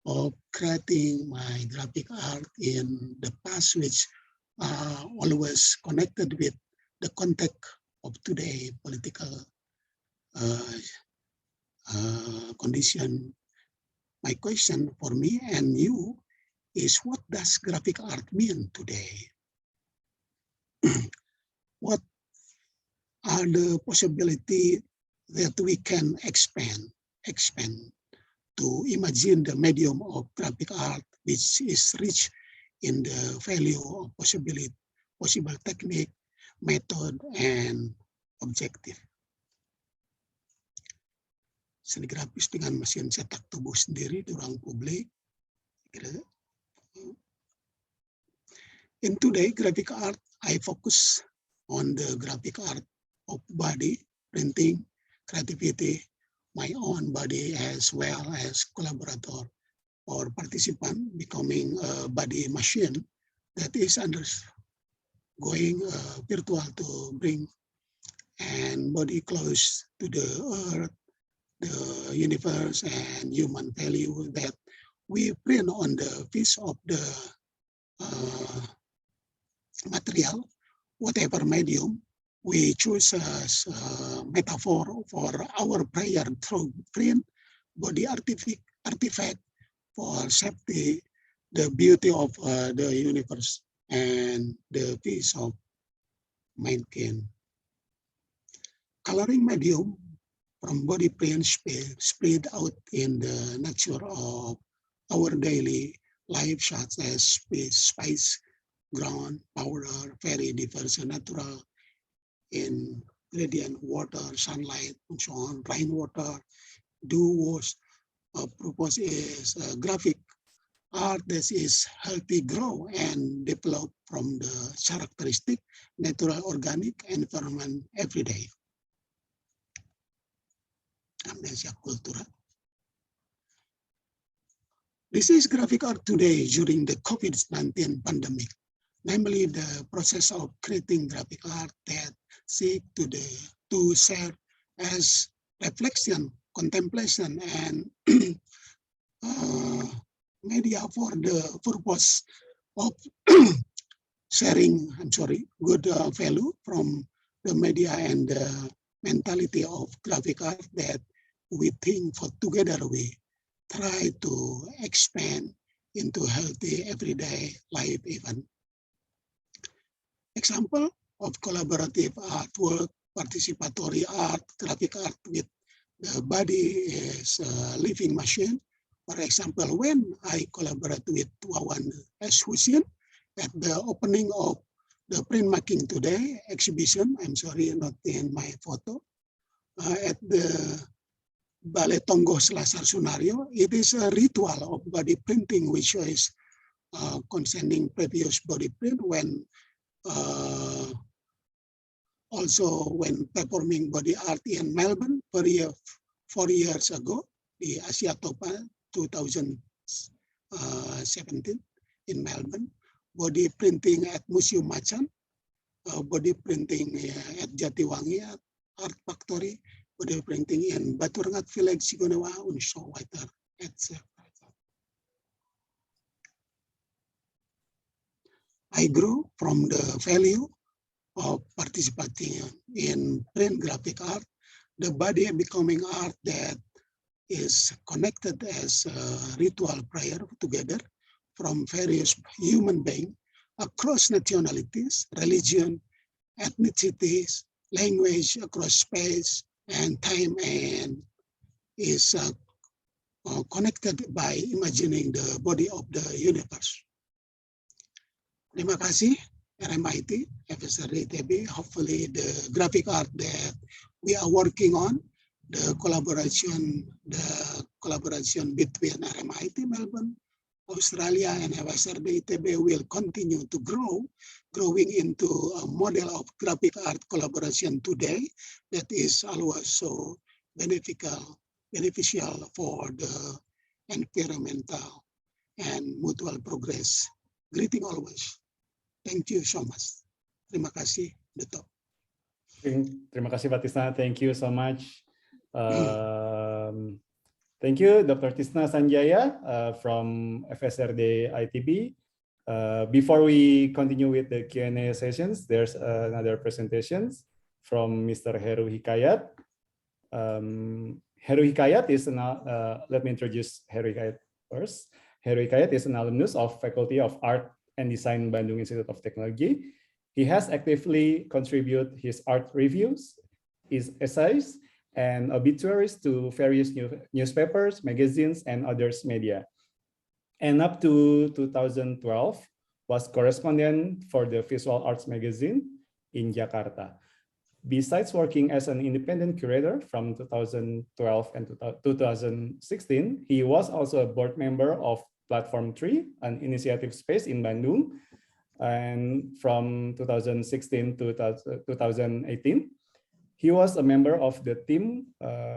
Speaker 7: of creating my graphic art in the past, which are always connected with the context of today political condition. My question for me and you is, what does graphic art mean today? What are the possibilities that we can expand to imagine the medium of graphic art, which is rich in the value of possible technique, method, and objective. seni grafis dengan mesin cetak tubuh sendiri di ruang publik. In today, graphic art, I focus on the graphic art of body, printing, creativity, my own body as well as collaborator or participant becoming a body machine that is undergoing virtual to bring and body close to the earth, the universe, and human value that we print on the piece of the material, whatever medium we choose as a metaphor for our prayer through print, body artifact for safety, the beauty of the universe, and the peace of mankind. Coloring medium from body print spread out in the nature of our daily life, such as spice, ground, powder, very diverse natural ingredient, water, sunlight, and so on, rainwater, dew wash. Purpose is graphic art that is healthy, grow and develop from the characteristic natural organic environment every day. Amnesia cultura. This is graphic art today during the COVID-19 pandemic, namely the process of creating graphic art that seek to serve as reflection, contemplation, and media for the purpose of sharing, good value from the media and the mentality of graphic art that we think for together we try to expand into healthy everyday life even. Example of collaborative artwork, participatory art, graphic art with the body is a living machine. For example, when I collaborate with Wawan S. Hussein at the opening of the Printmaking Today exhibition, I'm sorry, not in my photo, at the Bale Tonggoh Selasar Sunaryo, it is a ritual of body printing, which is concerning previous body print when also when performing body art in Melbourne 4 years ago, the Asia Topa 2017 in Melbourne, body printing at Museum Macan, body printing at Jatiwangi Art Factory, body printing in Baturangat Village, Sigonewa, Unshawaiter, etc. I grew from the value of participating in print graphic art, the body becoming art that is connected as a ritual prayer together from various human beings across nationalities, religion, ethnicities, language, across space and time, and is connected by imagining the body of the universe. Terima kasih RMIT, FSRD, ITB. Hopefully the graphic art that we are working on, the collaboration between RMIT Melbourne, Australia, and FSRD ITB will continue to growing into a model of graphic art collaboration today that is always so beneficial for the environmental and mutual progress. Greeting always. Thank you so much. Terima kasih, Duto.
Speaker 2: Terima kasih, Pak Tisna. Thank you so much. Thank you, Dr. Tisna Sanjaya from FSRD ITB. Before we continue with the Q&A sessions, there's another presentation from Mr. Heru Hikayat. Heru Hikayat is let me introduce Heru Hikayat first. Heru Hikayat is an alumnus of Faculty of Art and Design Bandung Institute of Technology. He has actively contributed his art reviews, his essays, and obituaries to various newspapers, magazines, and others media. And up to 2012, was correspondent for the Visual Arts magazine in Jakarta. Besides working as an independent curator from 2012 and 2016, he was also a board member of Platform 3, an initiative space in Bandung. And from 2016 to 2018, he was a member of the team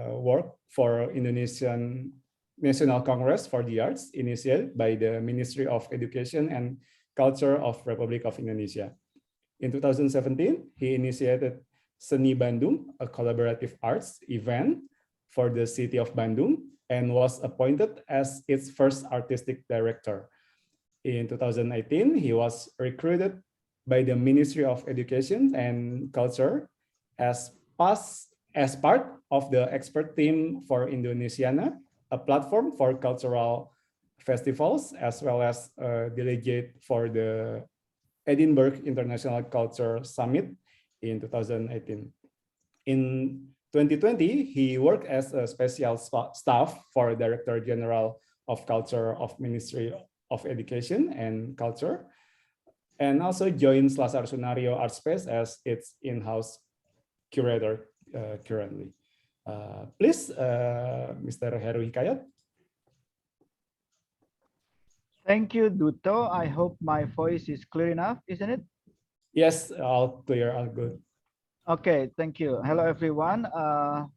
Speaker 2: work for Indonesian National Congress for the Arts, initiated by the Ministry of Education and Culture of Republic of Indonesia. In 2017, he initiated Seni Bandung, a collaborative arts event for the city of Bandung, and was appointed as its first artistic director. In 2018, he was recruited by the Ministry of Education and Culture as part of the expert team for Indonesiana, a platform for cultural festivals, as well as a delegate for the Edinburgh International Culture Summit in 2018. In 2020, he worked as a special staff for Director General of Culture of Ministry of Education and Culture, and also joined Selasar Sunaryo Art Space as its in-house curator currently. Please, Mr. Heru Hikayat.
Speaker 4: Thank you, Duto. I hope my voice is clear enough, isn't it?
Speaker 2: Yes, all clear, all good.
Speaker 4: Okay, thank you. Hello, everyone.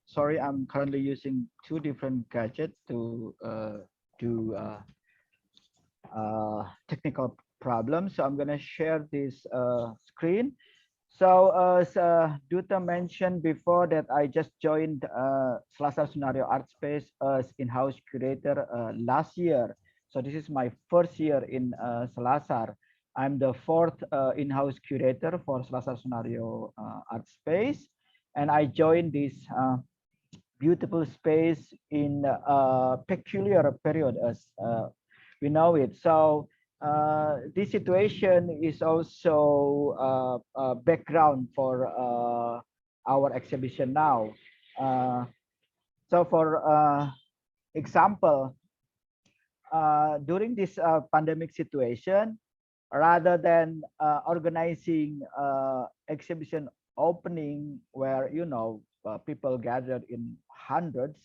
Speaker 4: Sorry, I'm currently using two different gadgets to do technical problems. So I'm going to share this screen. So as Duta mentioned before that I just joined Selasar Sunaryo Art Space as in-house curator last year. So this is my first year in Selasar. I'm the fourth in-house curator for Selasar Sunaryo Art Space. And I joined this beautiful space in a peculiar period as we know it. So this situation is also a background for our exhibition now. So for example, during this pandemic situation, rather than organizing exhibition opening where, you know, people gathered in hundreds,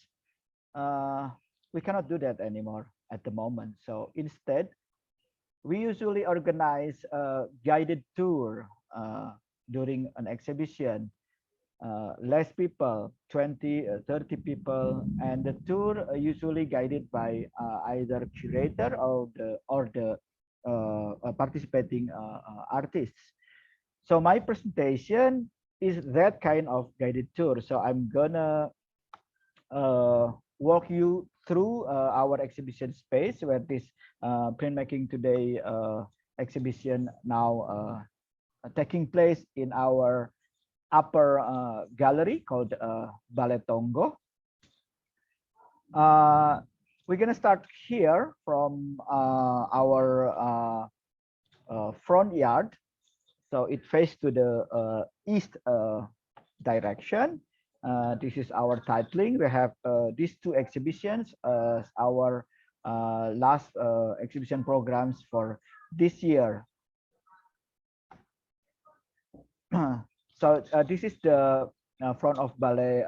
Speaker 4: we cannot do that anymore at the moment. So instead, we usually organize a guided tour during an exhibition. Less people, 20, 30 people, and the tour usually guided by either curator or the participating artists. So my presentation is that kind of guided tour. So I'm gonna walk you through our exhibition space where this Printmaking Today exhibition now taking place in our upper gallery called Bale Tonggoh. We're gonna start here from our front yard. So it faces to the east direction. This is our titling. We have these two exhibitions as our last exhibition programs for this year. So this is the front of Bale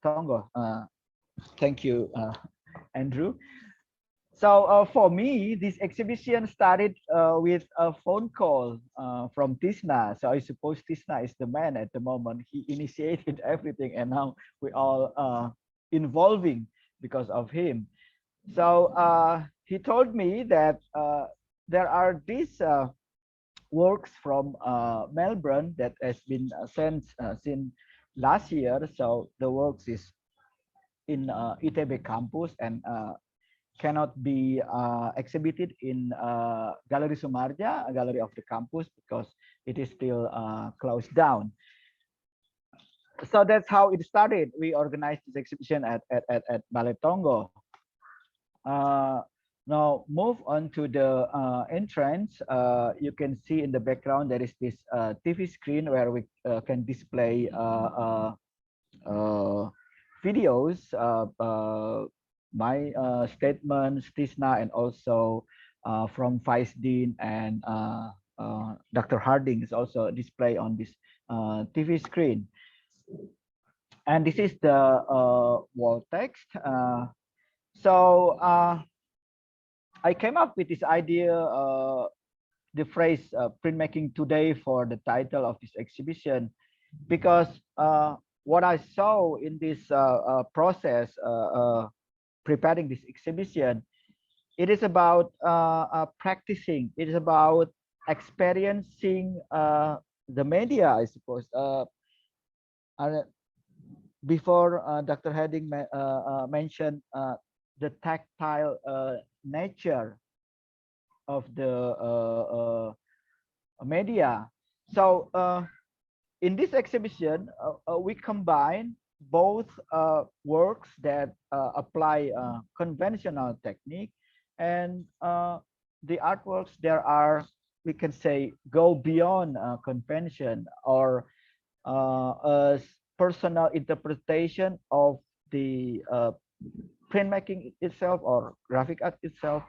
Speaker 4: Tonggoh. Thank you, Andrew. So for me, this exhibition started with a phone call from Tisna. So I suppose Tisna is the man at the moment. He initiated everything, and now we all involving because of him. So he told me that there are these works from Melbourne that has been sent since last year. So the works is in ITB campus and cannot be exhibited in Gallery Sumarja, a gallery of the campus, because it is still closed down. So that's how it started. We organized this exhibition at Bale Tonggoh. Now move on to the entrance. You can see in the background there is this TV screen where we can display videos, my statements, Tisna, and also from Vice Dean and Dr. Harding is also displayed on this TV screen. And this is the wall text. So I came up with this idea, the phrase printmaking today for the title of this exhibition, because what I saw in this process preparing this exhibition, it is about practicing, it is about experiencing the media, I suppose. Before Dr. Hedding mentioned the tactile nature of the media. So in this exhibition, we combine both works that apply conventional technique and the artworks there are, we can say, go beyond convention, or a personal interpretation of the printmaking itself or graphic art itself.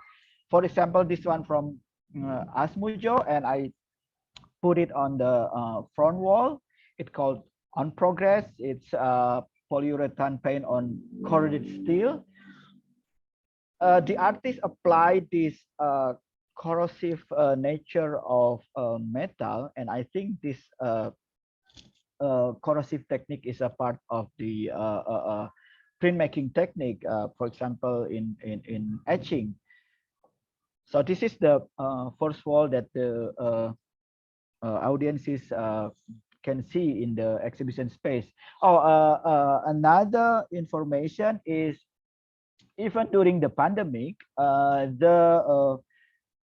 Speaker 4: For example, this one from Asmujo, and I put it on the front wall. It's called On Progress. It's polyurethane paint on corroded steel. The artist applied this corrosive nature of metal, and I think this corrosive technique is a part of the printmaking technique, for example, in etching. So this is the first wall that the audiences can see in the exhibition space. Another information is, even during the pandemic, the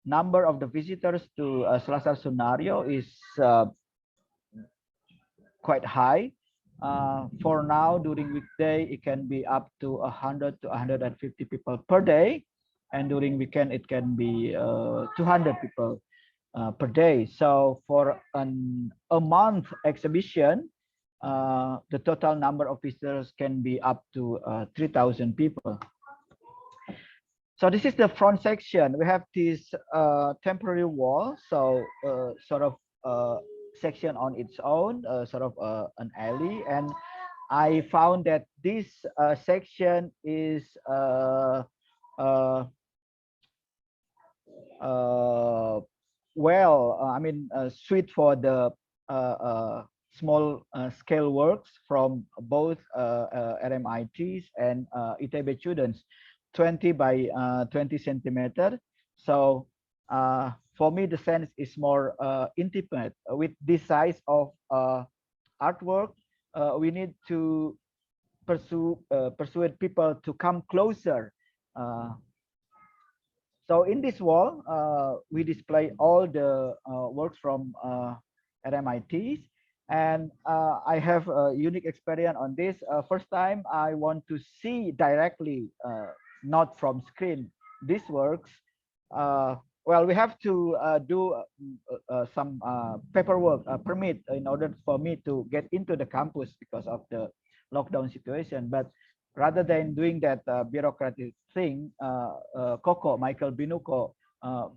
Speaker 4: number of the visitors to Selasar Sunaryo is quite high. For now, during weekday, it can be up to 100 to 150 people per day, and during weekend, it can be 200 people per day. So for a month exhibition, the total number of visitors can be up to 3,000 people. So this is the front section. We have this temporary wall, so sort of section on its own, sort of an alley, and I found that this section is suit for the small scale works from both RMITs and ITB students, 20 by 20 centimeter. So for me, the sense is more intimate. With this size of artwork, we need to persuade people to come closer. So in this wall, we display all the works from RMITs, and I have a unique experience on this. First time, I want to see directly, not from screen, these works. Well, we have to do some paperwork, permit, in order for me to get into the campus because of the lockdown situation. But rather than doing that bureaucratic thing, Michael Binuko,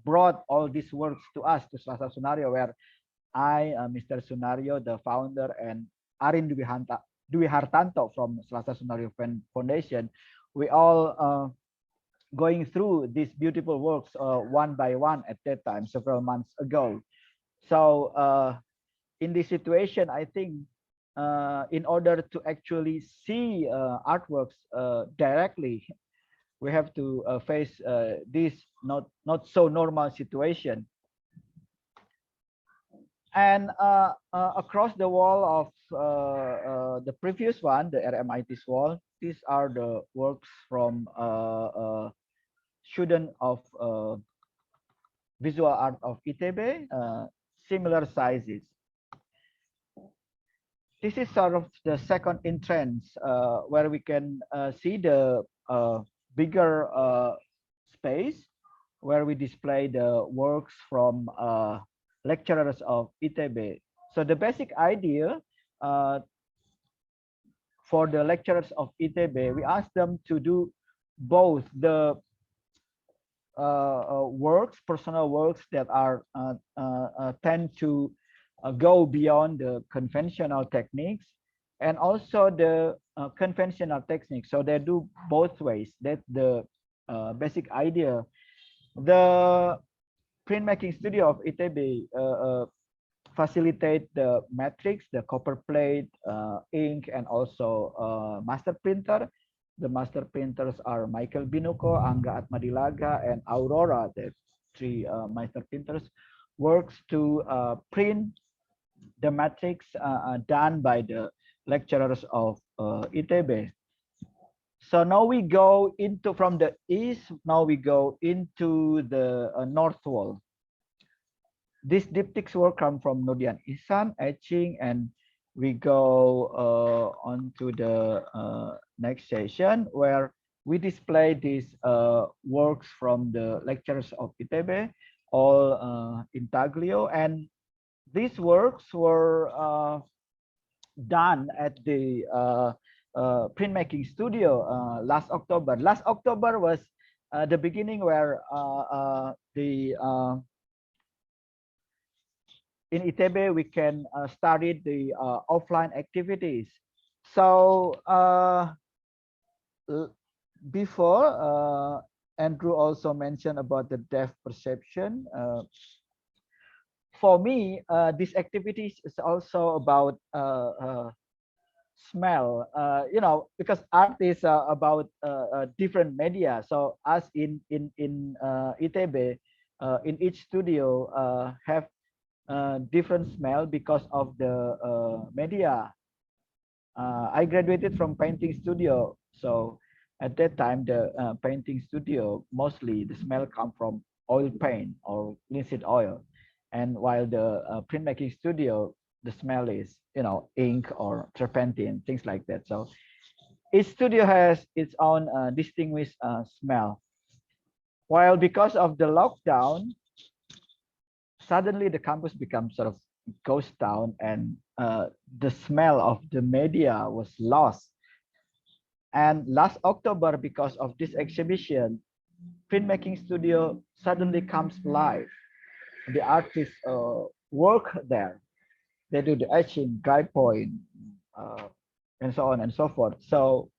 Speaker 4: brought all these works to us, to Selasar Sunaryo, where I, Mr. Sunaryo, the founder, and Arin Dwi Hartanto from Selasar Sunaryo Foundation, we all going through these beautiful works one by one at that time, several months ago. So in this situation, I think in order to actually see artworks directly, we have to face this not so normal situation. And across the wall of the previous one, the RMIT's wall, these are the works from student of visual art of ITB, similar sizes. This is sort of the second entrance where we can see the bigger space where we display the works from lecturers of ITB. So the basic idea for the lecturers of ITB, we asked them to do both the works, personal works that are tend to go beyond the conventional techniques, and also the conventional technique. So they do both ways. That's the basic idea. The printmaking studio of ITB facilitate the matrix, the copper plate, ink, and also master printer. The master printers are Michael Binuko, Angga Atmadilaga, and Aurora. The three master printers works to print the matrix done by the lecturers of ITB. So now we go into, from the east, now we go into the north wall. This diptychs work come from Nurdian Ihsan, etching, and we go on to the next session where we display these works from the lecturers of ITB, all intaglio, and these works were done at the printmaking studio last October. Last October was the beginning where in ITB we can started the offline activities. So before Andrew also mentioned about the depth perception. For me, this activities is also about smell. You know, because art is about different media. So as in ITB, in each studio have different smell because of the media. I graduated from painting studio, so at that time the painting studio mostly the smell come from oil paint or linseed oil, and while the printmaking studio the smell is, you know, ink or turpentine, things like that. So each studio has its own distinguished smell. While because of the lockdown, suddenly the campus becomes sort of ghost town, and the smell of the media was lost. And last October, because of this exhibition, printmaking studio suddenly comes live. The artists work there. They do the etching, dry point, and so on and so forth. So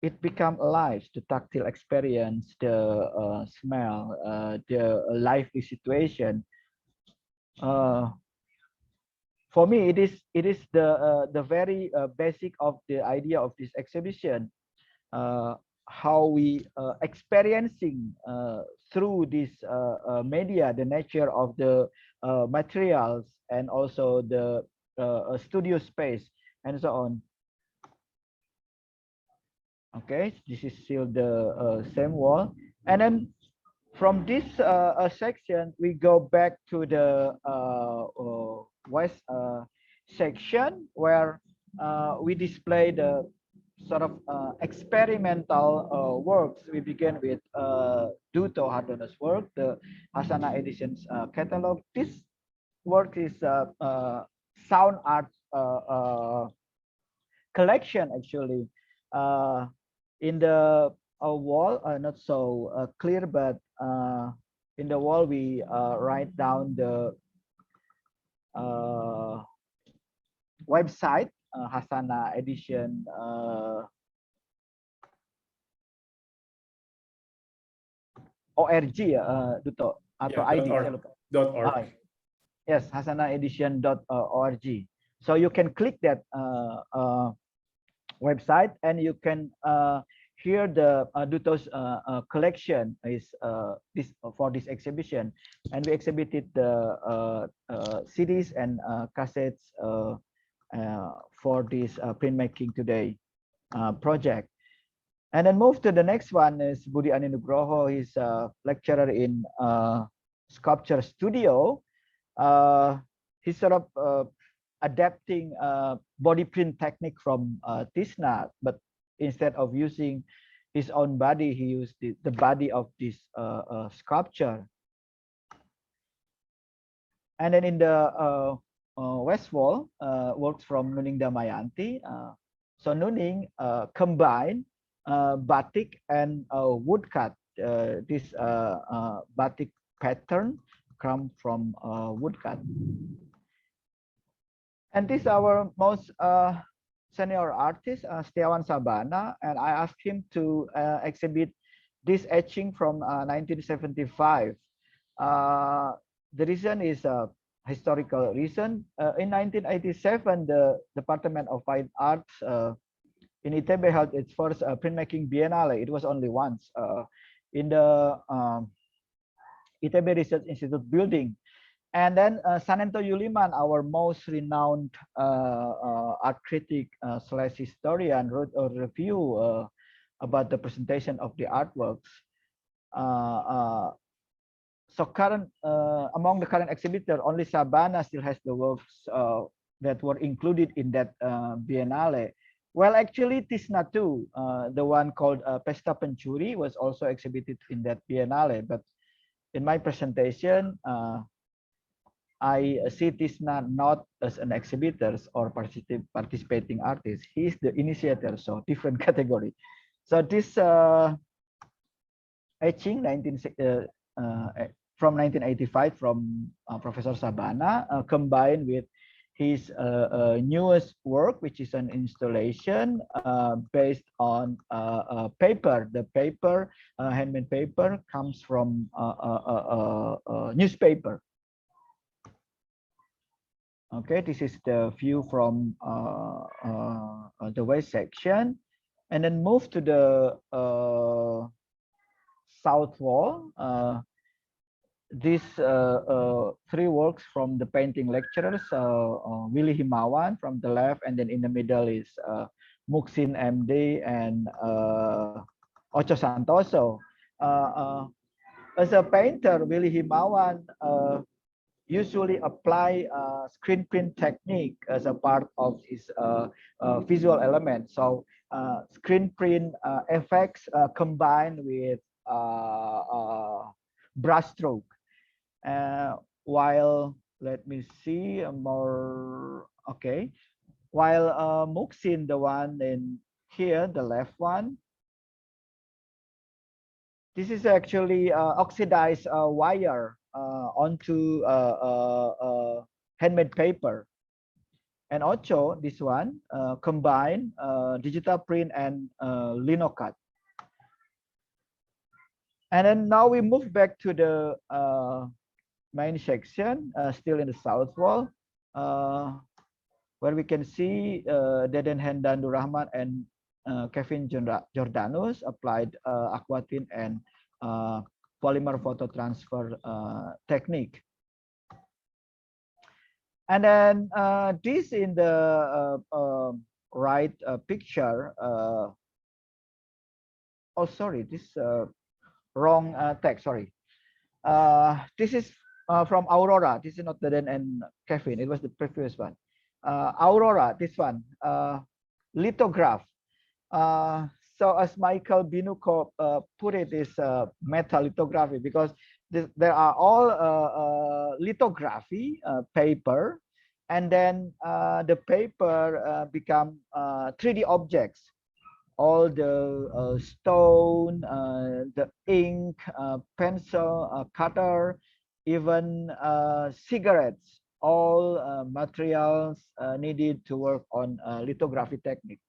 Speaker 4: it become alive, the tactile experience, the smell, the lively situation. For me, it is the very basic of the idea of this exhibition. How we experiencing through this media the nature of the materials and also the studio space and so on. Okay, this is still the same wall, and then from this section we go back to the west section where we display the sort of experimental works. We begin with Duto Hardono's work, the Hasana Editions catalog. This work is sound art collection actually. In the wall, not so clear, but in the wall we write down the website, Hasana Edition ORG, Duto, atau
Speaker 2: Yeah,
Speaker 4: ID.
Speaker 2: .org.
Speaker 4: Yes, hasanaedition.org. So you can click that website and you can hear the Duto's collection is this for this exhibition, and we exhibited the CDs and cassettes for this printmaking today project. And then move to the next one is Budi Ani Nugroho. He's a lecturer in sculpture studio. He's sort of adapting body print technique from Tisna, but instead of using his own body, he used the body of this sculpture. And then in the west wall, works from Nuning Damayanti. So Nuning combined batik and woodcut. This batik pattern come from woodcut. And this is our most senior artist, Setiawan Sabana, and I asked him to exhibit this etching from 1975. The reason is a historical reason. In 1987, the Department of Fine Arts in ITB held its first printmaking biennale. It was only once in the ITB Research Institute building. And then Sanento Yuliman, our most renowned art critic slash historian, wrote a review about the presentation of the artworks. So among the current exhibitors, only Sabana still has the works that were included in that biennale. Well, actually, Tisna too, the one called Pesta Pencuri, was also exhibited in that biennale. But in my presentation, I see Tisna not as an exhibitor or participating artist. He is the initiator, so different category. So this etching from 1985 from Professor Sabana combined with his newest work, which is an installation based on paper. The paper, handmade paper, comes from newspaper. Okay, this is the view from the west section, and then move to the south wall. These three works from the painting lecturers, Willy Himawan from the left, and then in the middle is Muksin MD and Ocho Santoso. As a painter, Willy Himawan usually apply screen print technique as a part of his visual element. So screen print effects combined with brush stroke. While let me see more, okay. While Muksin, the one in here, the left one, this is actually oxidized wire onto handmade paper. And Ocho, this one, combine digital print and linocut. And then now we move back to the main section, still in the south wall, where we can see Deden Hendan Rahman and Kevin Jordanus applied aquatint and polymer photo transfer technique. And then this in the right picture, oh sorry, this wrong text, sorry. This is from Aurora. This is not Deden and Kevin, it was the previous one. Aurora, this one, lithograph. So as Michael Binuko put it, is metal lithography, because there are all lithography paper, and then the paper become 3D objects. All the stone, the ink, pencil, cutter, even cigarettes, all materials needed to work on lithography technique.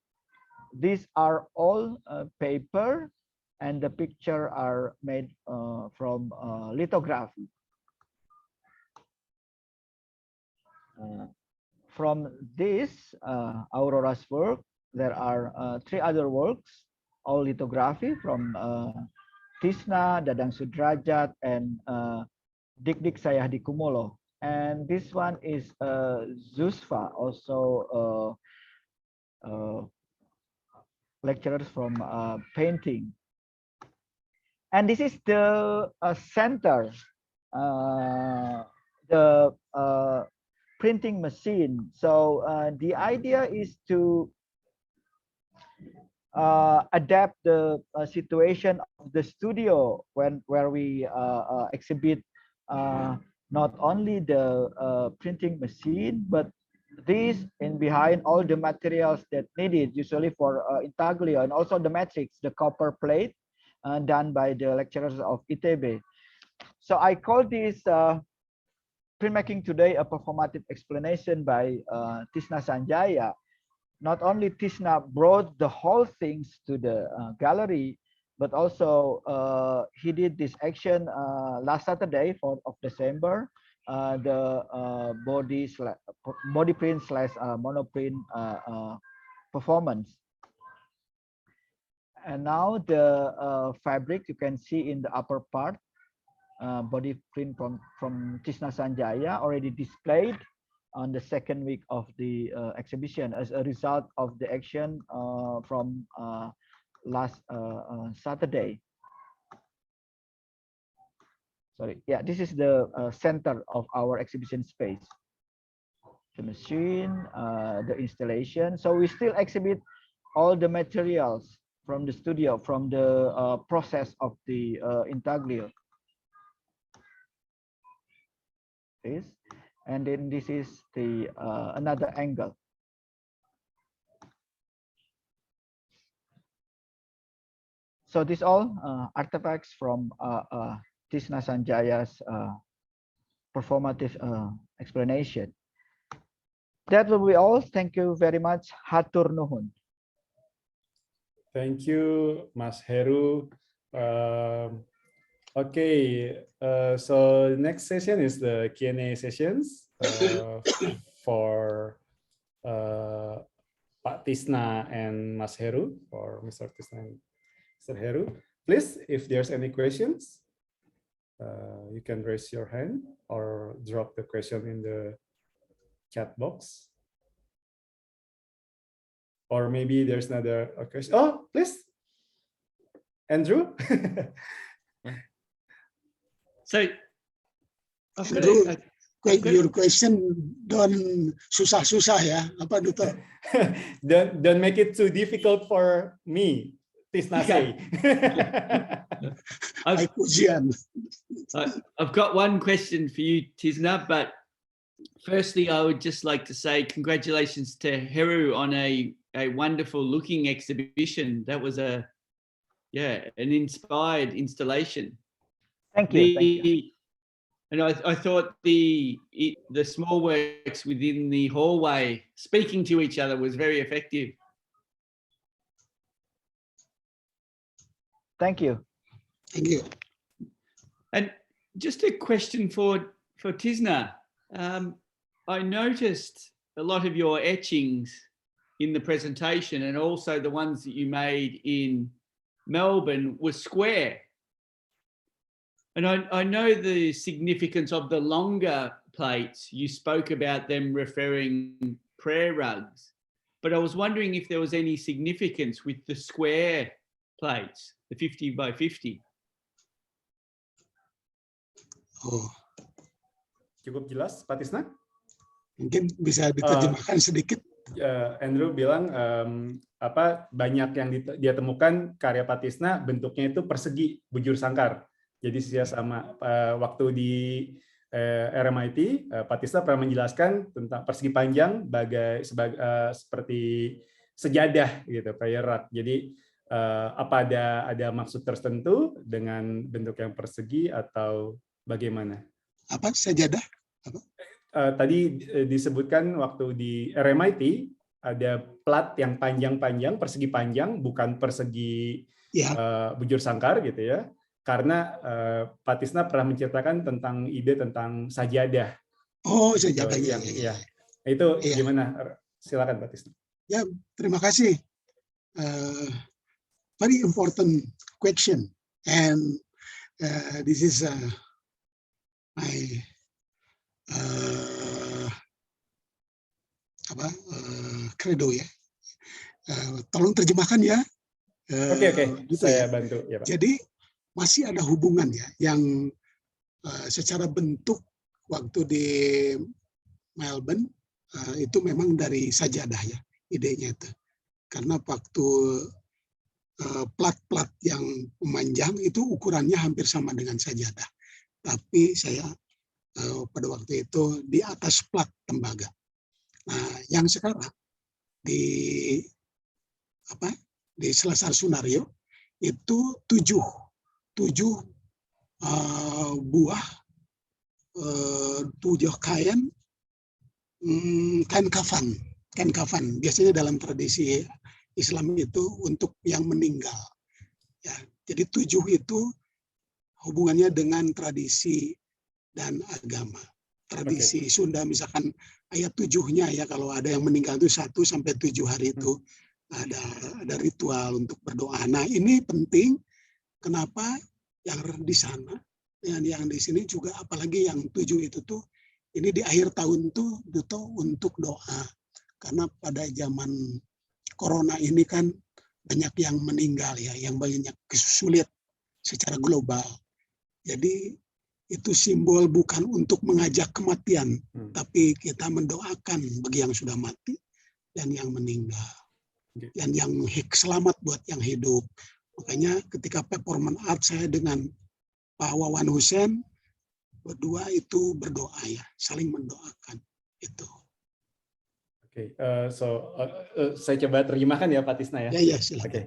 Speaker 4: These are all paper, and the picture are made from lithography. From this Aurora's work, there are 3 other works, all lithography from Tisna, Dadang Sudrajat, and Dik Sayahdi Kumolo. And this one is Zusfa, also lecturers from painting. And this is the center, the printing machine. So the idea is to adapt the situation of the studio where we exhibit not only the printing machine, but this and behind all the materials that needed usually for intaglio, and also the matrix, the copper plate done by the lecturers of ITB. So I call this printmaking today a performative explanation by Tisna Sanjaya. not only Tisna brought the whole things to the gallery, but also he did this action last Saturday, 4th of December, the body print slash monoprint performance. And now the fabric you can see in the upper part, body print from Tisna Sanjaya, already displayed on the second week of the exhibition as a result of the action from last Saturday. Sorry, yeah, this is the center of our exhibition space. The machine, the installation. So we still exhibit all the materials from the studio, from the process of the intaglio. This, and then this is the another angle. So these all artifacts from Tisna Sanjaya's performative explanation. That will be all. Thank you very much. Hatur nuhun.
Speaker 2: Thank you, Mas Heru. Okay, so next session is the Q&A sessions for Pak Tisna and Mas Heru, or Mr. Tisna and Mr. Heru. Please, if there's any questions, you can raise your hand or drop the question in the chat box. Or maybe there's another question. Oh, please, Andrew.
Speaker 6: So,
Speaker 7: Andrew, your question don't susah-susah ya, apa Duto?
Speaker 2: Don't make it too difficult for me, Tisna say.
Speaker 6: I've got one question for you, Tisna, but firstly, I would just like to say congratulations to Heru on a wonderful looking exhibition. That was an inspired installation.
Speaker 4: Thank you. Thank you.
Speaker 6: And I thought the small works within the hallway speaking to each other was very effective.
Speaker 4: Thank you.
Speaker 7: Thank you.
Speaker 6: And just a question for Tisna. I noticed a lot of your etchings in the presentation, and also the ones that you made in Melbourne were square. And I know the significance of the longer plates. You spoke about them referring prayer rugs, but I was wondering if there was any significance with the square plates, the 50 by 50.
Speaker 7: Oh,
Speaker 2: Cukup jelas, Pak Tisna?
Speaker 7: Mungkin bisa diterjemahkan sedikit.
Speaker 2: Andrew bilang banyak yang dia temukan karya Pak Tisna bentuknya itu persegi, bujur sangkar. Jadi sama waktu di RMIT, Pak Tisna pernah menjelaskan tentang persegi panjang seperti sejadah gitu, prayer rug. Jadi apa ada maksud tertentu dengan bentuk yang persegi atau bagaimana?
Speaker 7: Apa sejadah? Apa?
Speaker 2: Tadi disebutkan waktu di RMIT ada plat yang panjang-panjang, persegi panjang, bukan persegi bujur sangkar gitu ya. Karena Pak Tisna pernah menceritakan tentang ide tentang sajadah.
Speaker 7: Oh, sajadah.
Speaker 2: Ya. Itu gimana? Silakan Pak Tisna.
Speaker 7: Ya, terima kasih. Very important question, and this is my credo ya. Tolong terjemahkan ya.
Speaker 2: Oke. Saya bantu ya, Pak.
Speaker 7: Jadi masih ada hubungan ya yang secara bentuk waktu di Melbourne itu memang dari sajadah ya idenya itu. Karena waktu plat-plat yang memanjang itu ukurannya hampir sama dengan sajadah. Tapi saya pada waktu itu di atas plat tembaga. Nah, yang sekarang di Selasar Sunaryo itu 7 buah 7 kain kafan kain kafan. Biasanya dalam tradisi Islam itu untuk yang meninggal. Ya, jadi 7 itu hubungannya dengan tradisi dan agama. Tradisi Sunda misalkan ayat 7-nya ya, kalau ada yang meninggal itu 1 sampai 7 hari itu ada ritual untuk berdoa. Nah ini penting, kenapa yang di sana dan yang di sini juga, apalagi yang 7 itu tuh, ini di akhir tahun tuh untuk doa. Karena pada zaman corona ini kan banyak yang meninggal ya, yang banyak kesulit secara global. Jadi itu simbol bukan untuk mengajak kematian, tapi kita mendoakan bagi yang sudah mati dan yang meninggal. Dan yang selamat buat yang hidup. Makanya ketika performance art saya dengan Pak Wawan Hussein, berdua itu berdoa ya, saling mendoakan itu.
Speaker 2: Oke, saya coba terjemahkan ya Pak Tisna ya.
Speaker 7: Ya, silakan.
Speaker 2: Okay.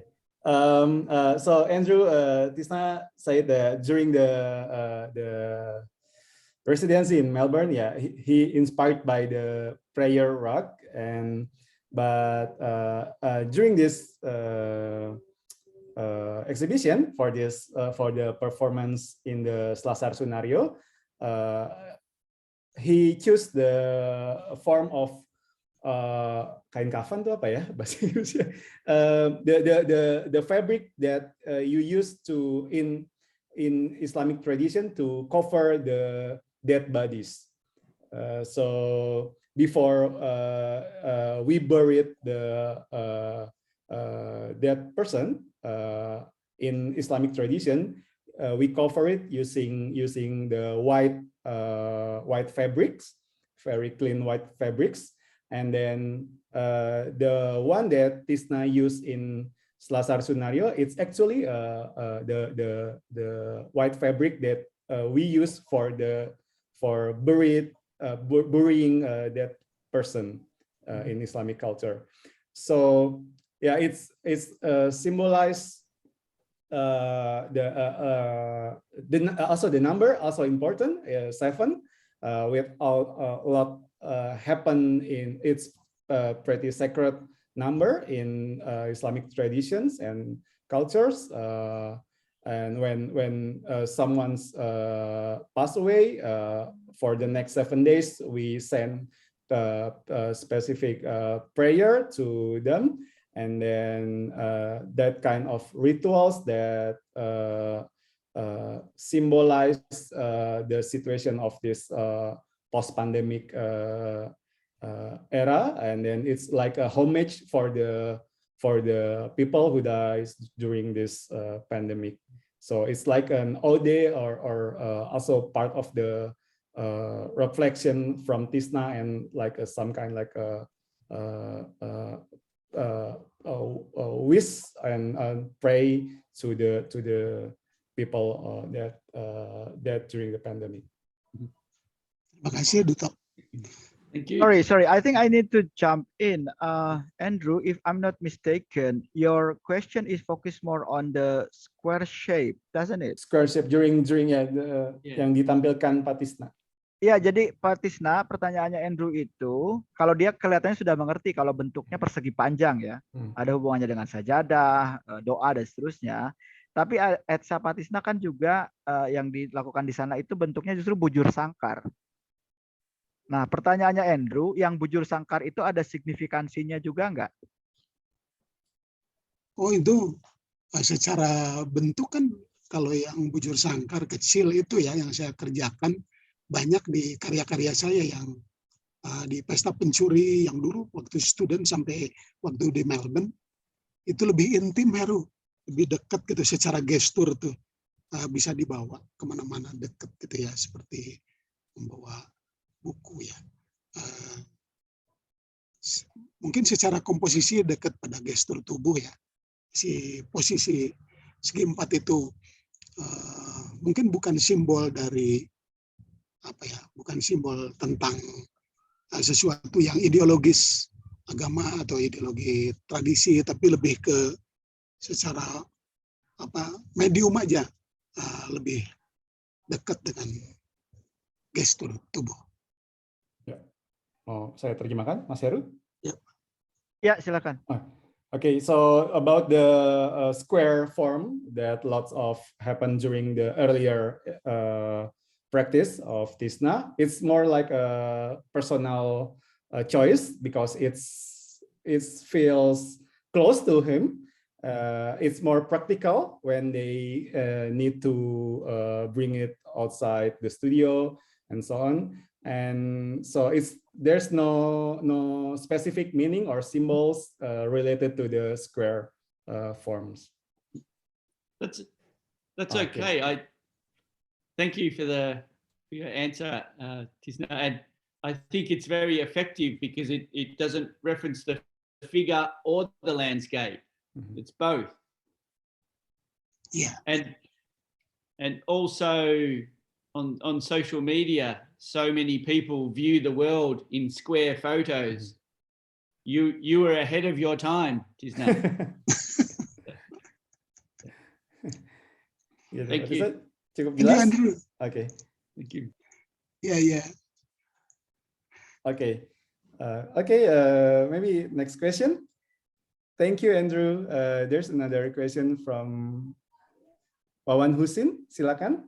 Speaker 2: So Andrew, Tisna said that during the residency in Melbourne, yeah, he inspired by the prayer rock, but during this exhibition for the performance in the Selasar Sunaryo, he chose the form of kain kafan itu apa ya bahasa Inggrisnya? The fabric that you use to in Islamic tradition to cover the dead bodies. So before we buried the dead person in Islamic tradition, we cover it using the white fabrics, very clean white fabrics. And then the one that Tisna used in Selasar Sunaryo, it's actually the white fabric that we use for burying that person in Islamic culture. So yeah, it's symbolize also the number also important 7 with a lot happen in its pretty sacred number in Islamic traditions and cultures. And when someone's passed away, for the next 7 days, we send a specific prayer to them, and then that kind of rituals that symbolize the situation of this post-pandemic era, and then it's like a homage for the people who dies during this pandemic. So it's like an ode or also part of the reflection from Tisna, and like some kind like a wish and pray to the people that during the pandemic.
Speaker 7: Terima kasih, Duto.
Speaker 6: Thank you.
Speaker 4: Sorry. I think I need to jump in. Andrew, if I'm not mistaken, your question is focused more on the square shape, doesn't it?
Speaker 2: Square shape during yang ditampilkan Pak Tisna.
Speaker 4: Iya, jadi Pak Tisna, pertanyaannya Andrew itu, kalau dia kelihatannya sudah mengerti kalau bentuknya persegi panjang ya, ada hubungannya dengan sajadah, doa dan seterusnya. Tapi Etsa Pak Tisna kan juga yang dilakukan di sana itu bentuknya justru bujur sangkar. Nah, pertanyaannya Andrew, yang bujur sangkar itu ada signifikansinya juga enggak?
Speaker 7: Oh, itu secara bentuk kan, kalau yang bujur sangkar kecil itu ya yang saya kerjakan banyak di karya-karya saya yang di pesta pencuri yang dulu waktu student sampai waktu di Melbourne, itu lebih intim, Heru, lebih dekat gitu, secara gestur tuh bisa dibawa kemana-mana dekat gitu ya, seperti membawa buku ya. Mungkin secara komposisi dekat pada gestur tubuh ya, si posisi segi 4 itu mungkin bukan simbol dari apa ya, bukan simbol tentang sesuatu yang ideologis agama atau ideologi tradisi, tapi lebih ke secara medium aja, lebih dekat dengan gestur tubuh.
Speaker 2: Ya. Mau saya terjemahkan, Mas Heru?
Speaker 7: Ya.
Speaker 4: Ya, silakan.
Speaker 2: Okay, so about the square form that lots of happened during the earlier practice of Tisna, it's more like a personal choice because it feels close to him. It's more practical when they need to bring it outside the studio and so on. And so there's no specific meaning or symbols related to the square forms.
Speaker 6: That's okay. I thank you for your answer, Tisna, and I think it's very effective because it doesn't reference the figure or the landscape. Mm-hmm. It's both.
Speaker 7: Yeah.
Speaker 6: And also on social media, so many people view the world in square photos. Mm-hmm. You were ahead of your time, Tisna. Thank you.
Speaker 2: Cukup jelas?
Speaker 7: Okay.
Speaker 6: Thank you.
Speaker 7: Yeah.
Speaker 2: Okay. Maybe next question. Thank you, Andrew. There's another question from Wawan Husin. Silakan.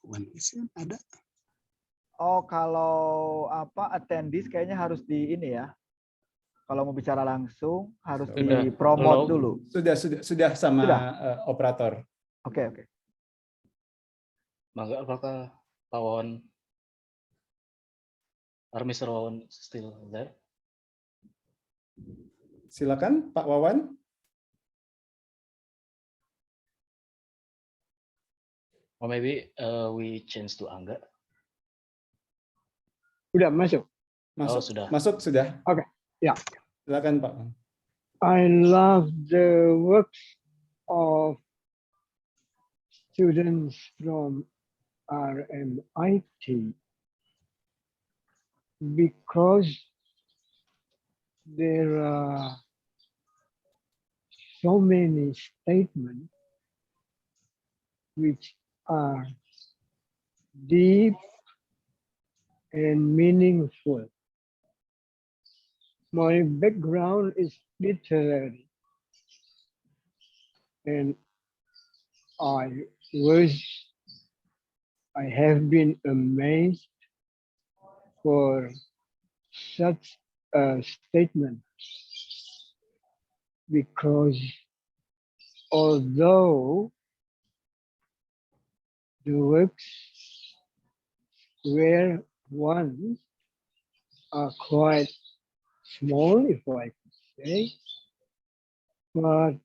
Speaker 7: Wawan Husin ada?
Speaker 4: Oh, kalau attendees kayaknya harus di ini ya. Kalau mau bicara langsung harus di promote dulu.
Speaker 2: Sudah sama operator.
Speaker 4: Oke.
Speaker 8: Mangga, apakah Pak Wawan, Mr. Wawan still there?
Speaker 2: Silakan Pak Wawan.
Speaker 8: Or maybe we change to Angga.
Speaker 9: Sudah masuk.
Speaker 8: Sudah.
Speaker 2: Masuk sudah.
Speaker 9: Oke, ya.
Speaker 2: Silakan Pak.
Speaker 9: I love the works of students from RMIT because there are so many statements which are deep and meaningful. My background is literary, and I have been amazed for such a statement because although the works were once are quite small, if I could say, but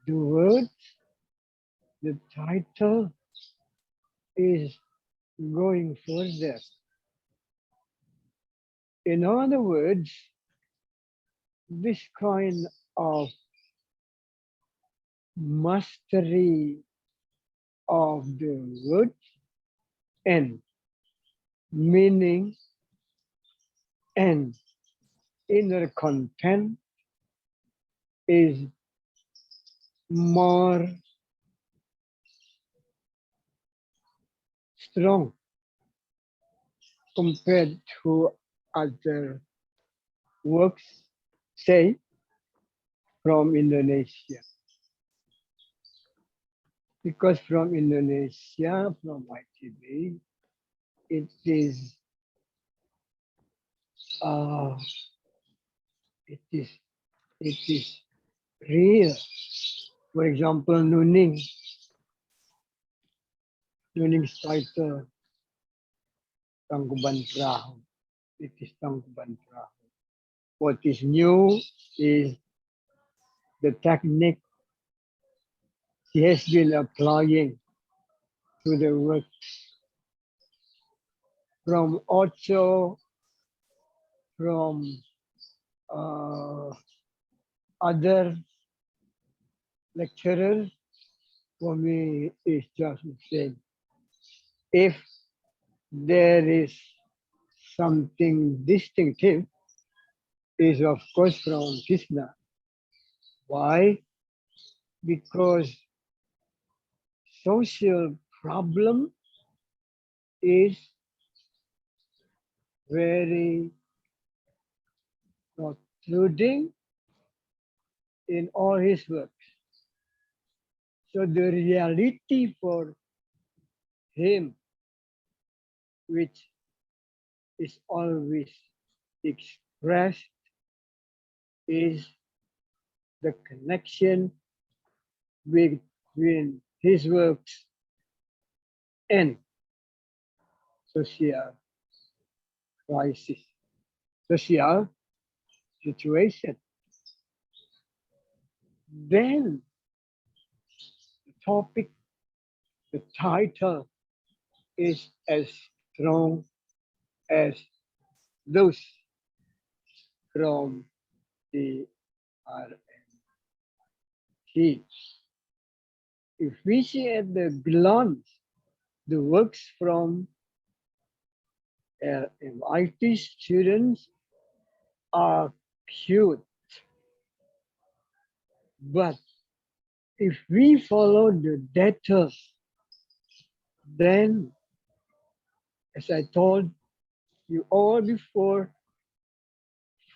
Speaker 9: the words, the title is going further. In other words, this kind of mastery of the words and meaning and inner content is more strong compared to other works, say, from Indonesia. Because from Indonesia, from ITB, it is real. For example, Nuning's title, Tangkuban Perahu. It is Tangkuban Perahu. What is new is the technique he has been applying to the work. From Ocho, from other lecturers, for me, it's just the same. If there is something distinctive, is of course from Tisna. Why? Because social problem is very protruding in all his works. So the reality for him, which is always expressed, is the connection between his works and social crisis, social situation. Then the topic, the title is as strong as those from the RMIT. If we see at the glance, the works from RMIT students are cute. But if we follow the data, then, as I told you all before,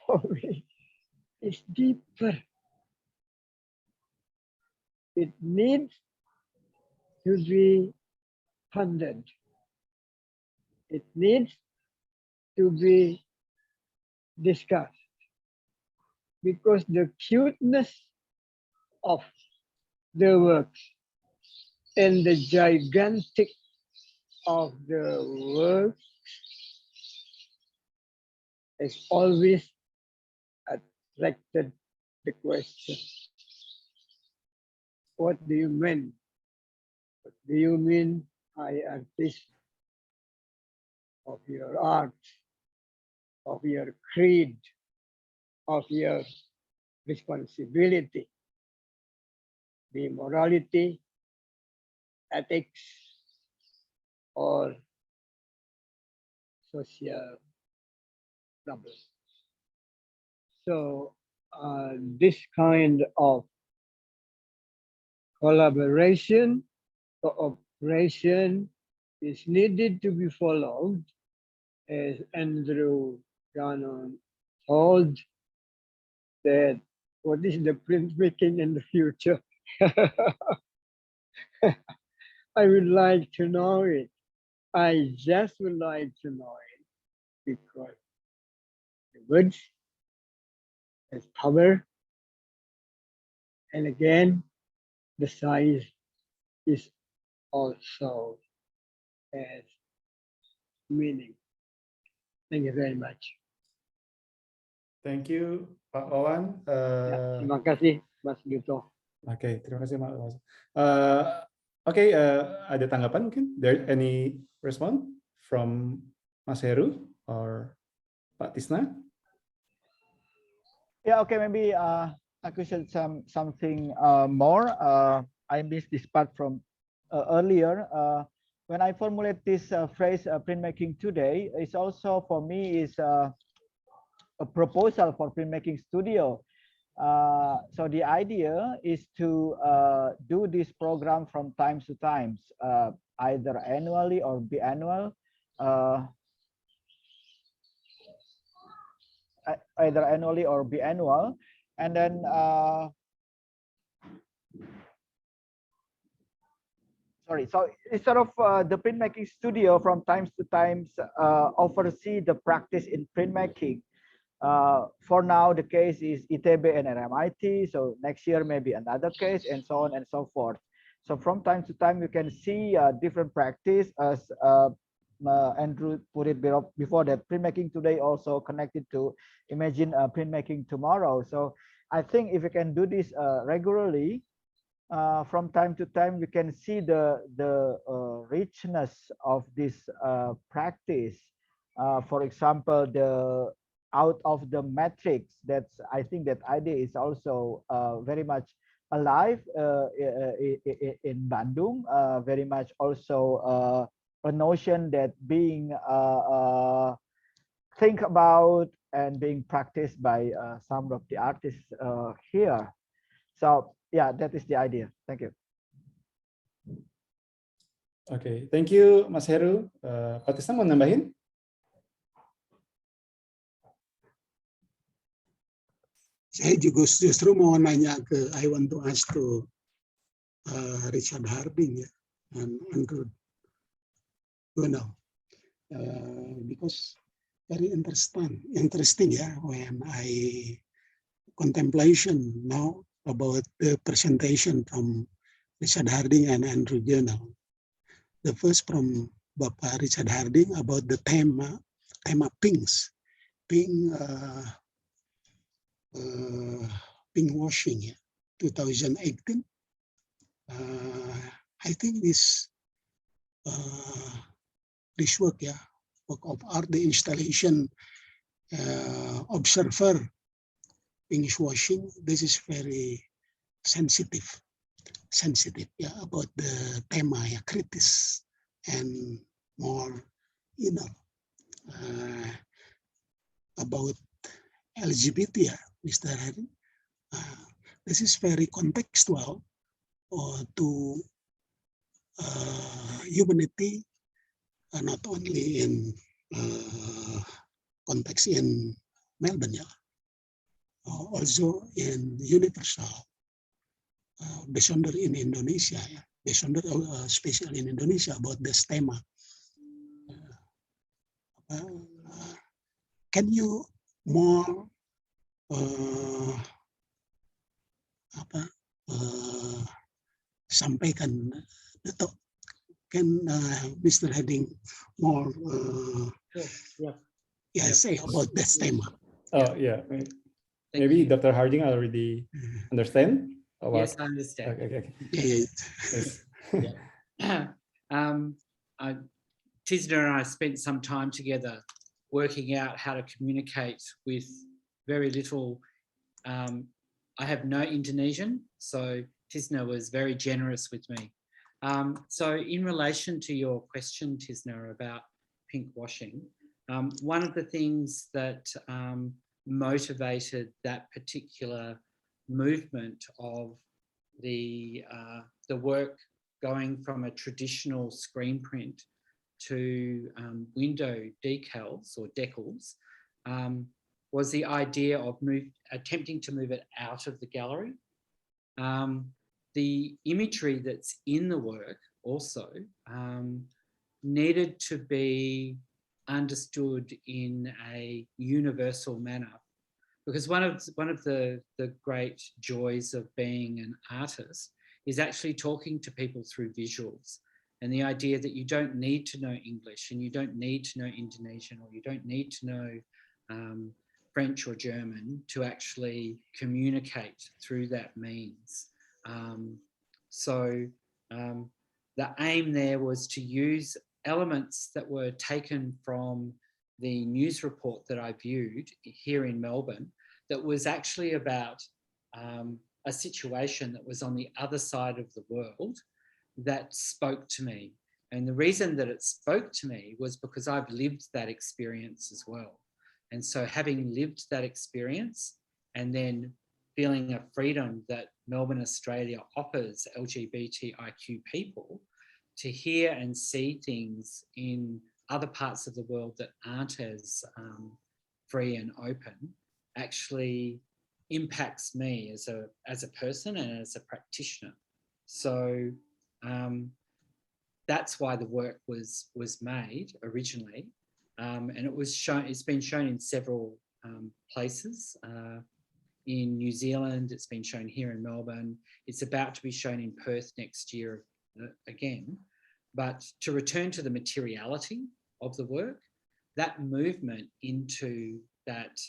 Speaker 9: for me, it's deeper. It needs to be pondered. It needs to be discussed, because the cuteness of the works and the gigantic of the work has always attracted the question, what do you mean? What do you mean, I artist, of your art, of your creed, of your responsibility, the morality, ethics, or social problems. So this kind of collaboration, cooperation is needed to be followed, as Andrew Gannon told, that what is the printmaking in the future? I would like to know it. I just would like to know it, because the words has power, and again, the size is also has meaning. Thank you very much.
Speaker 2: Thank you, Pak Wawan.
Speaker 9: Terima kasih, Mas Duto.
Speaker 2: Oke, terima kasih, Pak Wawan. Oke, ada tanggapan mungkin? There any response from Mas Heru or Pak Tisna?
Speaker 4: Yeah, okay, maybe I could say something more. I missed this part from earlier. When I formulate this phrase printmaking today, it's also for me is a proposal for printmaking studio. So the idea is to do this program from time to time, either annually or biannual. Either annually or biannual, and then so instead of the printmaking studio from time to time oversee the practice in printmaking. For now, the case is ITB and RMIT. So next year maybe another case, and so on and so forth. So from time to time, you can see different practice, as Andrew put it before, that printmaking today also connected to imagine printmaking tomorrow. So I think if you can do this regularly, from time to time, we can see the richness of this practice. For example, the out of the matrix, that's, I think that idea is also very much alive in Bandung, very much also a notion that being think about and being practiced by some of the artists here. So yeah, that is the idea. Thank you.
Speaker 2: Oke, thank you Mas Heru. Pak Tisna mau nambahin?
Speaker 7: Saya juga justru mau nanya ke, I want to ask to Richard Harding, ya, and Ruth, because very interesting, yeah, when I contemplation now about the presentation from Richard Harding and Andrew Journal. The first from Bapak Richard Harding about the tema pinks, pink washing, yeah, 2018. I think this work, yeah, work of art, the installation observer pinkish washing. This is very sensitive, yeah, about the tema, yeah, critics and more, you know, about LGBT, yeah, Mr. Harry. This is very contextual to humanity, not only in context in Melbourne, yeah, also in universal, besonder in Indonesia, yeah, besonder special in Indonesia about this tema. Can you more sampaikan, can Mr. Harding more say about this tema?
Speaker 2: Oh yeah, maybe Dr. Harding already understand.
Speaker 5: Yes, I understand.
Speaker 2: Okay.
Speaker 7: Yes.
Speaker 5: Tisna and I spent some time together working out how to communicate with very little. I have no Indonesian, so Tisna was very generous with me. So in relation to your question, Tisna, about pink washing, one of the things that motivated that particular movement of the work going from a traditional screen print to window decals or decals was the idea of attempting to move it out of the gallery. The imagery that's in the work also needed to be understood in a universal manner, because one of the great joys of being an artist is actually talking to people through visuals, and the idea that you don't need to know English and you don't need to know Indonesian, or you don't need to know French or German to actually communicate through that means. The aim there was to use elements that were taken from the news report that I viewed here in Melbourne that was actually about a situation that was on the other side of the world that spoke to me. And the reason that it spoke to me was because I've lived that experience as well. And so having lived that experience and then feeling a freedom that Melbourne, Australia offers LGBTIQ people to hear and see things in other parts of the world that aren't as free and open actually impacts me as a person and as a practitioner. So that's why the work was made originally. And it's been shown in several places. In New Zealand, it's been shown here in Melbourne. It's about to be shown in Perth next year again. But to return to the materiality of the work, that movement into that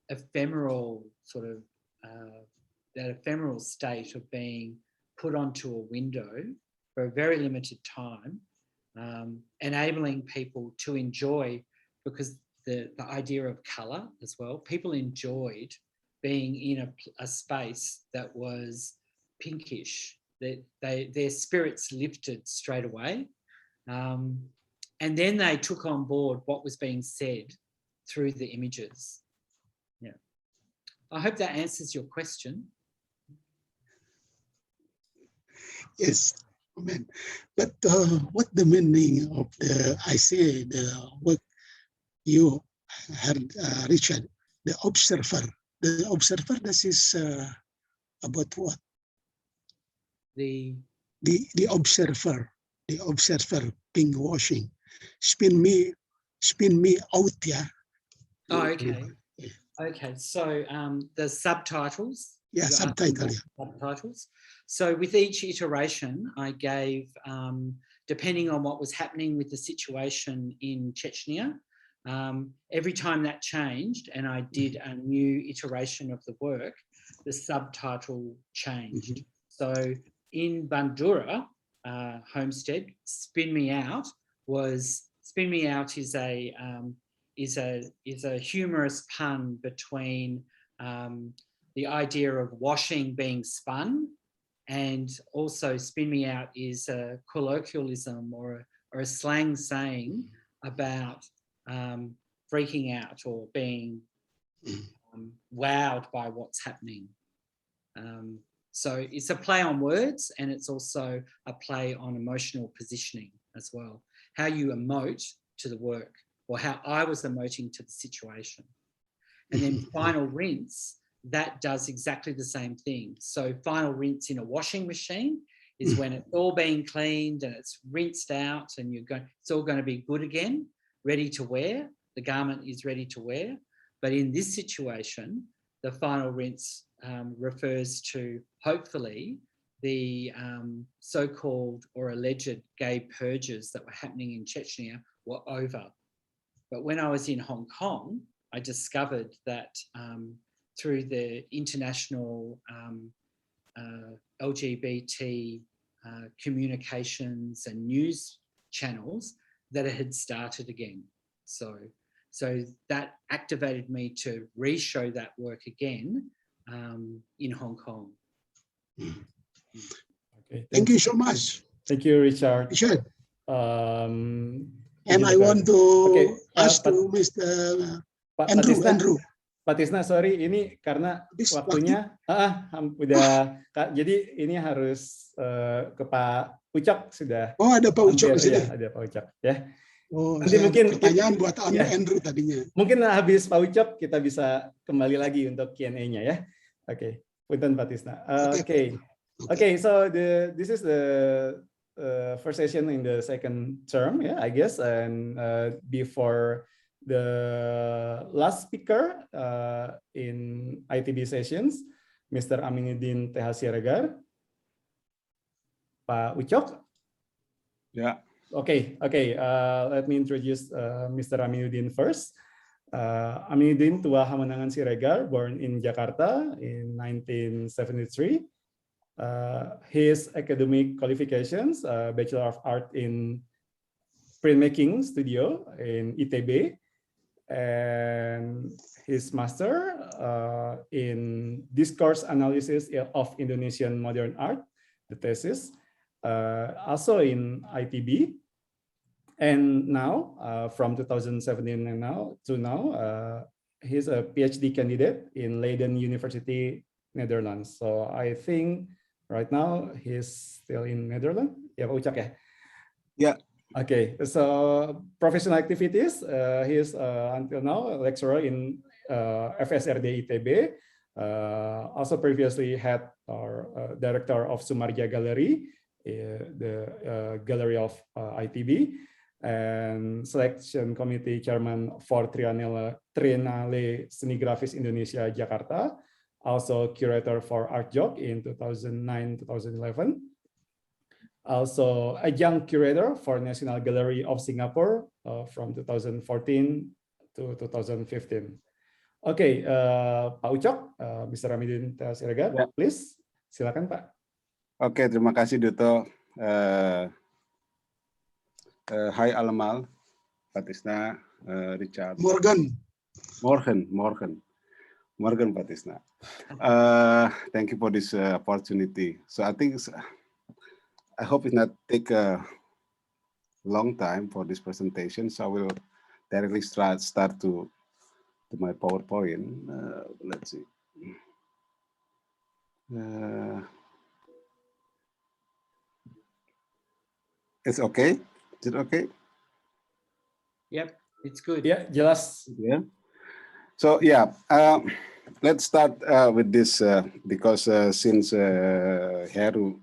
Speaker 5: ephemeral sort of, that ephemeral state of being put onto a window for a very limited time, enabling people to enjoy, because the idea of colour as well, people enjoyed being in a space that was pinkish, that their spirits lifted straight away. And then they took on board what was being said through the images. Yeah. I hope that answers your question.
Speaker 7: Yes, amen. But what the meaning of the work you had, Richard, the observer The observer, this is about what?
Speaker 5: The
Speaker 7: observer pink washing. Spin me out, yeah.
Speaker 5: Oh, okay. Okay, so the subtitles.
Speaker 7: Yeah,
Speaker 5: You're asking
Speaker 7: subtitle.
Speaker 5: about
Speaker 7: Yeah.
Speaker 5: subtitles. So with each iteration, I gave, depending on what was happening with the situation in Chechnya, every time that changed and I did a new iteration of the work, the subtitle changed. So in Bandura homestead, Spin Me Out is a humorous pun between the idea of washing being spun, and also Spin Me Out is a colloquialism or a slang saying about freaking out or being wowed by what's happening. So it's a play on words, and it's also a play on emotional positioning as well. How you emote to the work, or how I was emoting to the situation. And then final rinse, that does exactly the same thing. So final rinse in a washing machine is when it's all being cleaned and it's rinsed out and it's all going to be good again, ready to wear. The garment is ready to wear. But in this situation, the final rinse refers to, hopefully, the so-called or alleged gay purges that were happening in Chechnya were over. But when I was in Hong Kong, I discovered that through the international LGBT communications and news channels that it had started again. So that activated me to re-show that work again in Hong Kong.
Speaker 2: Okay.
Speaker 7: Thank you so much.
Speaker 2: Thank you, Richard.
Speaker 7: Richard.
Speaker 2: And
Speaker 7: I want to ask
Speaker 2: Pak,
Speaker 7: to Mr.
Speaker 2: Pak
Speaker 7: Andrew.
Speaker 2: Pak Tisna, sorry, ini karena waktunya udah, jadi ini harus ke Pak Ucok sudah.
Speaker 7: Oh, ada Pak Ucok di sini.
Speaker 2: Ya, ada Pak Ucok ya.
Speaker 7: Oh,
Speaker 2: nanti mungkin
Speaker 7: pertanyaan buat Andrew tadinya.
Speaker 2: Mungkin habis Pak Ucok kita bisa kembali lagi untuk Q&A-nya ya. Oke, punten Pak Tisna. Okay, so this is the first session in the second term, yeah, I guess, and before the last speaker in ITB sessions, Mr. Aminuddin TH Siregar, Pak Ucok.
Speaker 10: Yeah.
Speaker 2: Okay. Let me introduce Mr. Aminuddin first. Aminuddin Tua Hamanangan Siregar, born in Jakarta in 1973. His academic qualifications, Bachelor of Art in Printmaking Studio in ITB, and his Master in Discourse Analysis of Indonesian Modern Art, the thesis, also in ITB. And now, from 2017 and now, he's a PhD candidate in Leiden University, Netherlands. So I think right now he's still in Netherlands. Yeah, Pak Ucok ya?
Speaker 10: Yeah.
Speaker 2: Okay, so professional activities, he's until now a lecturer in FSRD ITB, also previously head or director of Sumarja Gallery, the gallery of ITB, and selection committee chairman for Triennale Seni Grafis Indonesia Jakarta, also curator for Art Jog in 2009-2011. Also adjunct curator for National Gallery of Singapore from 2014 to 2015. Okay, Pak Ucok, Mr. Aminuddin TH Siregar, please, silakan Pak.
Speaker 10: Oke, terima kasih Duto. Hai allemaal, Pak Tisna, Richard. Morgen, Pak Tisna. Thank you for this opportunity. So I hope it not take a long time for this presentation. So I will directly start to my PowerPoint. Let's see. It's okay. Is it okay?
Speaker 5: Yep, it's good.
Speaker 2: Yeah, jelas.
Speaker 10: Yeah. So yeah, let's start with this because since Heru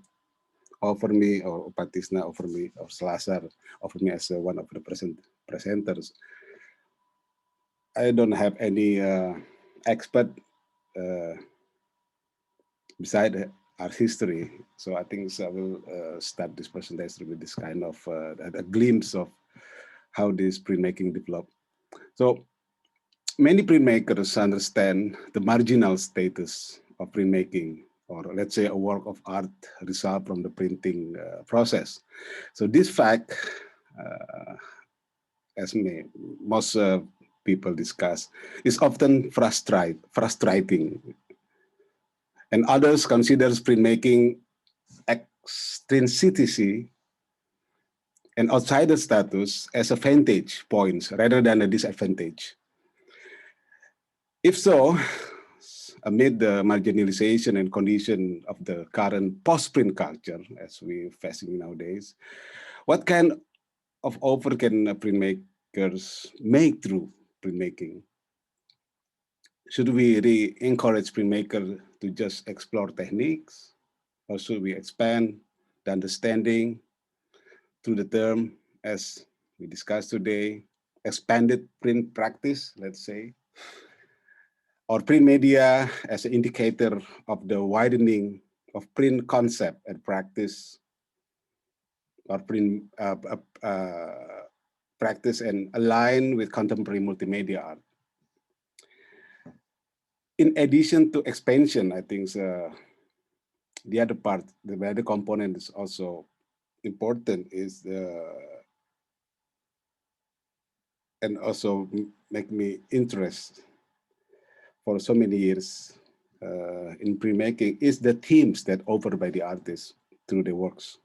Speaker 10: offered me, or Patisna offered me, or Selasar offered me as one of the presenters, I don't have any expert beside art history. So I think I will start this presentation with this kind of a glimpse of how this printmaking developed. So many printmakers understand the marginal status of printmaking, or let's say a work of art result from the printing process. So this fact, as most people discuss, is often frustrating. And others consider printmaking extrinsicity and outsider status as a vantage point rather than a disadvantage. If so, amid the marginalization and condition of the current post-print culture, as we're facing nowadays, what kind of offer can printmakers make through printmaking? Should we really encourage printmakers to just explore techniques, or should we expand the understanding through the term, as we discussed today, expanded print practice, let's say, or print media as an indicator of the widening of print concept and practice, or print practice and align with contemporary multimedia art. In addition to expansion, I think the other part, the other component is also important, is and also make me interest for so many years in printmaking, is the themes that offered by the artists through their works.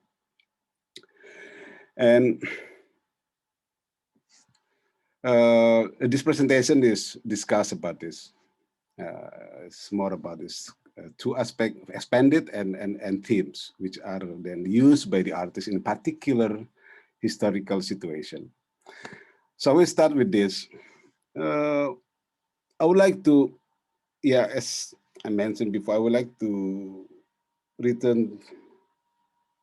Speaker 10: And this presentation is discussed about this. It's more about this two aspects, expanded and themes, which are then used by the artist in a particular historical situation. So we start with this. I would like to, as I mentioned before, I would like to return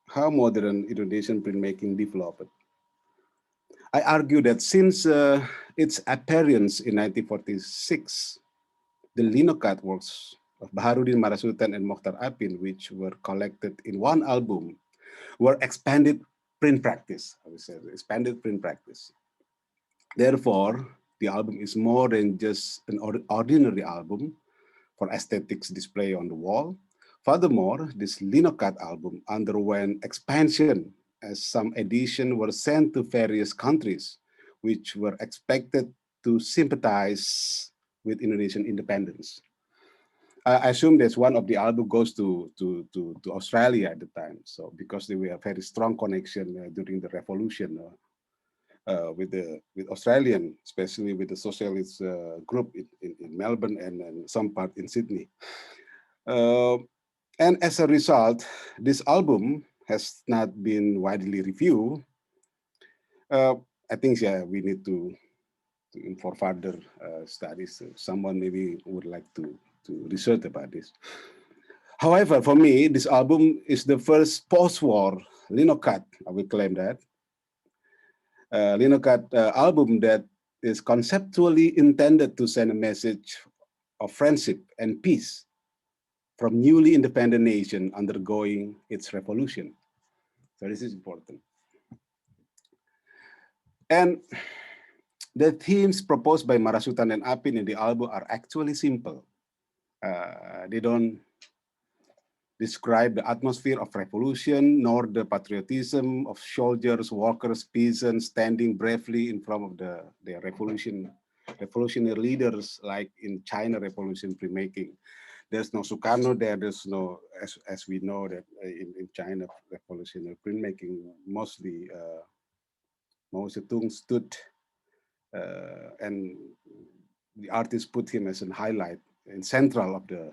Speaker 10: how modern Indonesian printmaking developed. I argue that since its appearance in 1946, the linocut works of Baharudin Marasutan and Mokhtar Apin, which were collected in one album, were expanded print practice, I would say, expanded print practice. Therefore, the album is more than just an ordinary album for aesthetics display on the wall. Furthermore, this linocut album underwent expansion as some editions were sent to various countries, which were expected to sympathize with Indonesian independence. I assume that one of the album goes to Australia at the time. So because they were a very strong connection during the revolution with Australian, especially with the socialist group in Melbourne and some part in Sydney. And as a result, this album has not been widely reviewed. I think we need to for further studies. Someone maybe would like to research about this. However, for me, this album is the first post-war linocut, I will claim that, linocut album that is conceptually intended to send a message of friendship and peace from newly independent nation undergoing its revolution. So this is important. And the themes proposed by Marasutan and Apin in the album are actually simple. They don't describe the atmosphere of revolution, nor the patriotism of soldiers, workers, peasants standing bravely in front of the revolutionary leaders, like in China Revolution printmaking. There's no Sukarno there, there's no, as we know that in China revolutionary printmaking, mostly Mao Zedong stood and the artist put him as a highlight and central of the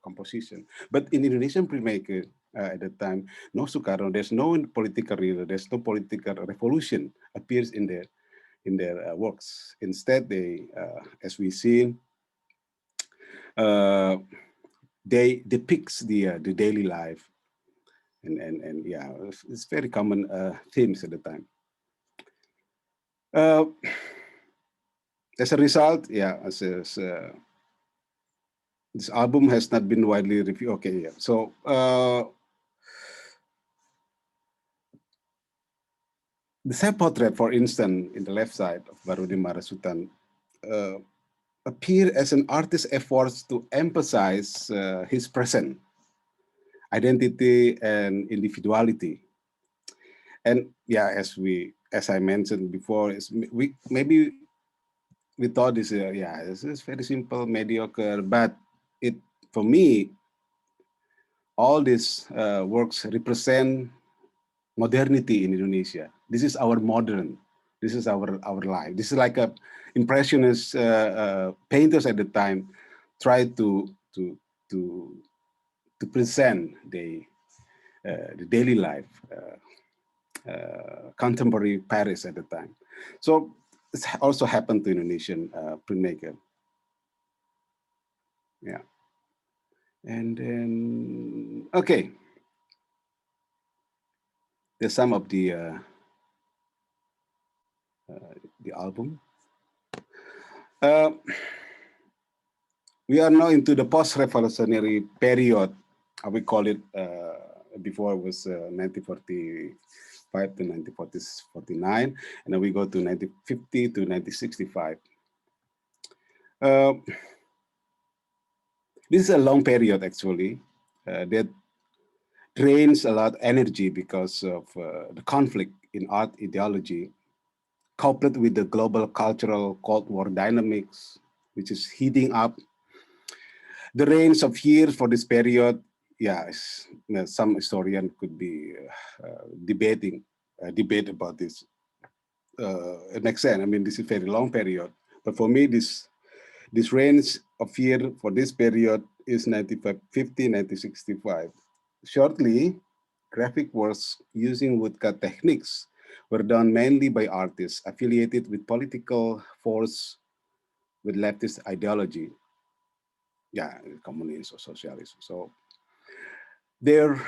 Speaker 10: composition. But in Indonesian printmaker at that time, no Sukarno, there's no political leader, there's no political revolution appears in their works. Instead, they, as we see, they depicts the daily life, and yeah, it's very common themes at the time. As a result, yeah, this album has not been widely reviewed. Okay, yeah. So the self-portrait, for instance, in the left side of Barudin Marasutan, appear as an artist's efforts to emphasize his present identity and individuality. And yeah, as I mentioned before, maybe we thought this, yeah, this is very simple, mediocre, but for me, all these works represent modernity in Indonesia. This is our modern. This is our life. This is like a impressionist painters at the time tried to present the daily life, contemporary Paris at the time. So it's also happened to Indonesian printmaker. Yeah. And then, okay. There's some of the album. We are now into the post-revolutionary period. We call it, before it was 1945 to 1949, and then we go to 1950 to 1965. This is a long period, actually, that drains a lot of energy because of the conflict in art ideology, coupled with the global cultural Cold War dynamics, which is heating up. The range of years for this period, yeah, some historian could be debate about this. It makes sense. I mean, this is a very long period, but for me, this range of year for this period is 1950, 1965. Shortly, graphic works using woodcut techniques were done mainly by artists affiliated with political force with leftist ideology. Yeah, communist or socialist. So their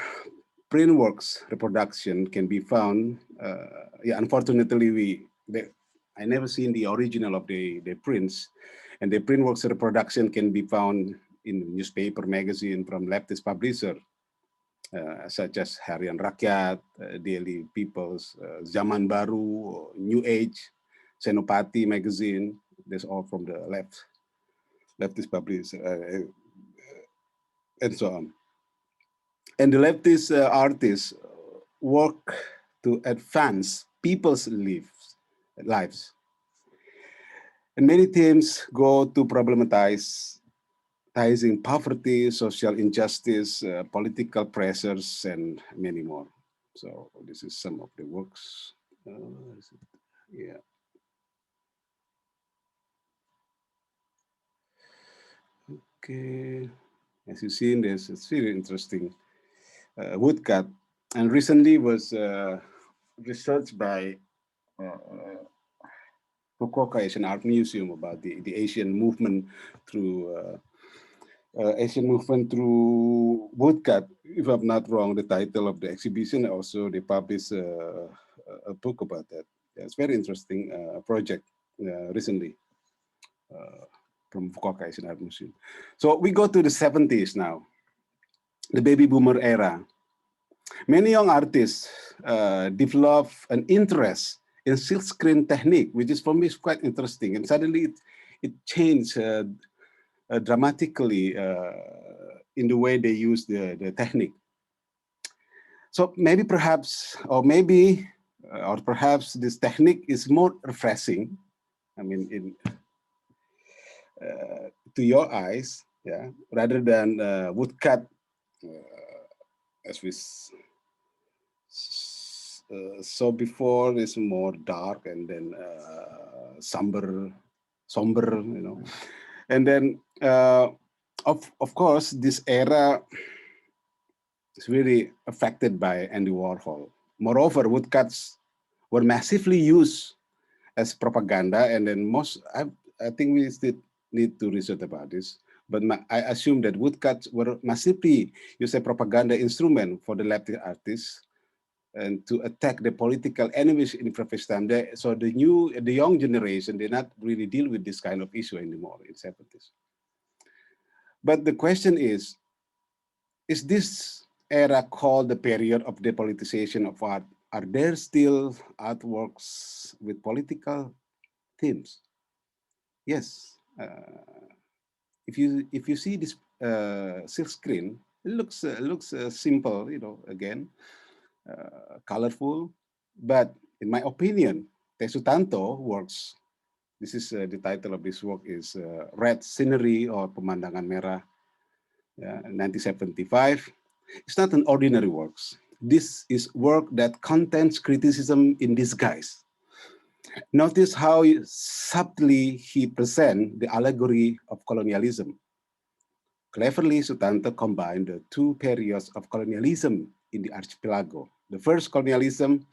Speaker 10: print works reproduction can be found. Yeah, unfortunately, I never seen the original of the prints, and the print works reproduction can be found in newspaper, magazine from leftist publisher, such as Harian Rakyat, Daily People's, Zaman Baru, New Age, Senopati magazine. That's all from the leftist publisher, and so on. And the leftist artists work to advance people's lives. And many themes go to problematizing poverty, social injustice, political pressures, and many more. So this is some of the works. Yeah. Okay. As you've seen, this it's really interesting woodcut, and recently was researched by Fukuoka Asian Art Museum about the Asian movement through woodcut. If I'm not wrong, the title of the exhibition, also they published a book about that. Yeah, it's very interesting project recently from Fukuoka Asian Art Museum. So we go to the 70s now, the baby boomer era. Many young artists develop an interest in silk screen technique, which is for me is quite interesting. And suddenly it changed dramatically in the way they use the technique. So maybe perhaps this technique is more refreshing. I mean, to your eyes, yeah, rather than woodcut, as we saw before, is more dark and then somber, you know. And then, of course, this era is really affected by Andy Warhol. Moreover, woodcuts were massively used as propaganda, and then I think we still need to research about this. But I assume that woodcuts were massively used as a propaganda instrument for the leftist artists and to attack the political enemies in previous time. So the young generation did not really deal with this kind of issue anymore in 70s. But the question is this era called the period of depoliticization of art? Are there still artworks with political themes? Yes. If you see this silk screen, it looks simple, you know, again, colorful. But in my opinion, Teh Sutanto works. This is the title of this work is Red Scenery or Pemandangan Merah, 1975. It's not an ordinary work. This is work that contains criticism in disguise. Notice how subtly he presents the allegory of colonialism. Cleverly, Sutanto combined the two periods of colonialism in the archipelago. The first colonialism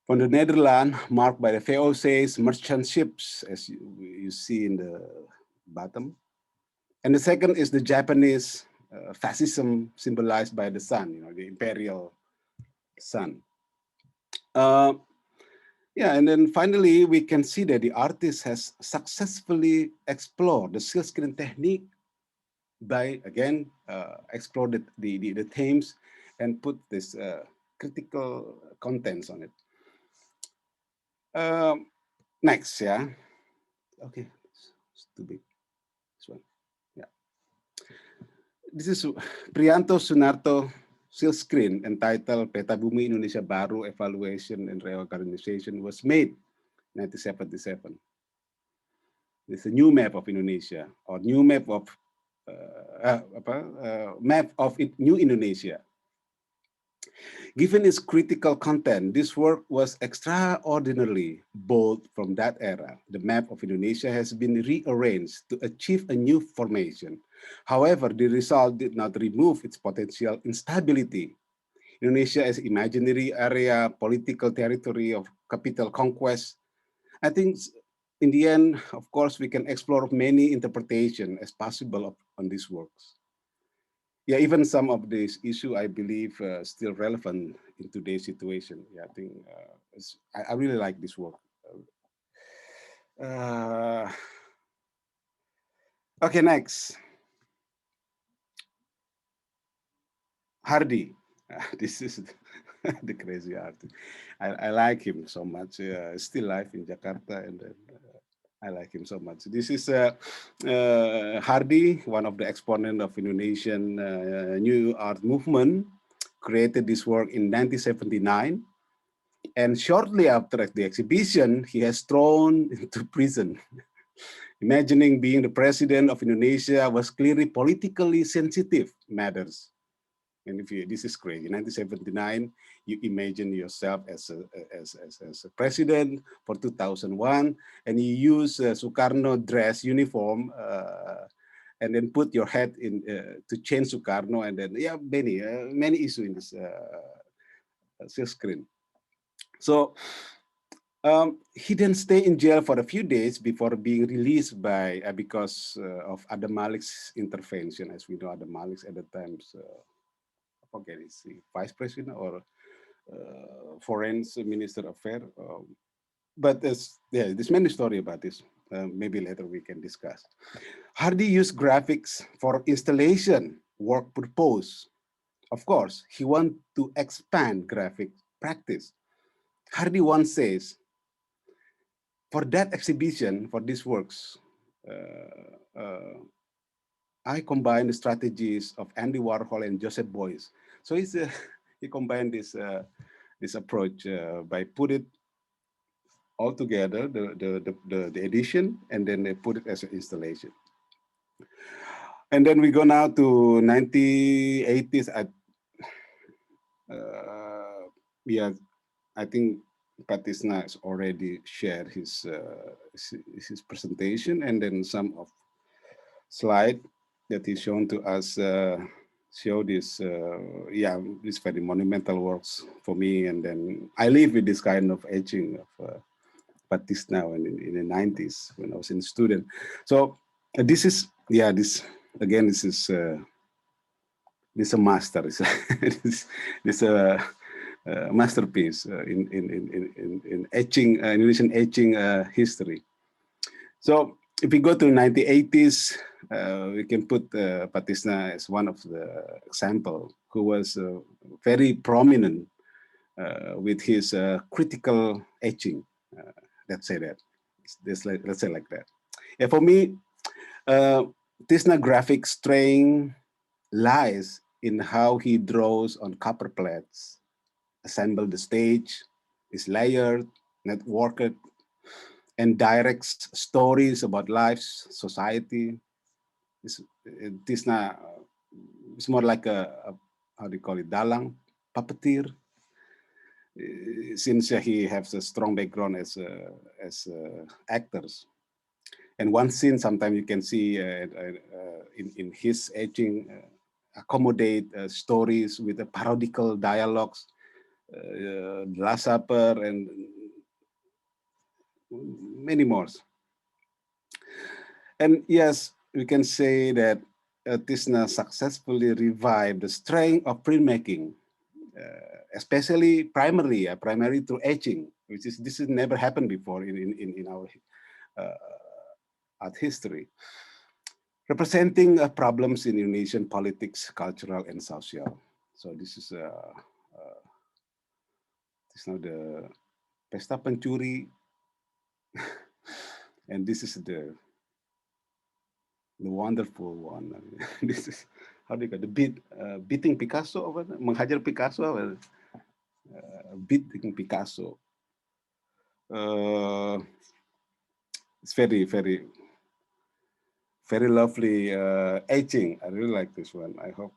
Speaker 10: from the Netherlands, marked by the VOC's merchant ships, as you see in the bottom. And the second is the Japanese fascism symbolized by the sun, you know, the imperial sun. Yeah, and then finally, we can see that the artist has successfully explored the silk screen technique by, again, explore the themes and put this critical contents on it. Next, yeah. Okay, it's too big. This one, yeah. This is Priyanto Sunarto silk screen entitled Peta Bumi Indonesia Baru Evaluation and Reorganization was made in 1977. It's a new map of Indonesia or new map of New Indonesia. Given its critical content, this work was extraordinarily bold from that era. The map of Indonesia has been rearranged to achieve a new formation. However, the result did not remove its potential instability. Indonesia as imaginary area, political territory of capital conquest. I think in the end, of course, we can explore many interpretations as possible on these works. Yeah, even some of these issues, I believe, still relevant in today's situation. Yeah, I think I really like this work. Okay, next. Hardy. This is the crazy artist. I like him so much. Still live in Jakarta, and I like him so much. This is Hardy, one of the exponents of Indonesian new art movement, created this work in 1979. And shortly after the exhibition, he has thrown into prison. Imagining being the president of Indonesia was clearly politically sensitive matters. And if you, this is crazy, 1979, you imagine yourself as a president for 2001, and you use Sukarno dress uniform, and then put your head in to change Sukarno, and then yeah, many issues in this silk screen. So he then stayed in jail for a few days before being released by because of Adam Malik's intervention. As we know, Adam Malik at the time. Okay, is the vice president or foreign minister affair. But there's many story about this. Maybe later we can discuss. Hardy used graphics for installation work purpose. Of course, he wanted to expand graphic practice. Hardy once says, for that exhibition, for these works, I combined the strategies of Andy Warhol and Joseph Beuys. So he combined this this approach by put it all together, the edition, and then they put it as an installation. And then we go now to 1980s. Yeah, I think Patisna has already shared his presentation, and then some of slide that he's shown to us show this, this very monumental works for me. And then I live with this kind of etching of Patisna in the 90s when I was a student. So this is yeah, this again, this is a master. This masterpiece in etching, Indonesian etching history. So if we go to 1980s, we can put Patisna as one of the example who was very prominent with his critical etching. Let's say that. Let's say like that. Yeah, for me, Tisna graphic strength lies in how he draws on copper plates, assemble the stage, is layered, networked, and directs stories about lives, society. Tisna it's more like a how do you call it, dalang, puppeteer. Since he has a strong background as actors. And one scene, sometimes you can see in his etching, accommodate stories with the parodical dialogues, Last Supper, and many more. And yes, we can say that Tisna successfully revived the strength of printmaking, especially primary through etching, which is this has never happened before in our art history, representing problems in Indonesian politics, cultural, and social. So this is now the Pesta Pencuri, and this is the wonderful one. This is how do you call the beating Picasso, menghajar Picasso, beating Picasso. It's very, very, very lovely etching. I really like this one. I hope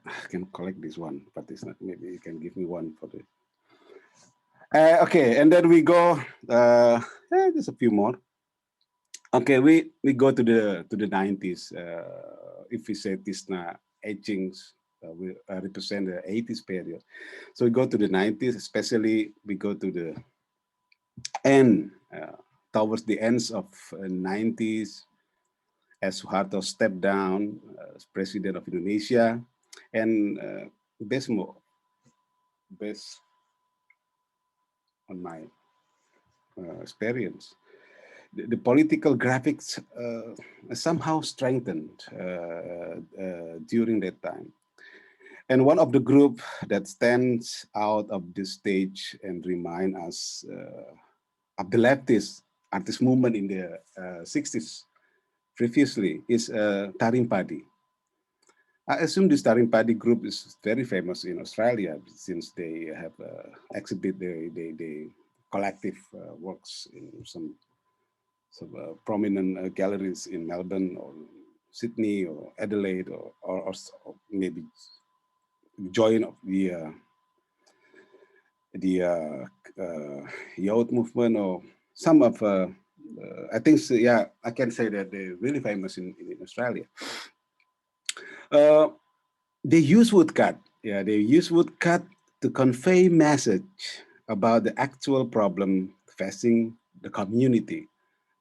Speaker 10: I can collect this one, but it's not. Maybe you can give me one for the. Okay, and then we go. Just a few more. Okay, we go to the 90s. If we say Tisna etchings we represent the 80s period, so we go to the 90s. Especially we go to the end, towards the ends of 90s, as Suharto stepped down as president of Indonesia, and based on my experience, the political graphics somehow strengthened during that time. And one of the group that stands out of this stage and remind us of the leftist artist movement in the 60s previously is Taring Padi. I assume this Taring Padi group is very famous in Australia since they have exhibit their collective works in some prominent galleries in Melbourne or Sydney or Adelaide or maybe join of the youth movement or some of I think so, yeah, I can say that they're really famous in Australia. They use woodcut. Yeah, they use woodcut to convey message about the actual problem facing the community.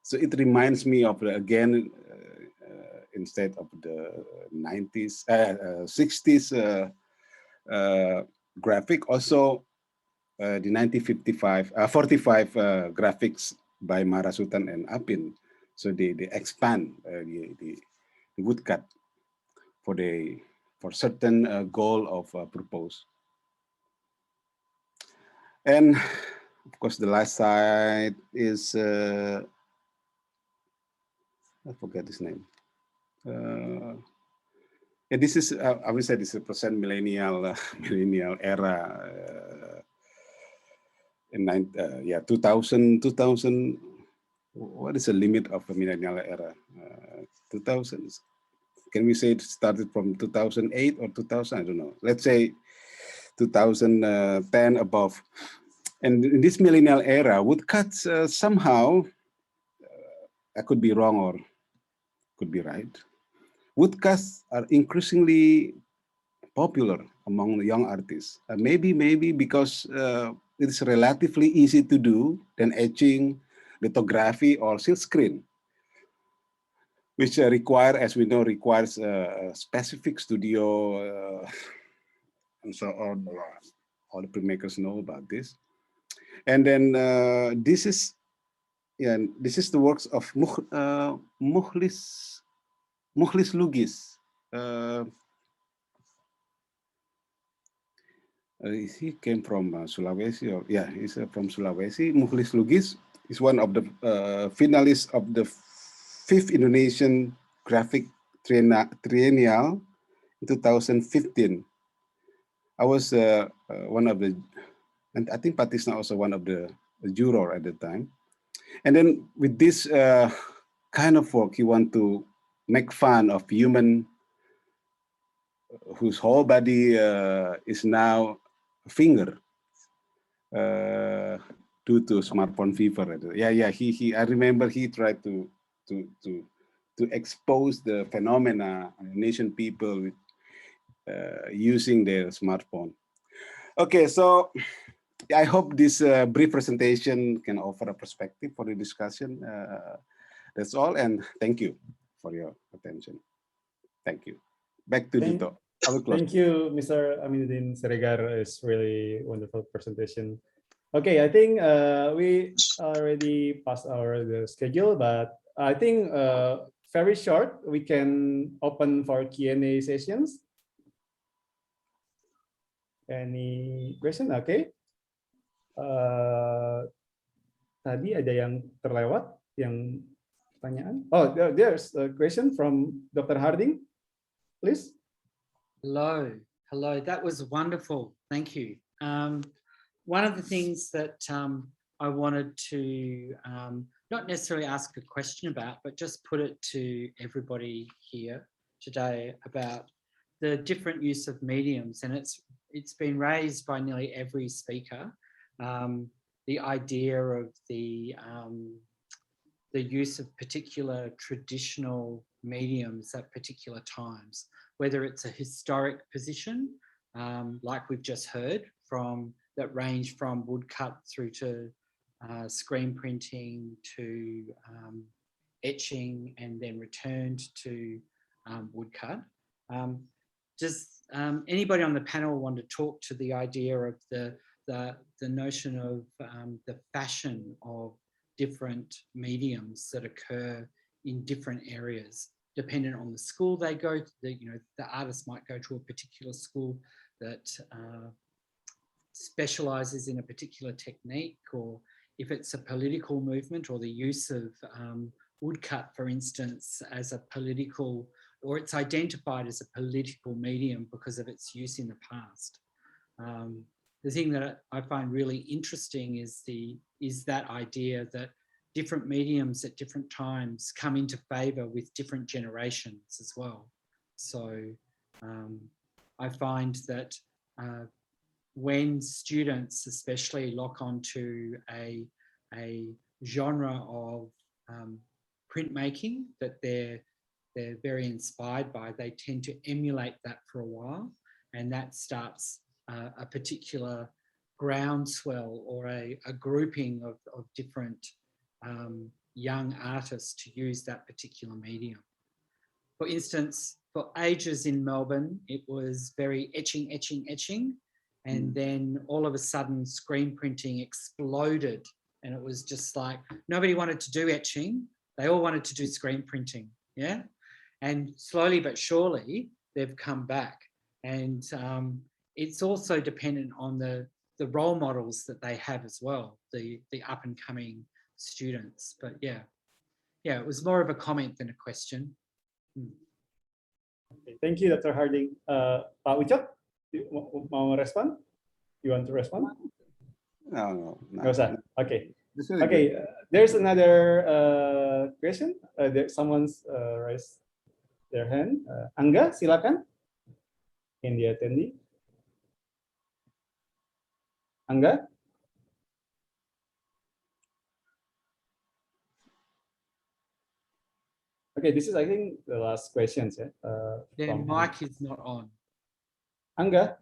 Speaker 10: So it reminds me of again, instead of the 90s, 60s graphic, also the 1945, 45 graphics by Marasutan and Apin. So they expand the woodcut for certain goal of purpose. And of course, the last side is I forget his name. Yeah, this is I would say this is a millennial era. In 2000. What is the limit of a millennial era? 2000. Can we say it started from 2008 or 2000? I don't know. Let's say 2010 above. And in this millennial era, woodcuts somehow, I could be wrong or could be right. Woodcuts are increasingly popular among the young artists. Maybe because it is relatively easy to do than etching, lithography, or silk screen. which require, as we know, requires a specific studio and so on. All the printmakers know about this. And then this is the works of Mukhlis Lugis. He came from Sulawesi, or yeah, he's from Sulawesi. Mukhlis Lugis is one of the finalists of the 5th Indonesian Graphic Triennial in 2015. I was one of the, and I think Patisna also one of the juror at the time. And then with this kind of work, he want to make fun of human whose whole body is now a finger due to smartphone fever. Yeah. I remember he tried to expose the phenomena Indonesian people with using their smartphone. Okay, so I hope this brief presentation can offer a perspective for the discussion. That's all, and thank you for your attention. Thank you. Back to Dito.
Speaker 2: Thank you, Mr. Aminuddin Siregar. It's really wonderful presentation. Okay, I think we already passed the schedule, but I think very short, we can open for Q&A sessions. Any question? Okay. Tadi ada yang terlewat, yang pertanyaan. Oh, there's a question from Dr. Harding, please.
Speaker 5: Hello. That was wonderful. Thank you. One of the things that I wanted to not necessarily ask a question about, but just put it to everybody here today about the different use of mediums, and it's been raised by nearly every speaker. The idea of the use of particular traditional mediums at particular times, whether it's a historic position, like we've just heard, that range from woodcut through to screen printing to etching and then returned to woodcut. Does anybody on the panel want to talk to the idea of the notion of the fashion of different mediums that occur in different areas, dependent on the school they go to? The artist might go to a particular school that specializes in a particular technique, or if it's a political movement, or the use of woodcut, for instance, as a political, or it's identified as a political medium because of its use in the past. The thing that I find really interesting is that idea that different mediums at different times come into favor with different generations as well. So I find that when students especially lock onto a genre of printmaking that they're very inspired by, they tend to emulate that for a while, and that starts a particular groundswell or a grouping of different young artists to use that particular medium. For instance, for ages in Melbourne, it was very etching, and then all of a sudden screen printing exploded, and it was just like nobody wanted to do etching, they all wanted to do screen printing, yeah? And slowly but surely they've come back, and it's also dependent on the role models that they have as well, the up and coming students. But yeah, it was more of a comment than a question.
Speaker 2: Okay, thank you, Dr. Harding. Pak Ucok, mau respond? You want to respond?
Speaker 10: No.
Speaker 2: Nggak usah. Okay. Okay. There's another question. Someone's raised their hand. Angga, silakan. In the attendee. Angga. Okay, this is, I think, the last questions.
Speaker 5: Their mic is not on.
Speaker 2: Angga.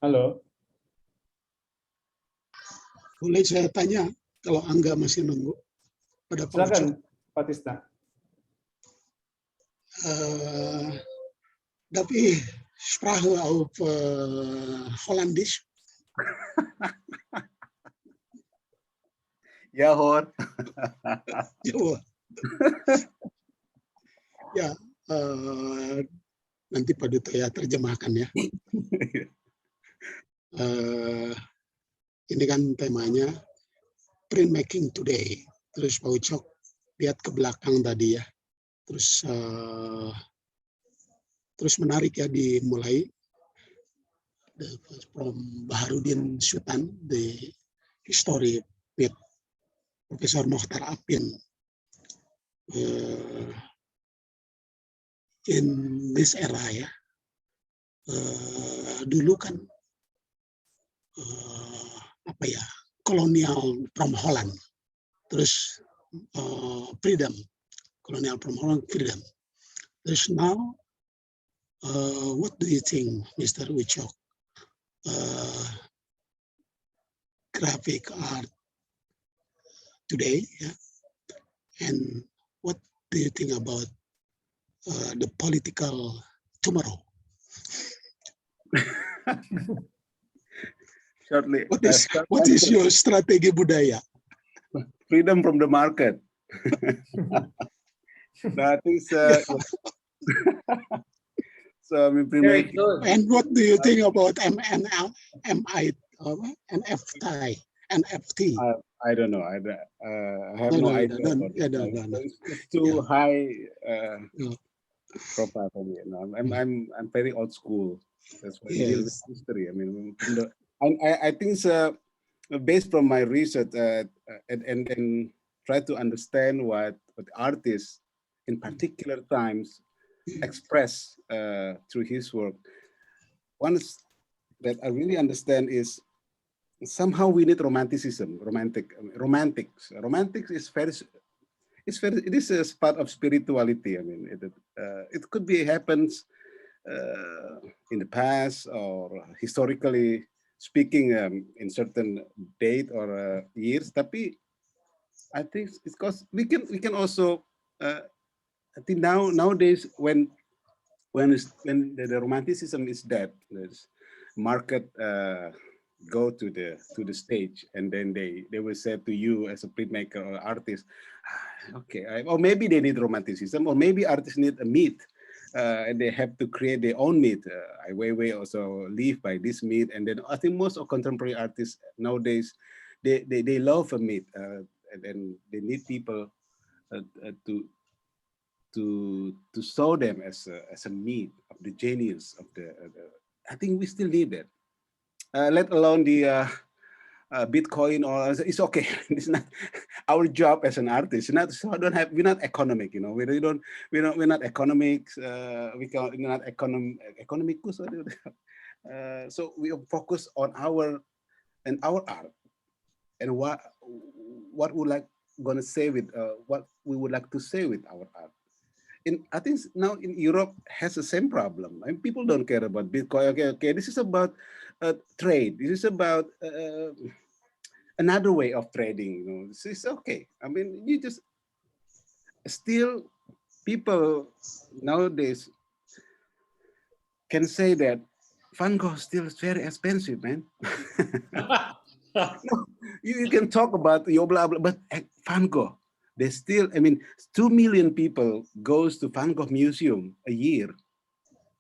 Speaker 2: Halo.
Speaker 7: Boleh saya tanya kalau Angga masih nunggu pada Pak Ucok?
Speaker 2: Silakan, Pak Tisna.
Speaker 7: Darf ich Sprache auf Holländisch?
Speaker 10: Ja hoor.
Speaker 7: Jawa. Ya, nanti Pak Duto ya terjemahkan ya. Ini kan temanya printmaking today. Terus Pak Ucok lihat ke belakang tadi ya. Terus menarik ya dimulai from Baharudin Sultan, the history with Profesor Mokhtar Apin. In this era ya, dulu kan apa ya, kolonial from Holland, terus freedom, colonial from Holland, freedom. Terus now, what do you think, Mr. Ucok? Graphic art today, yeah? And what do you think about the political tomorrow?
Speaker 10: Shortly.
Speaker 7: What is your strategi budaya?
Speaker 10: Freedom from the market. That is. So I mean,
Speaker 7: And what do you think about NFT?
Speaker 10: I don't know. I have no idea. It's too high profile for me. No, I'm very old school. That's why I deal with history. I mean, I think it's based from my research and try to understand what artists in particular times express through his work. One that I really understand is somehow we need romanticism, romantics. Romantics is it is a part of spirituality. I mean, it could be happens in the past or historically speaking in certain date or years. Tapi I think it's because we can also I think nowadays when the romanticism is dead, there's market go to the stage, and then they will say to you as a printmaker or artist, okay, or maybe they need romanticism, or maybe artists need a myth, and they have to create their own myth. Ai Weiwei also live by this myth, and then I think most of contemporary artists nowadays they love a myth, and then they need people to show them as a myth of the genius of the. I think we still need that. Let alone the Bitcoin, or it's okay. It's not our job as an artist. We're not economic, you know. We're not economics. We're not economicus. So we focus on our art and what we like gonna say with what we would like to say with our art. I think now in Europe has the same problem. I mean, people don't care about Bitcoin. Okay, this is about trade. This is about another way of trading. You know, this is okay. I mean, you just still people nowadays can say that Van Gogh still is very expensive, man. You can talk about your blah blah, but Van Gogh. They still, I mean, 2 million people goes to Van Gogh Museum a year,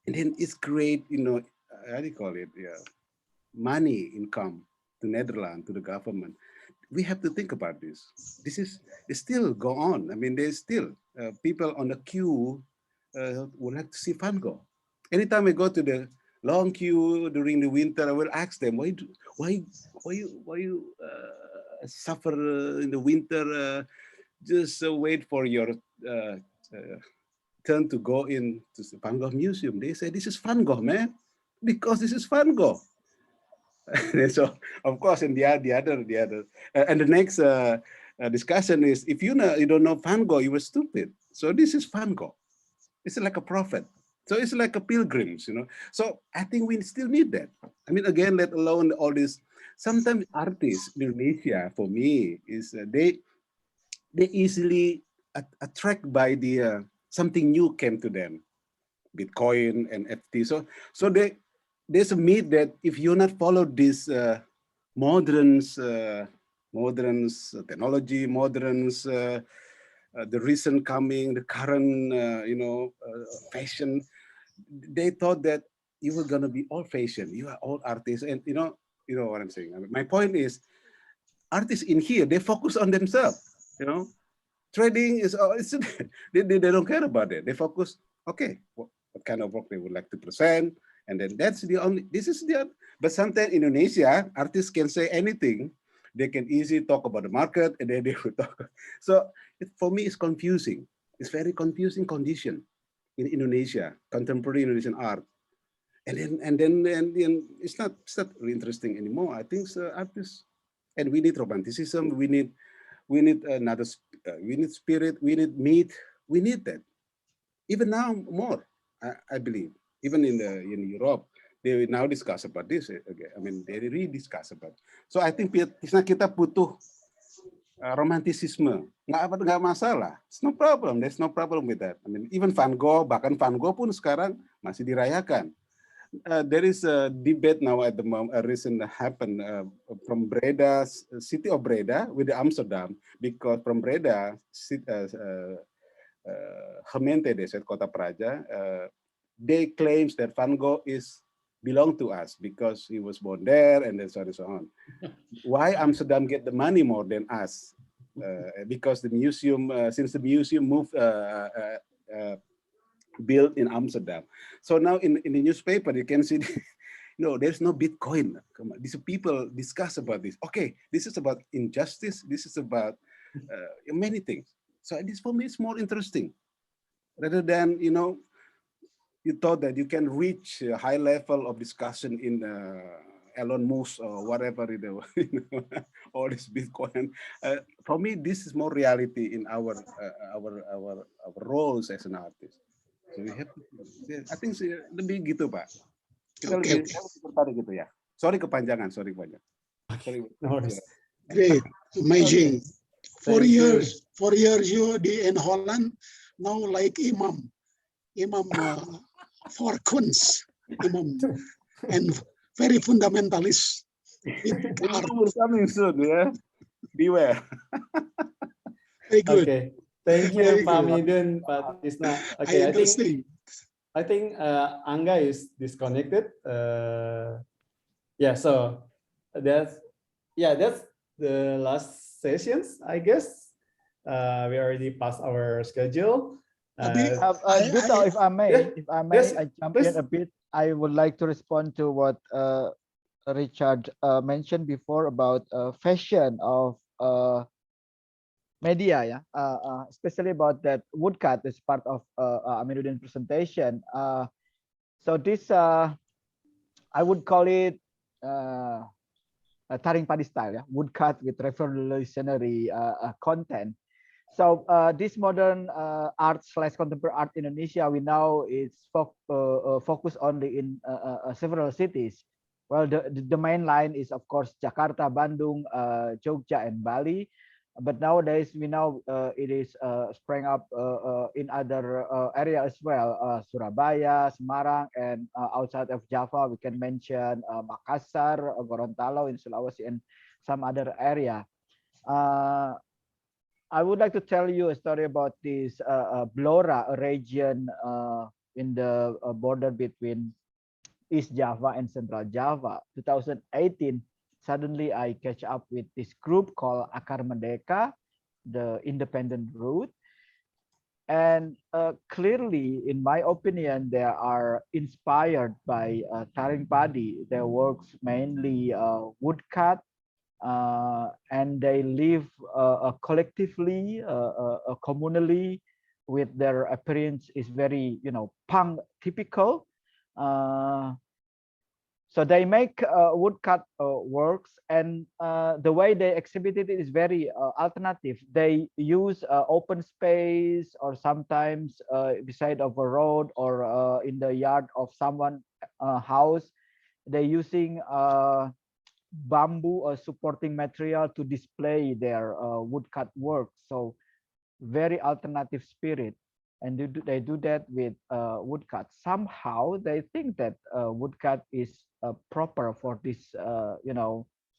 Speaker 10: and then it's great, you know, how do you call it? Yeah, money income to Netherlands, to the government. We have to think about this. It still go on. I mean, there's still people on the queue would like to see Van Gogh. Anytime I go to the long queue during the winter, I will ask them, why you suffer in the winter? Just wait for your turn to go in to the Van Gogh Museum. They say, this is Van Gogh, man, because this is Van Gogh. So, of course, and the other, and the next discussion is, if you don't know Van Gogh, you were stupid. So this is Van Gogh. It's like a prophet. So it's like a pilgrims, you know. So I think we still need that. I mean, again, let alone all this. Sometimes artists in Indonesia, for me, is they easily attract by the something new came to them, Bitcoin and FT. So there's a myth that if you not follow this modern technology, the recent coming, the current fashion, they thought that you were gonna be old fashioned. You are old artists, and you know what I'm saying. I mean, my point is, artists in here, they focus on themselves. You know, trading is they don't care about it. They focus, okay, what kind of work they would like to present, and then that's the only. This is the. But sometimes in Indonesia, artists can say anything. They can easily talk about the market, and then they will talk. So for me, it's confusing. It's very confusing condition in Indonesia, contemporary Indonesian art, and then it's not really interesting anymore. I think artists, and we need romanticism. We need another. We need spirit. We need meat. We need that. Even now more, I believe. Even in Europe, they now discuss about this again. I mean, they really discuss about. So I think kita butuh romantisisme. Nggak masalah. It's no problem. There's no problem with that. I mean, even Van Gogh, bahkan Van Gogh pun sekarang masih dirayakan. There is a debate now at the moment, recent happened from Breda, city of Breda with Amsterdam, because from Breda, Gemeente Desa, Kota Praja, they claims that Van Gogh belong to us because he was born there, and then so on and so on. Why Amsterdam get the money more than us? Because the museum, since the museum moved, built in Amsterdam. So now in the newspaper, you can see, no, there's no Bitcoin. Come on. These people discuss about this. Okay, this is about injustice. This is about many things. So this for me is more interesting, rather than you thought that you can reach a high level of discussion in Elon Musk or whatever, all this Bitcoin. For me, this is more reality in our roles as an artist. So we have to, I think lebih gitu, Pak. Kita lebih tertarik gitu ya. Sorry kepanjangan. Sorry.
Speaker 2: No worries.
Speaker 7: Great, amazing.
Speaker 2: Okay.
Speaker 7: 4 years you in Holland, now like imam for kunst, imam, and very fundamentalist.
Speaker 10: Coming soon, yeah. Beware.
Speaker 7: Very good.
Speaker 2: Okay. Thank you, Pak Midun, Pak Tisna. Okay, I think Angga is disconnected. Yeah, so that's the last sessions, I guess. We already passed our schedule.
Speaker 4: Duto, if I may,
Speaker 2: yes,
Speaker 4: I jump
Speaker 2: please.
Speaker 4: in a bit. I would like to respond to what Richard mentioned before about fashion of media, especially about that woodcut as part of Amiruddin presentation. So this, I would call it taring padi style, woodcut with revolutionary content. So this modern art/contemporary art in Indonesia, we know is focused only in several cities. Well, the main line is of course Jakarta, Bandung, Jogja, and Bali. But nowadays we know it is sprang up in other areas as well, Surabaya, Semarang, and outside of Java we can mention Makassar, Gorontalo in Sulawesi, and some other area. I would like to tell you a story about this Blora, a region in the border between East Java and Central Java. 2018. Suddenly I catch up with this group called Akar Merdeka, the independent route. And clearly, in my opinion, they are inspired by taring padi. Their works mainly woodcut, and they live collectively, communally, with their appearance is very, punk typical. So they make woodcut works, and the way they exhibited it is very alternative. They use open space, or sometimes beside of a road, or in the yard of someone house. They're using bamboo or supporting material to display their woodcut work. So very alternative spirit, and they do that with woodcut. Somehow they think that woodcut is proper for this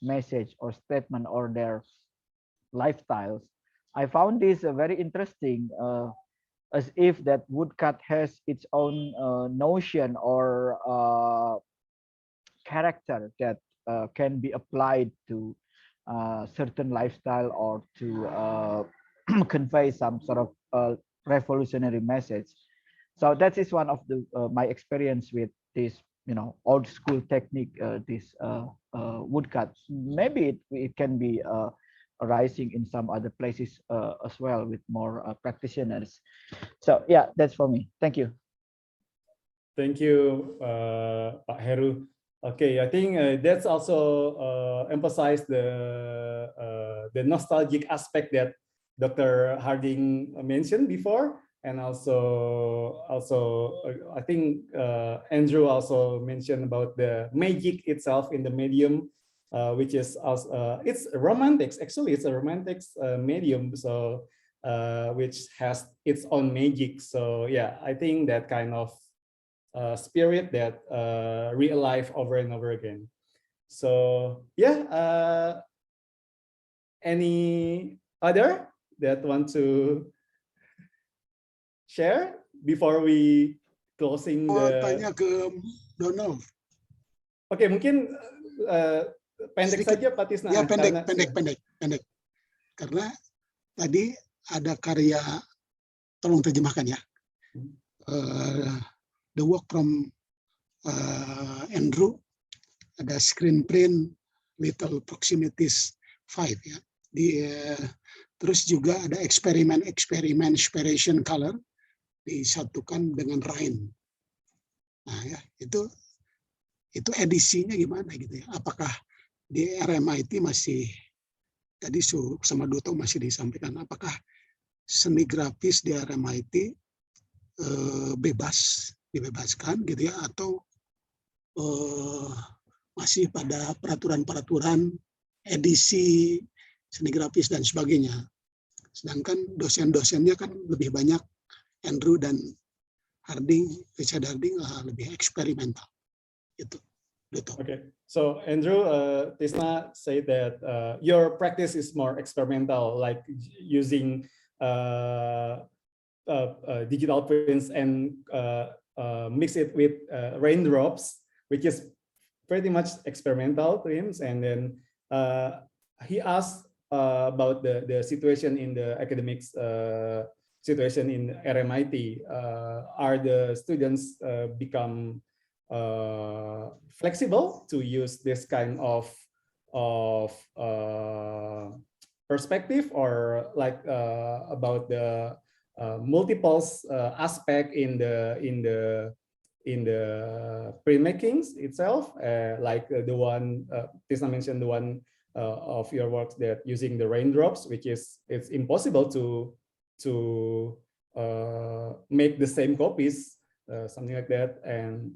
Speaker 4: message or statement or their lifestyles. I found this very interesting, as if that woodcut has its own notion or character that can be applied to certain lifestyle, or to convey some sort of revolutionary message. So that is one of the my experience with this, old school technique, this woodcut. Maybe it can be arising in some other places as well, with more practitioners. So yeah, that's for me. Thank you.
Speaker 2: Thank you, Pak Heru. Okay, I think that's also emphasize the nostalgic aspect that Dr. Harding mentioned before, and also I think Andrew also mentioned about the magic itself in the medium, which is also it's romantics. Actually, it's a romantics medium, so which has its own magic. So yeah, I think that kind of spirit that real life over and over again. So yeah, any other that want to share before we closing the...
Speaker 7: Tanya ke Donald.
Speaker 2: Oke, mungkin pendek
Speaker 7: Sedikit.
Speaker 2: saja Pak Tisna.
Speaker 7: Ya, pendek. Karena tadi ada karya, tolong terjemahkan ya. The work from Andrew, ada screen print, little proximities 5 ya. Terus juga ada eksperimen inspiration color disatukan dengan rain. Nah ya, itu edisinya gimana gitu ya? Apakah di RMIT masih, tadi sama Duto masih disampaikan, apakah seni grafis di RMIT dibebaskan gitu ya, atau masih pada peraturan-peraturan edisi seni grafis dan sebagainya. Sedangkan dosen-dosennya kan lebih banyak, Andrew dan Richard Harding lebih eksperimental. Itu.
Speaker 2: Okay, so Andrew, Tisna said that your practice is more experimental, like using digital prints and mix it with raindrops, which is pretty much experimental to him. And then he asked about the situation in the academics situation in RMIT. Are the students become flexible to use this kind of perspective, or like about the multiples aspect in the printmakings itself, like the one Tisna mentioned, the one of your works that using the raindrops, which is it's impossible to make the same copies, something like that, and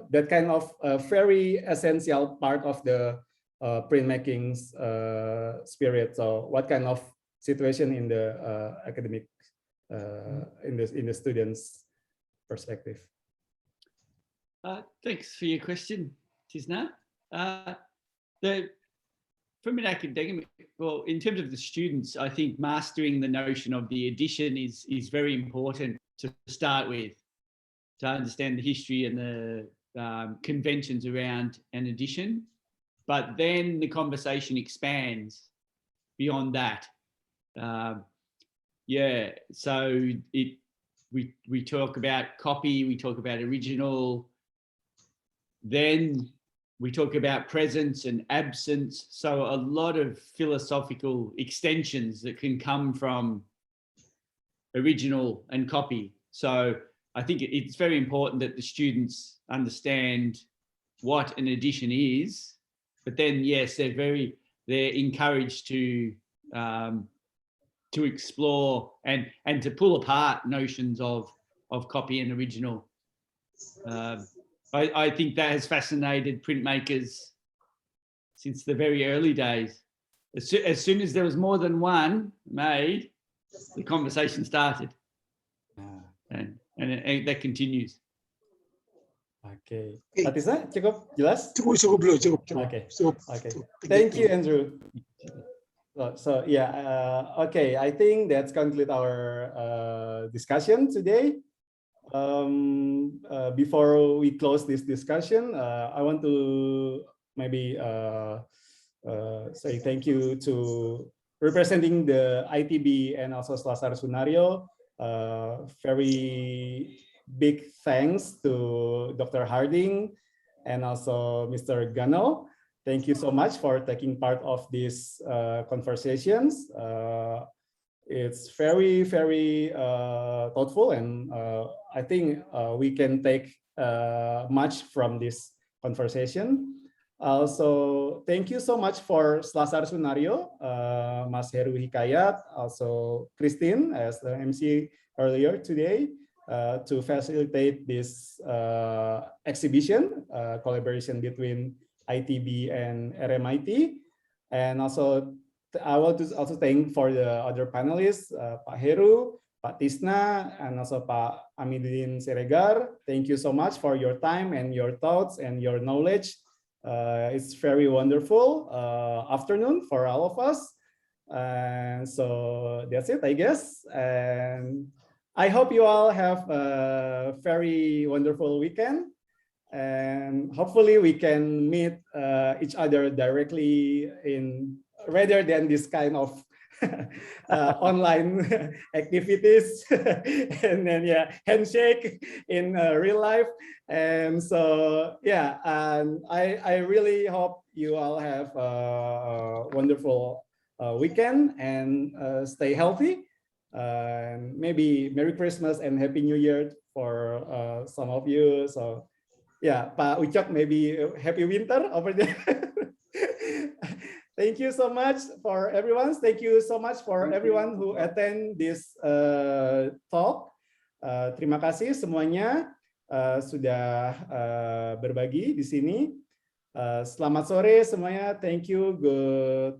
Speaker 2: that kind of very essential part of the printmaking's spirit. So, what kind of situation in the academic, in the students' perspective?
Speaker 6: Thanks for your question, Tisna. From an academic, well, in terms of the students, I think mastering the notion of the edition is very important to start with, to understand the history and the conventions around an edition. But then the conversation expands beyond that. Yeah, so we talk about copy, we talk about original, then we talk about presence and absence. So a lot of philosophical extensions that can come from original and copy. So I think it's very important that the students understand what an edition is, but then yes, they're encouraged to explore and to pull apart notions of copy and original. I think that has fascinated printmakers since the very early days. As soon as there was more than one made, the conversation started, and that continues.
Speaker 2: Oke, Fatisna, cukup jelas?
Speaker 7: Cukup dulu, cukup.
Speaker 2: Okay.
Speaker 7: Cukup.
Speaker 2: Thank you, Andrew. So yeah, okay. I think that's conclude our discussion today. Before we close this discussion, I want to maybe say thank you to representing the ITB and also Selasar Sunaryo. Very big thanks to Dr. Harding and also Mr. Gunnell. Thank you so much for taking part of these conversations. It's very, very thoughtful, and I think we can take much from this conversation. Also, thank you so much for Selasar Sunaryo, Mas Heru Hikayat, also Christine as the MC earlier today, to facilitate this exhibition, collaboration between ITB and RMIT. And also, I want to also thank for the other panelists, Pak Heru, Pak Tisna, and also Pak Amidin Siregar. Thank you so much for your time and your thoughts and your knowledge. It's very wonderful afternoon for all of us. And so that's it, I guess. And I hope you all have a very wonderful weekend. And hopefully we can meet each other directly rather than this kind of online activities and then handshake in real life. And so and I really hope you all have a wonderful weekend and stay healthy. And maybe Merry Christmas and Happy New Year for some of you. So Pak Ucok, maybe Happy Winter over there. Thank you so much for everyone. Thank you so much for everyone who attend this talk. Terima kasih semuanya sudah berbagi di sini. Selamat sore semuanya. Thank you. Good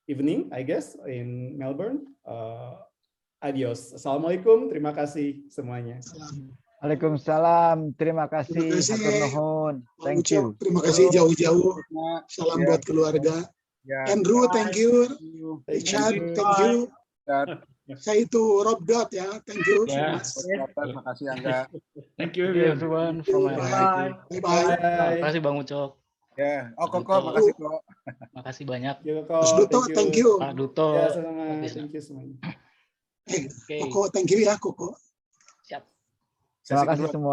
Speaker 2: evening, I guess, in Melbourne. Adios. Assalamualaikum. Terima kasih semuanya.
Speaker 4: Waalaikumsalam. Terima kasih. Hatur nuhun. Thank you.
Speaker 7: Terima kasih jauh-jauh. Salam buat keluarga. Andrew, thank you. Richard, thank you. Saya itu Rob Dot ya. Thank you.
Speaker 10: Terima kasih Angga.
Speaker 6: Thank you
Speaker 8: everyone from
Speaker 7: Bye. Bye.
Speaker 8: Terima kasih Bang Ucok.
Speaker 10: Ya, Koko, makasih Koko.
Speaker 8: Makasih banyak.
Speaker 7: Mas Duto, thank you.
Speaker 8: Pak Duto.
Speaker 2: Thank you semuanya.
Speaker 7: Koko, thank you ya Koko.
Speaker 8: Siap.
Speaker 4: Terima kasih semua.